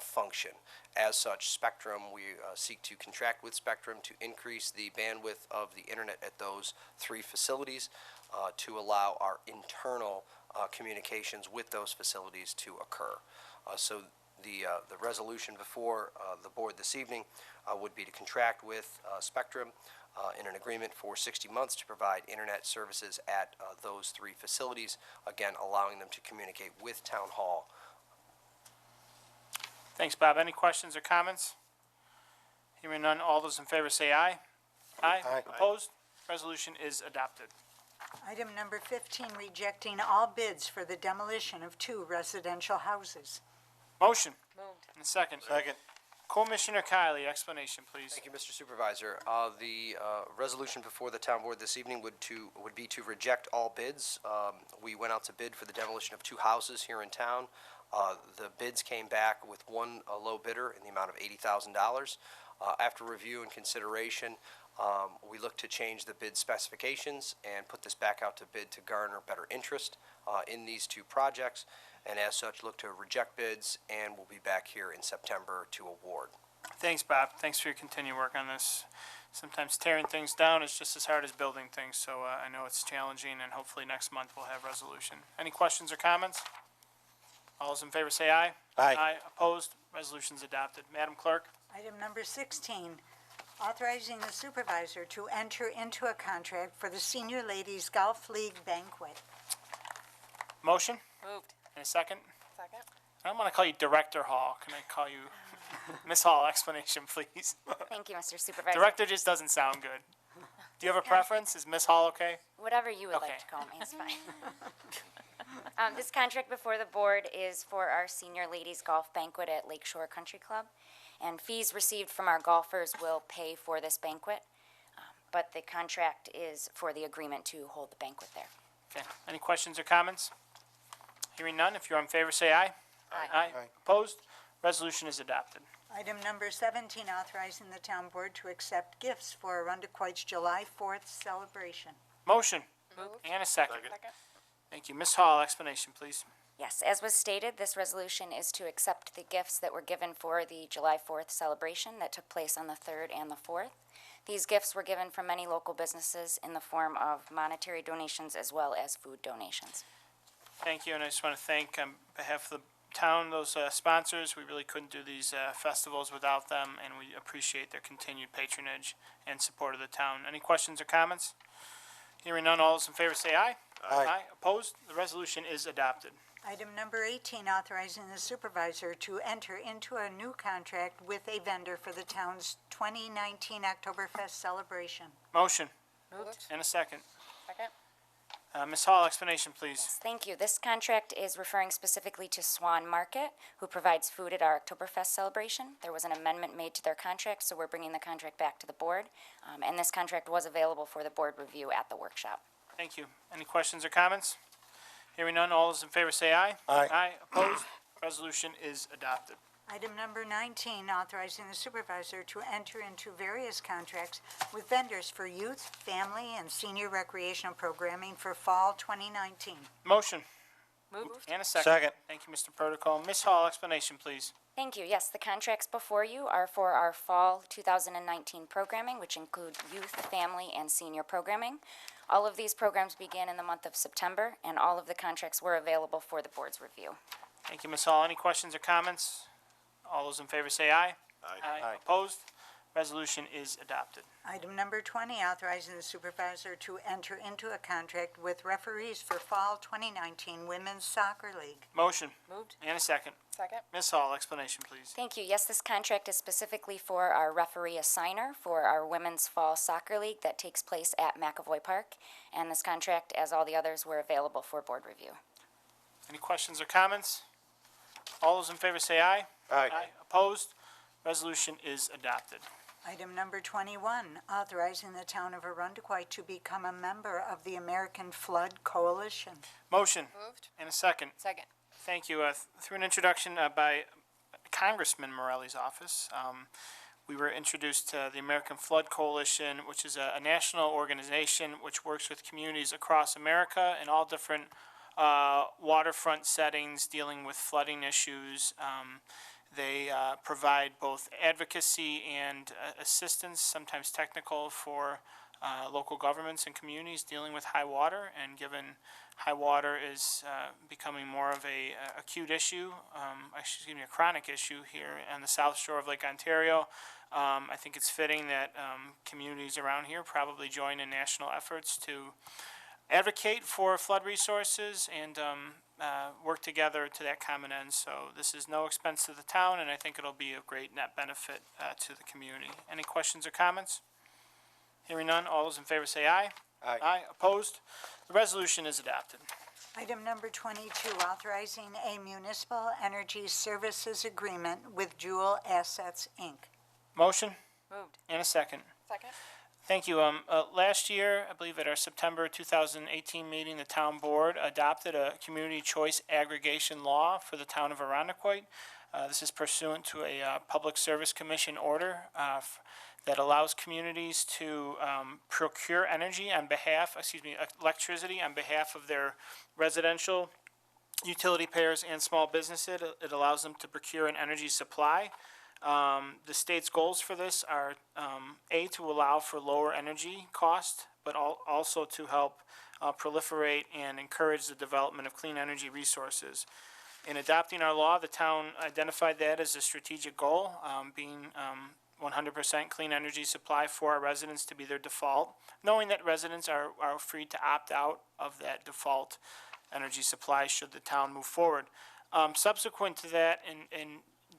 Speaker 8: function. As such, Spectrum, we seek to contract with Spectrum to increase the bandwidth of the internet at those 3 facilities to allow our internal communications with those facilities to occur. So the resolution before the board this evening would be to contract with Spectrum in an agreement for 60 months to provide internet services at those 3 facilities, again allowing them to communicate with Town Hall.
Speaker 1: Thanks, Bob. Any questions or comments? Hearing none, all those in favor say aye. Aye.
Speaker 13: Aye.
Speaker 1: Opposed? Resolution is adopted.
Speaker 22: Item number 15, rejecting all bids for the demolition of 2 residential houses.
Speaker 1: Motion.
Speaker 21: Moved.
Speaker 1: And a second.
Speaker 13: Second.
Speaker 1: Commissioner Kiley, explanation, please.
Speaker 8: Thank you, Mr. Supervisor. The resolution before the town board this evening would be to reject all bids. We went out to bid for the demolition of 2 houses here in town. The bids came back with one low bidder in the amount of $80,000. After review and consideration, we looked to change the bid specifications and put this back out to bid to garner better interest in these 2 projects, and as such look to reject bids, and we'll be back here in September to award.
Speaker 1: Thanks, Bob. Thanks for your continued work on this. Sometimes tearing things down is just as hard as building things, so I know it's challenging, and hopefully next month we'll have resolution. Any questions or comments? All those in favor say aye.
Speaker 13: Aye.
Speaker 1: Aye. Opposed? Resolution's adopted. Madam Clerk?
Speaker 22: Item number 16, authorizing the supervisor to enter into a contract for the Senior Ladies Golf League banquet.
Speaker 1: Motion?
Speaker 5: Moved.
Speaker 1: And a second?
Speaker 5: Second.
Speaker 1: I don't want to call you Director Hall. Can I call you Ms. Hall? Explanation, please.
Speaker 14: Thank you, Mr. Supervisor.
Speaker 1: Director just doesn't sound good. Do you have a preference? Is Ms. Hall okay?
Speaker 14: Whatever you would
Speaker 1: Okay.
Speaker 14: like to call me is fine. This contract before the board is for our senior ladies golf banquet at Lakeshore Country Club. And fees received from our golfers will pay for this banquet. But the contract is for the agreement to hold the banquet there.
Speaker 1: Okay. Any questions or comments? Hearing none. If you're in favor, say aye.
Speaker 14: Aye.
Speaker 1: Opposed? Resolution is adopted.
Speaker 22: Item number 17, authorizing the town board to accept gifts for Arundequoit's July 4th celebration.
Speaker 1: Motion.
Speaker 5: Moved.
Speaker 1: And a second.
Speaker 5: Second.
Speaker 1: Thank you. Ms. Hall, explanation, please.
Speaker 14: Yes, as was stated, this resolution is to accept the gifts that were given for the July 4th celebration that took place on the 3rd and the 4th. These gifts were given from many local businesses in the form of monetary donations as well as food donations.
Speaker 1: Thank you, and I just want to thank, on behalf of the town, those sponsors. We really couldn't do these festivals without them, and we appreciate their continued patronage and support of the town. Any questions or comments? Hearing none, all those in favor say aye.
Speaker 13: Aye.
Speaker 1: Opposed? The resolution is adopted.
Speaker 22: Item number 18, authorizing the supervisor to enter into a new contract with a vendor for the town's 2019 Oktoberfest celebration.
Speaker 1: Motion.
Speaker 5: Moved.
Speaker 1: And a second.
Speaker 5: Second.
Speaker 1: Ms. Hall, explanation, please.
Speaker 14: Thank you. This contract is referring specifically to Swan Market, who provides food at our Oktoberfest celebration. There was an amendment made to their contract, so we're bringing the contract back to the board. And this contract was available for the board review at the workshop.
Speaker 1: Thank you. Any questions or comments? Hearing none, all those in favor say aye.
Speaker 13: Aye.
Speaker 1: Opposed? Resolution is adopted.
Speaker 22: Item number 19, authorizing the supervisor to enter into various contracts with vendors for youth, family, and senior recreational programming for fall 2019.
Speaker 1: Motion.
Speaker 5: Moved.
Speaker 1: And a second.
Speaker 13: Second.
Speaker 1: Thank you, Mr. Protocol. Ms. Hall, explanation, please.
Speaker 14: Thank you. Yes, the contracts before you are for our fall 2019 programming, which include youth, family, and senior programming. All of these programs began in the month of September, and all of the contracts were available for the board's review.
Speaker 1: Thank you, Ms. Hall. Any questions or comments? All those in favor say aye.
Speaker 13: Aye.
Speaker 1: Opposed? Resolution is adopted.
Speaker 22: Item number 20, authorizing the supervisor to enter into a contract with referees for fall 2019 Women's Soccer League.
Speaker 1: Motion.
Speaker 5: Moved.
Speaker 1: And a second.
Speaker 5: Second.
Speaker 1: Ms. Hall, explanation, please.
Speaker 14: Thank you. Yes, this contract is specifically for our referee assigner for our Women's Fall Soccer League that takes place at McAvoy Park. And this contract, as all the others, were available for board review.
Speaker 1: Any questions or comments? All those in favor say aye.
Speaker 13: Aye.
Speaker 1: Opposed? Resolution is adopted.
Speaker 22: Item number 21, authorizing the town of Arundequoit to become a member of the American Flood Coalition.
Speaker 1: Motion.
Speaker 5: Moved.
Speaker 1: And a second.
Speaker 5: Second.
Speaker 1: Thank you. Through an introduction by Congressman Morelli's office, we were introduced to the American Flood Coalition, which is a national organization which works with communities across America in all different waterfront settings dealing with flooding issues. They provide both advocacy and assistance, sometimes technical, for local governments and communities dealing with high water. And given high water is becoming more of a acute issue, a chronic issue here on the south shore of Lake Ontario, I think it's fitting that communities around here probably join in national efforts to advocate for flood resources and work together to that common end. So this is no expense to the town, and I think it'll be a great net benefit to the community. Any questions or comments? Hearing none, all those in favor say aye.
Speaker 13: Aye.
Speaker 1: Opposed? The resolution is adopted.
Speaker 22: Item number 22, authorizing a municipal energy services agreement with Jewel Assets, Inc.
Speaker 1: Motion
Speaker 5: Moved.
Speaker 1: and a second.
Speaker 5: Second.
Speaker 1: Thank you. Last year, I believe at our September 2018 meeting, the town board adopted a community choice aggregation law for the town of Arundequoit. This is pursuant to a Public Service Commission order that allows communities to procure energy on behalf, electricity on behalf of their residential utility payers and small businesses. It allows them to procure an energy supply. The state's goals for this are, to allow for lower energy cost, but also to help proliferate and encourage the development of clean energy resources. In adopting our law, the town identified that as a strategic goal, being 100% clean energy supply for our residents to be their default, knowing that residents are free to opt out of that default energy supply should the town move forward. Subsequent to that, in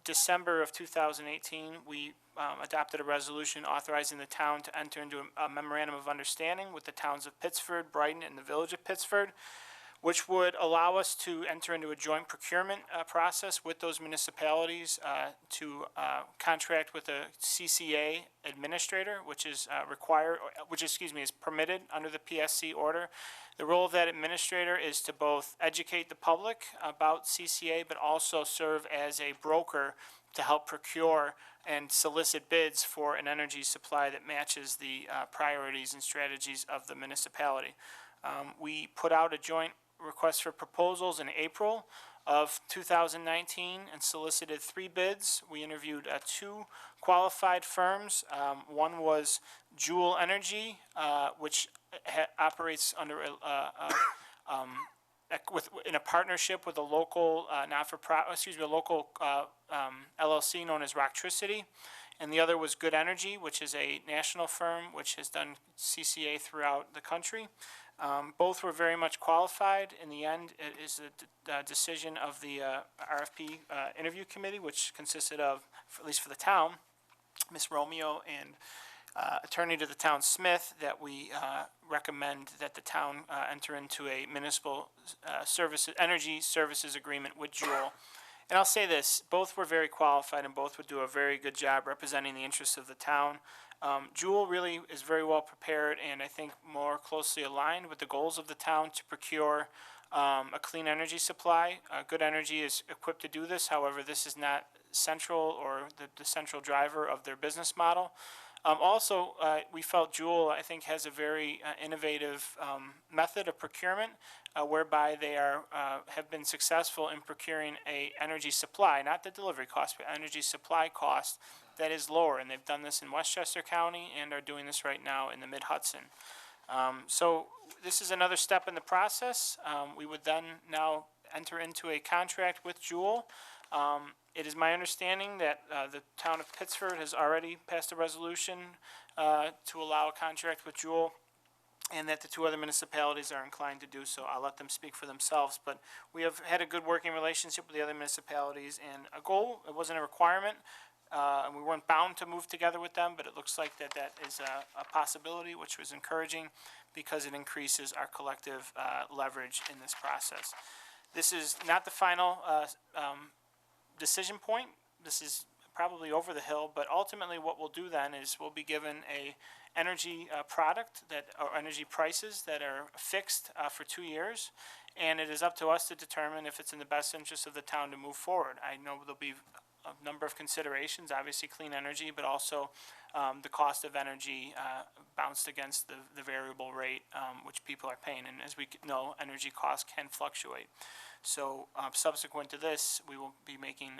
Speaker 1: December of 2018, we adopted a resolution authorizing the town to enter into a memorandum of understanding with the towns of Pittsford, Brighton, and the village of Pittsford, which would allow us to enter into a joint procurement process with those municipalities to contract with a CCA administrator, which is required, is permitted under the PSC order. The role of that administrator is to both educate the public about CCA, but also serve as a broker to help procure and solicit bids for an energy supply that matches the priorities and strategies of the municipality. We put out a joint request for proposals in April of 2019 and solicited 3 bids. We interviewed 2 qualified firms. One was Juul Energy, which operates under in a partnership with a local local LLC known as Rocktricity, and the other was Good Energy, which is a national firm which has done CCA throughout the country. Both were very much qualified. In the end, it is the decision of the RFP interview committee, which consisted of, at least for the town, Ms. Romeo and attorney to the town Smith, that we recommend that the town enter into a municipal energy services agreement with Juul. And I'll say this, both were very qualified and both would do a very good job representing the interests of the town. Juul really is very well prepared and I think more closely aligned with the goals of the town to procure a clean energy supply. Good Energy is equipped to do this. However, this is not central or the central driver of their business model. Also, we felt Juul, I think, has a very innovative method of procurement whereby they have been successful in procuring a energy supply, not the delivery cost, but energy supply cost that is lower. And they've done this in Westchester County and are doing this right now in the Mid-Hudson. So this is another step in the process. We would then now enter into a contract with Juul. It is my understanding that the town of Pittsford has already passed a resolution to allow a contract with Juul, and that the 2 other municipalities are inclined to do so. I'll let them speak for themselves, but we have had a good working relationship with the other municipalities, and a goal, it wasn't a requirement, and we weren't bound to move together with them, but it looks like that is a possibility, which was encouraging because it increases our collective leverage in this process. This is not the final decision point. This is probably over the hill, but ultimately what we'll do then is we'll be given a energy product or energy prices that are fixed for 2 years, and it is up to us to determine if it's in the best interest of the town to move forward. I know there'll be a number of considerations, obviously clean energy, but also the cost of energy bounced against the variable rate which people are paying, and as we know, energy costs can fluctuate. So subsequent to this, we will be making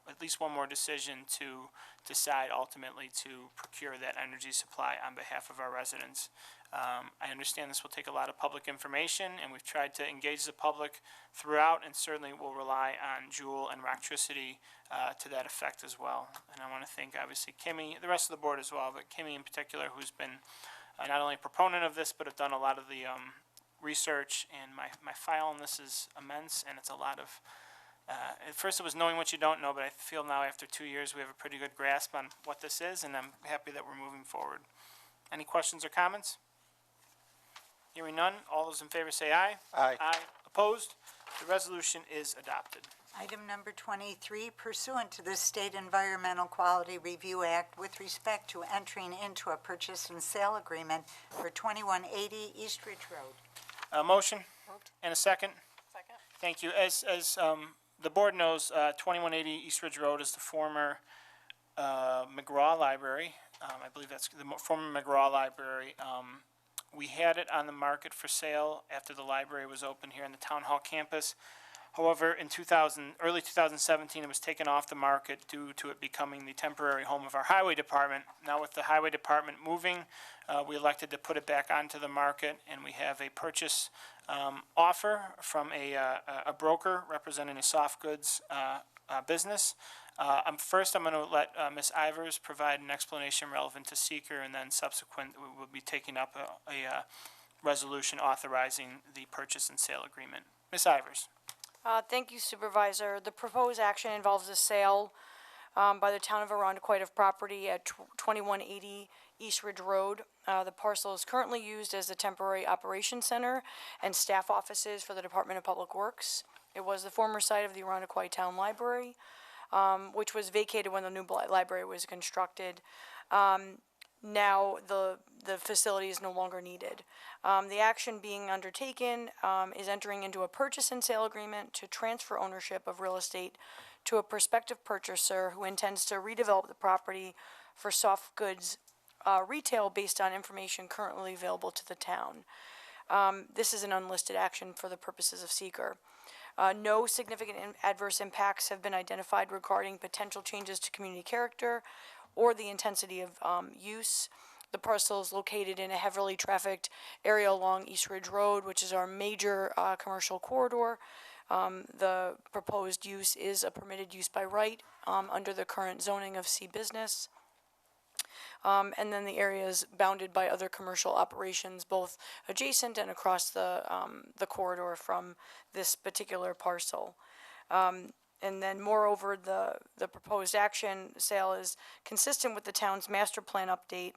Speaker 1: at least one more decision to decide ultimately to procure that energy supply on behalf of our residents. I understand this will take a lot of public information, and we've tried to engage the public throughout, and certainly will rely on Juul and Rocktricity to that effect as well. And I want to thank, obviously, Kimmy, the rest of the board as well, but Kimmy in particular, who's been not only a proponent of this, but have done a lot of the research, and my file on this is immense, and it's a lot of, at first it was knowing what you don't know, but I feel now after 2 years we have a pretty good grasp on what this is, and I'm happy that we're moving forward. Any questions or comments? Hearing none, all those in favor say aye.
Speaker 13: Aye.
Speaker 1: Aye. Opposed? The resolution is adopted.
Speaker 22: Item number 23, pursuant to the State Environmental Quality Review Act with respect to entering into a purchase and sale agreement for 2180 East Ridge Road.
Speaker 1: A motion? Moved. And a second?
Speaker 5: Second.
Speaker 1: Thank you. As the board knows, 2180 East Ridge Road is the former McGraw Library. I believe that's the former McGraw Library. We had it on the market for sale after the library was open here in the Town Hall campus. However, in early 2017, it was taken off the market due to it becoming the temporary home of our highway department. Now with the highway department moving, we elected to put it back onto the market, and we have a purchase offer from a broker representing a soft goods business. First, I'm going to let Ms. Ivers provide an explanation relevant to seeker, and then subsequent, we will be taking up a resolution authorizing the purchase and sale agreement. Ms. Ivers.
Speaker 4: Thank you, Supervisor. The proposed action involves a sale by the town of Arundecoit of property at 2180 East Ridge Road. The parcel is currently used as a temporary operations center and staff offices for the Department of Public Works. It was the former site of the Arundecoit Town Library, which was vacated when the new library was constructed. Now the facility is no longer needed. The action being undertaken is entering into a purchase and sale agreement to transfer ownership of real estate to a prospective purchaser who intends to redevelop the property for soft goods retail based on information currently available to the town. This is an unlisted action for the purposes of seeker. No significant adverse impacts have been identified regarding potential changes to community character or the intensity of use. The parcel is located in a heavily trafficked area along East Ridge Road, which is our major commercial corridor. The proposed use is a permitted use by right under the current zoning of C business. And then the area is bounded by other commercial operations, both adjacent and across the corridor from this particular parcel. And then moreover, the proposed action sale is consistent with the town's master plan update,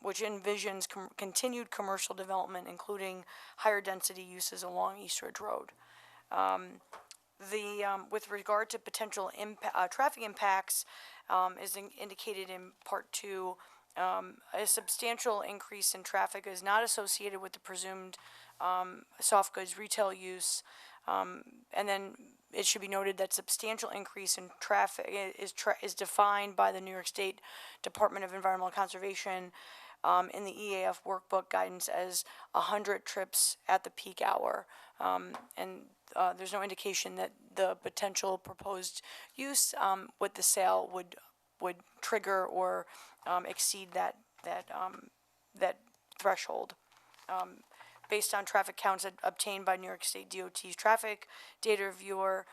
Speaker 4: which envisions continued commercial development, including higher density uses along East Ridge Road. With regard to potential traffic impacts, is indicated in Part 2, a substantial increase in traffic is not associated with the presumed soft goods retail use. And then it should be noted that substantial increase in traffic is defined by the New York State Department of Environmental Conservation in the EAF workbook guidance as 100 trips at the peak hour. And there's no indication that the potential proposed use with the sale would trigger or exceed that threshold. Based on traffic counts obtained by New York State DOT's traffic data reviewer,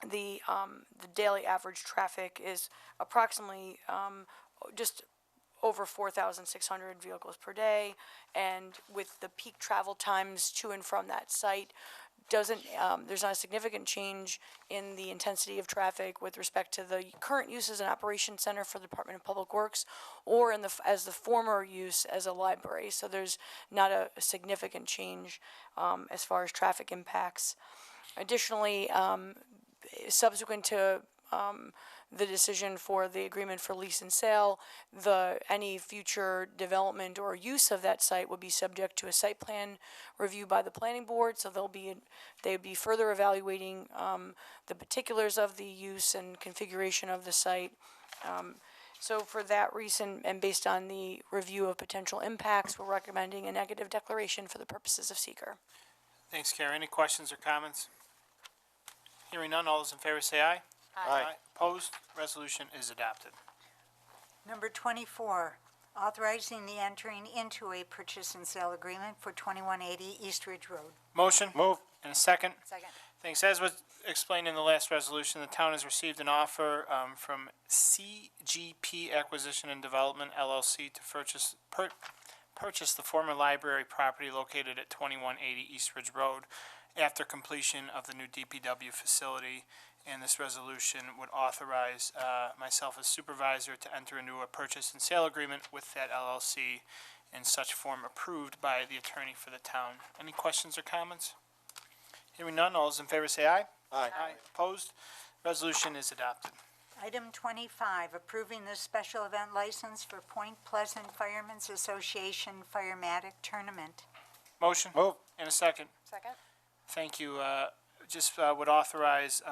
Speaker 4: the daily average traffic is approximately just over 4,600 vehicles per day, and with the peak travel times to and from that site, there's not a significant change in the intensity of traffic with respect to the current use as an operations center for the Department of Public Works or as the former use as a library. So there's not a significant change as far as traffic impacts. Additionally, subsequent to the decision for the agreement for lease and sale, any future development or use of that site would be subject to a site plan review by the planning board. So they would be further evaluating the particulars of the use and configuration of the site. So for that reason, and based on the review of potential impacts, we're recommending a negative declaration for the purposes of seeker.
Speaker 1: Thanks, Carrie. Any questions or comments? Hearing none, all those in favor say aye.
Speaker 22: Aye.
Speaker 1: Opposed? Resolution is adopted.
Speaker 22: Number 24, authorizing the entering into a purchase and sale agreement for 2180 East Ridge Road.
Speaker 1: Motion?
Speaker 13: Move.
Speaker 1: And a second?
Speaker 21: Second.
Speaker 1: Thanks. As was explained in the last resolution, the town has received an offer from CGP Acquisition and Development LLC to purchase the former library property located at 2180 East Ridge Road after completion of the new DPW facility. And this resolution would authorize myself as supervisor to enter into a purchase and sale agreement with that LLC in such form approved by the attorney for the town. Any questions or comments? Hearing none, all those in favor say aye.
Speaker 13: Aye.
Speaker 1: Opposed? Resolution is adopted.
Speaker 22: Item 25, approving the special event license for Point Pleasant Firemen's Association Firematic Tournament.
Speaker 1: Motion?
Speaker 13: Move.
Speaker 1: And a second.
Speaker 21: Second.
Speaker 1: Thank you. just would authorize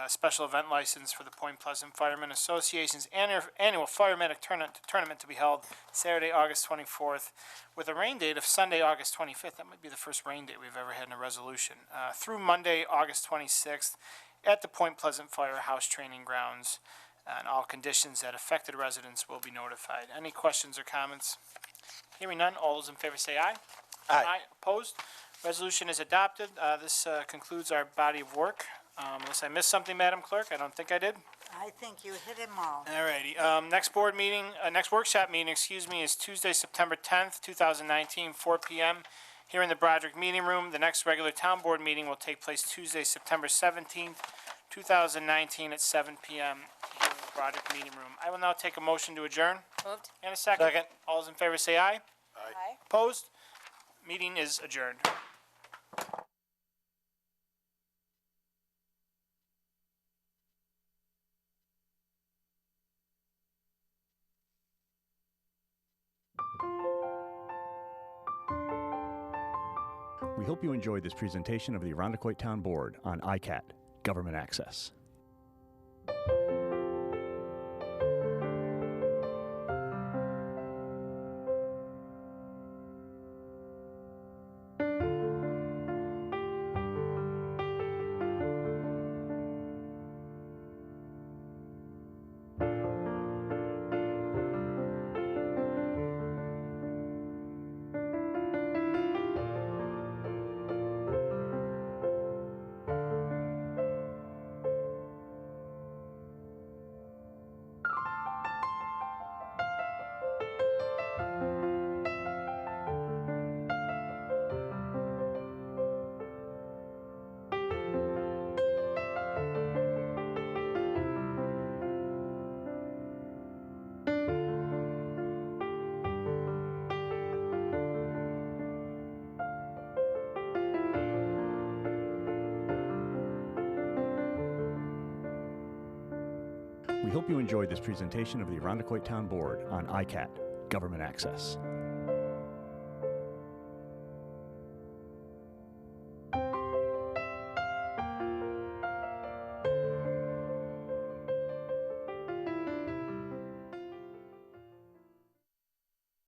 Speaker 1: special event license for the Point Pleasant Firemen Association's annual Firematic tournament to be held Saturday, August 24th, with a rain date of Sunday, August 25th. That might be the first rain date we've ever had in a resolution. Through Monday, August 26th, at the Point Pleasant Firehouse Training Grounds, and all conditions that affected residents will be notified. Any questions or comments? Hearing none, all those in favor say aye.
Speaker 13: Aye.
Speaker 1: Opposed? Resolution is adopted. This concludes our body of work. Unless I missed something, Madam Clerk, I don't think I did.
Speaker 22: I think you hit them all.
Speaker 1: All righty. Next board meeting, next workshop meeting, is Tuesday, September 10th, 2019, 4 p.m. here in the Broderick Meeting Room. The next regular town board meeting will take place Tuesday, September 17th, 2019, at 7 p.m. here in the Broderick Meeting Room. I will now take a motion to adjourn.
Speaker 21: Moved.
Speaker 1: And a second.
Speaker 13: Second.
Speaker 1: All those in favor say aye.
Speaker 21: Aye.
Speaker 1: Opposed? Meeting is adjourned.
Speaker 15: We hope you enjoyed this presentation of the Irondequoit Town Board on ICAT, Government Access. We hope you enjoyed this presentation of the Irondequoit Town Board on ICAT, Government Access.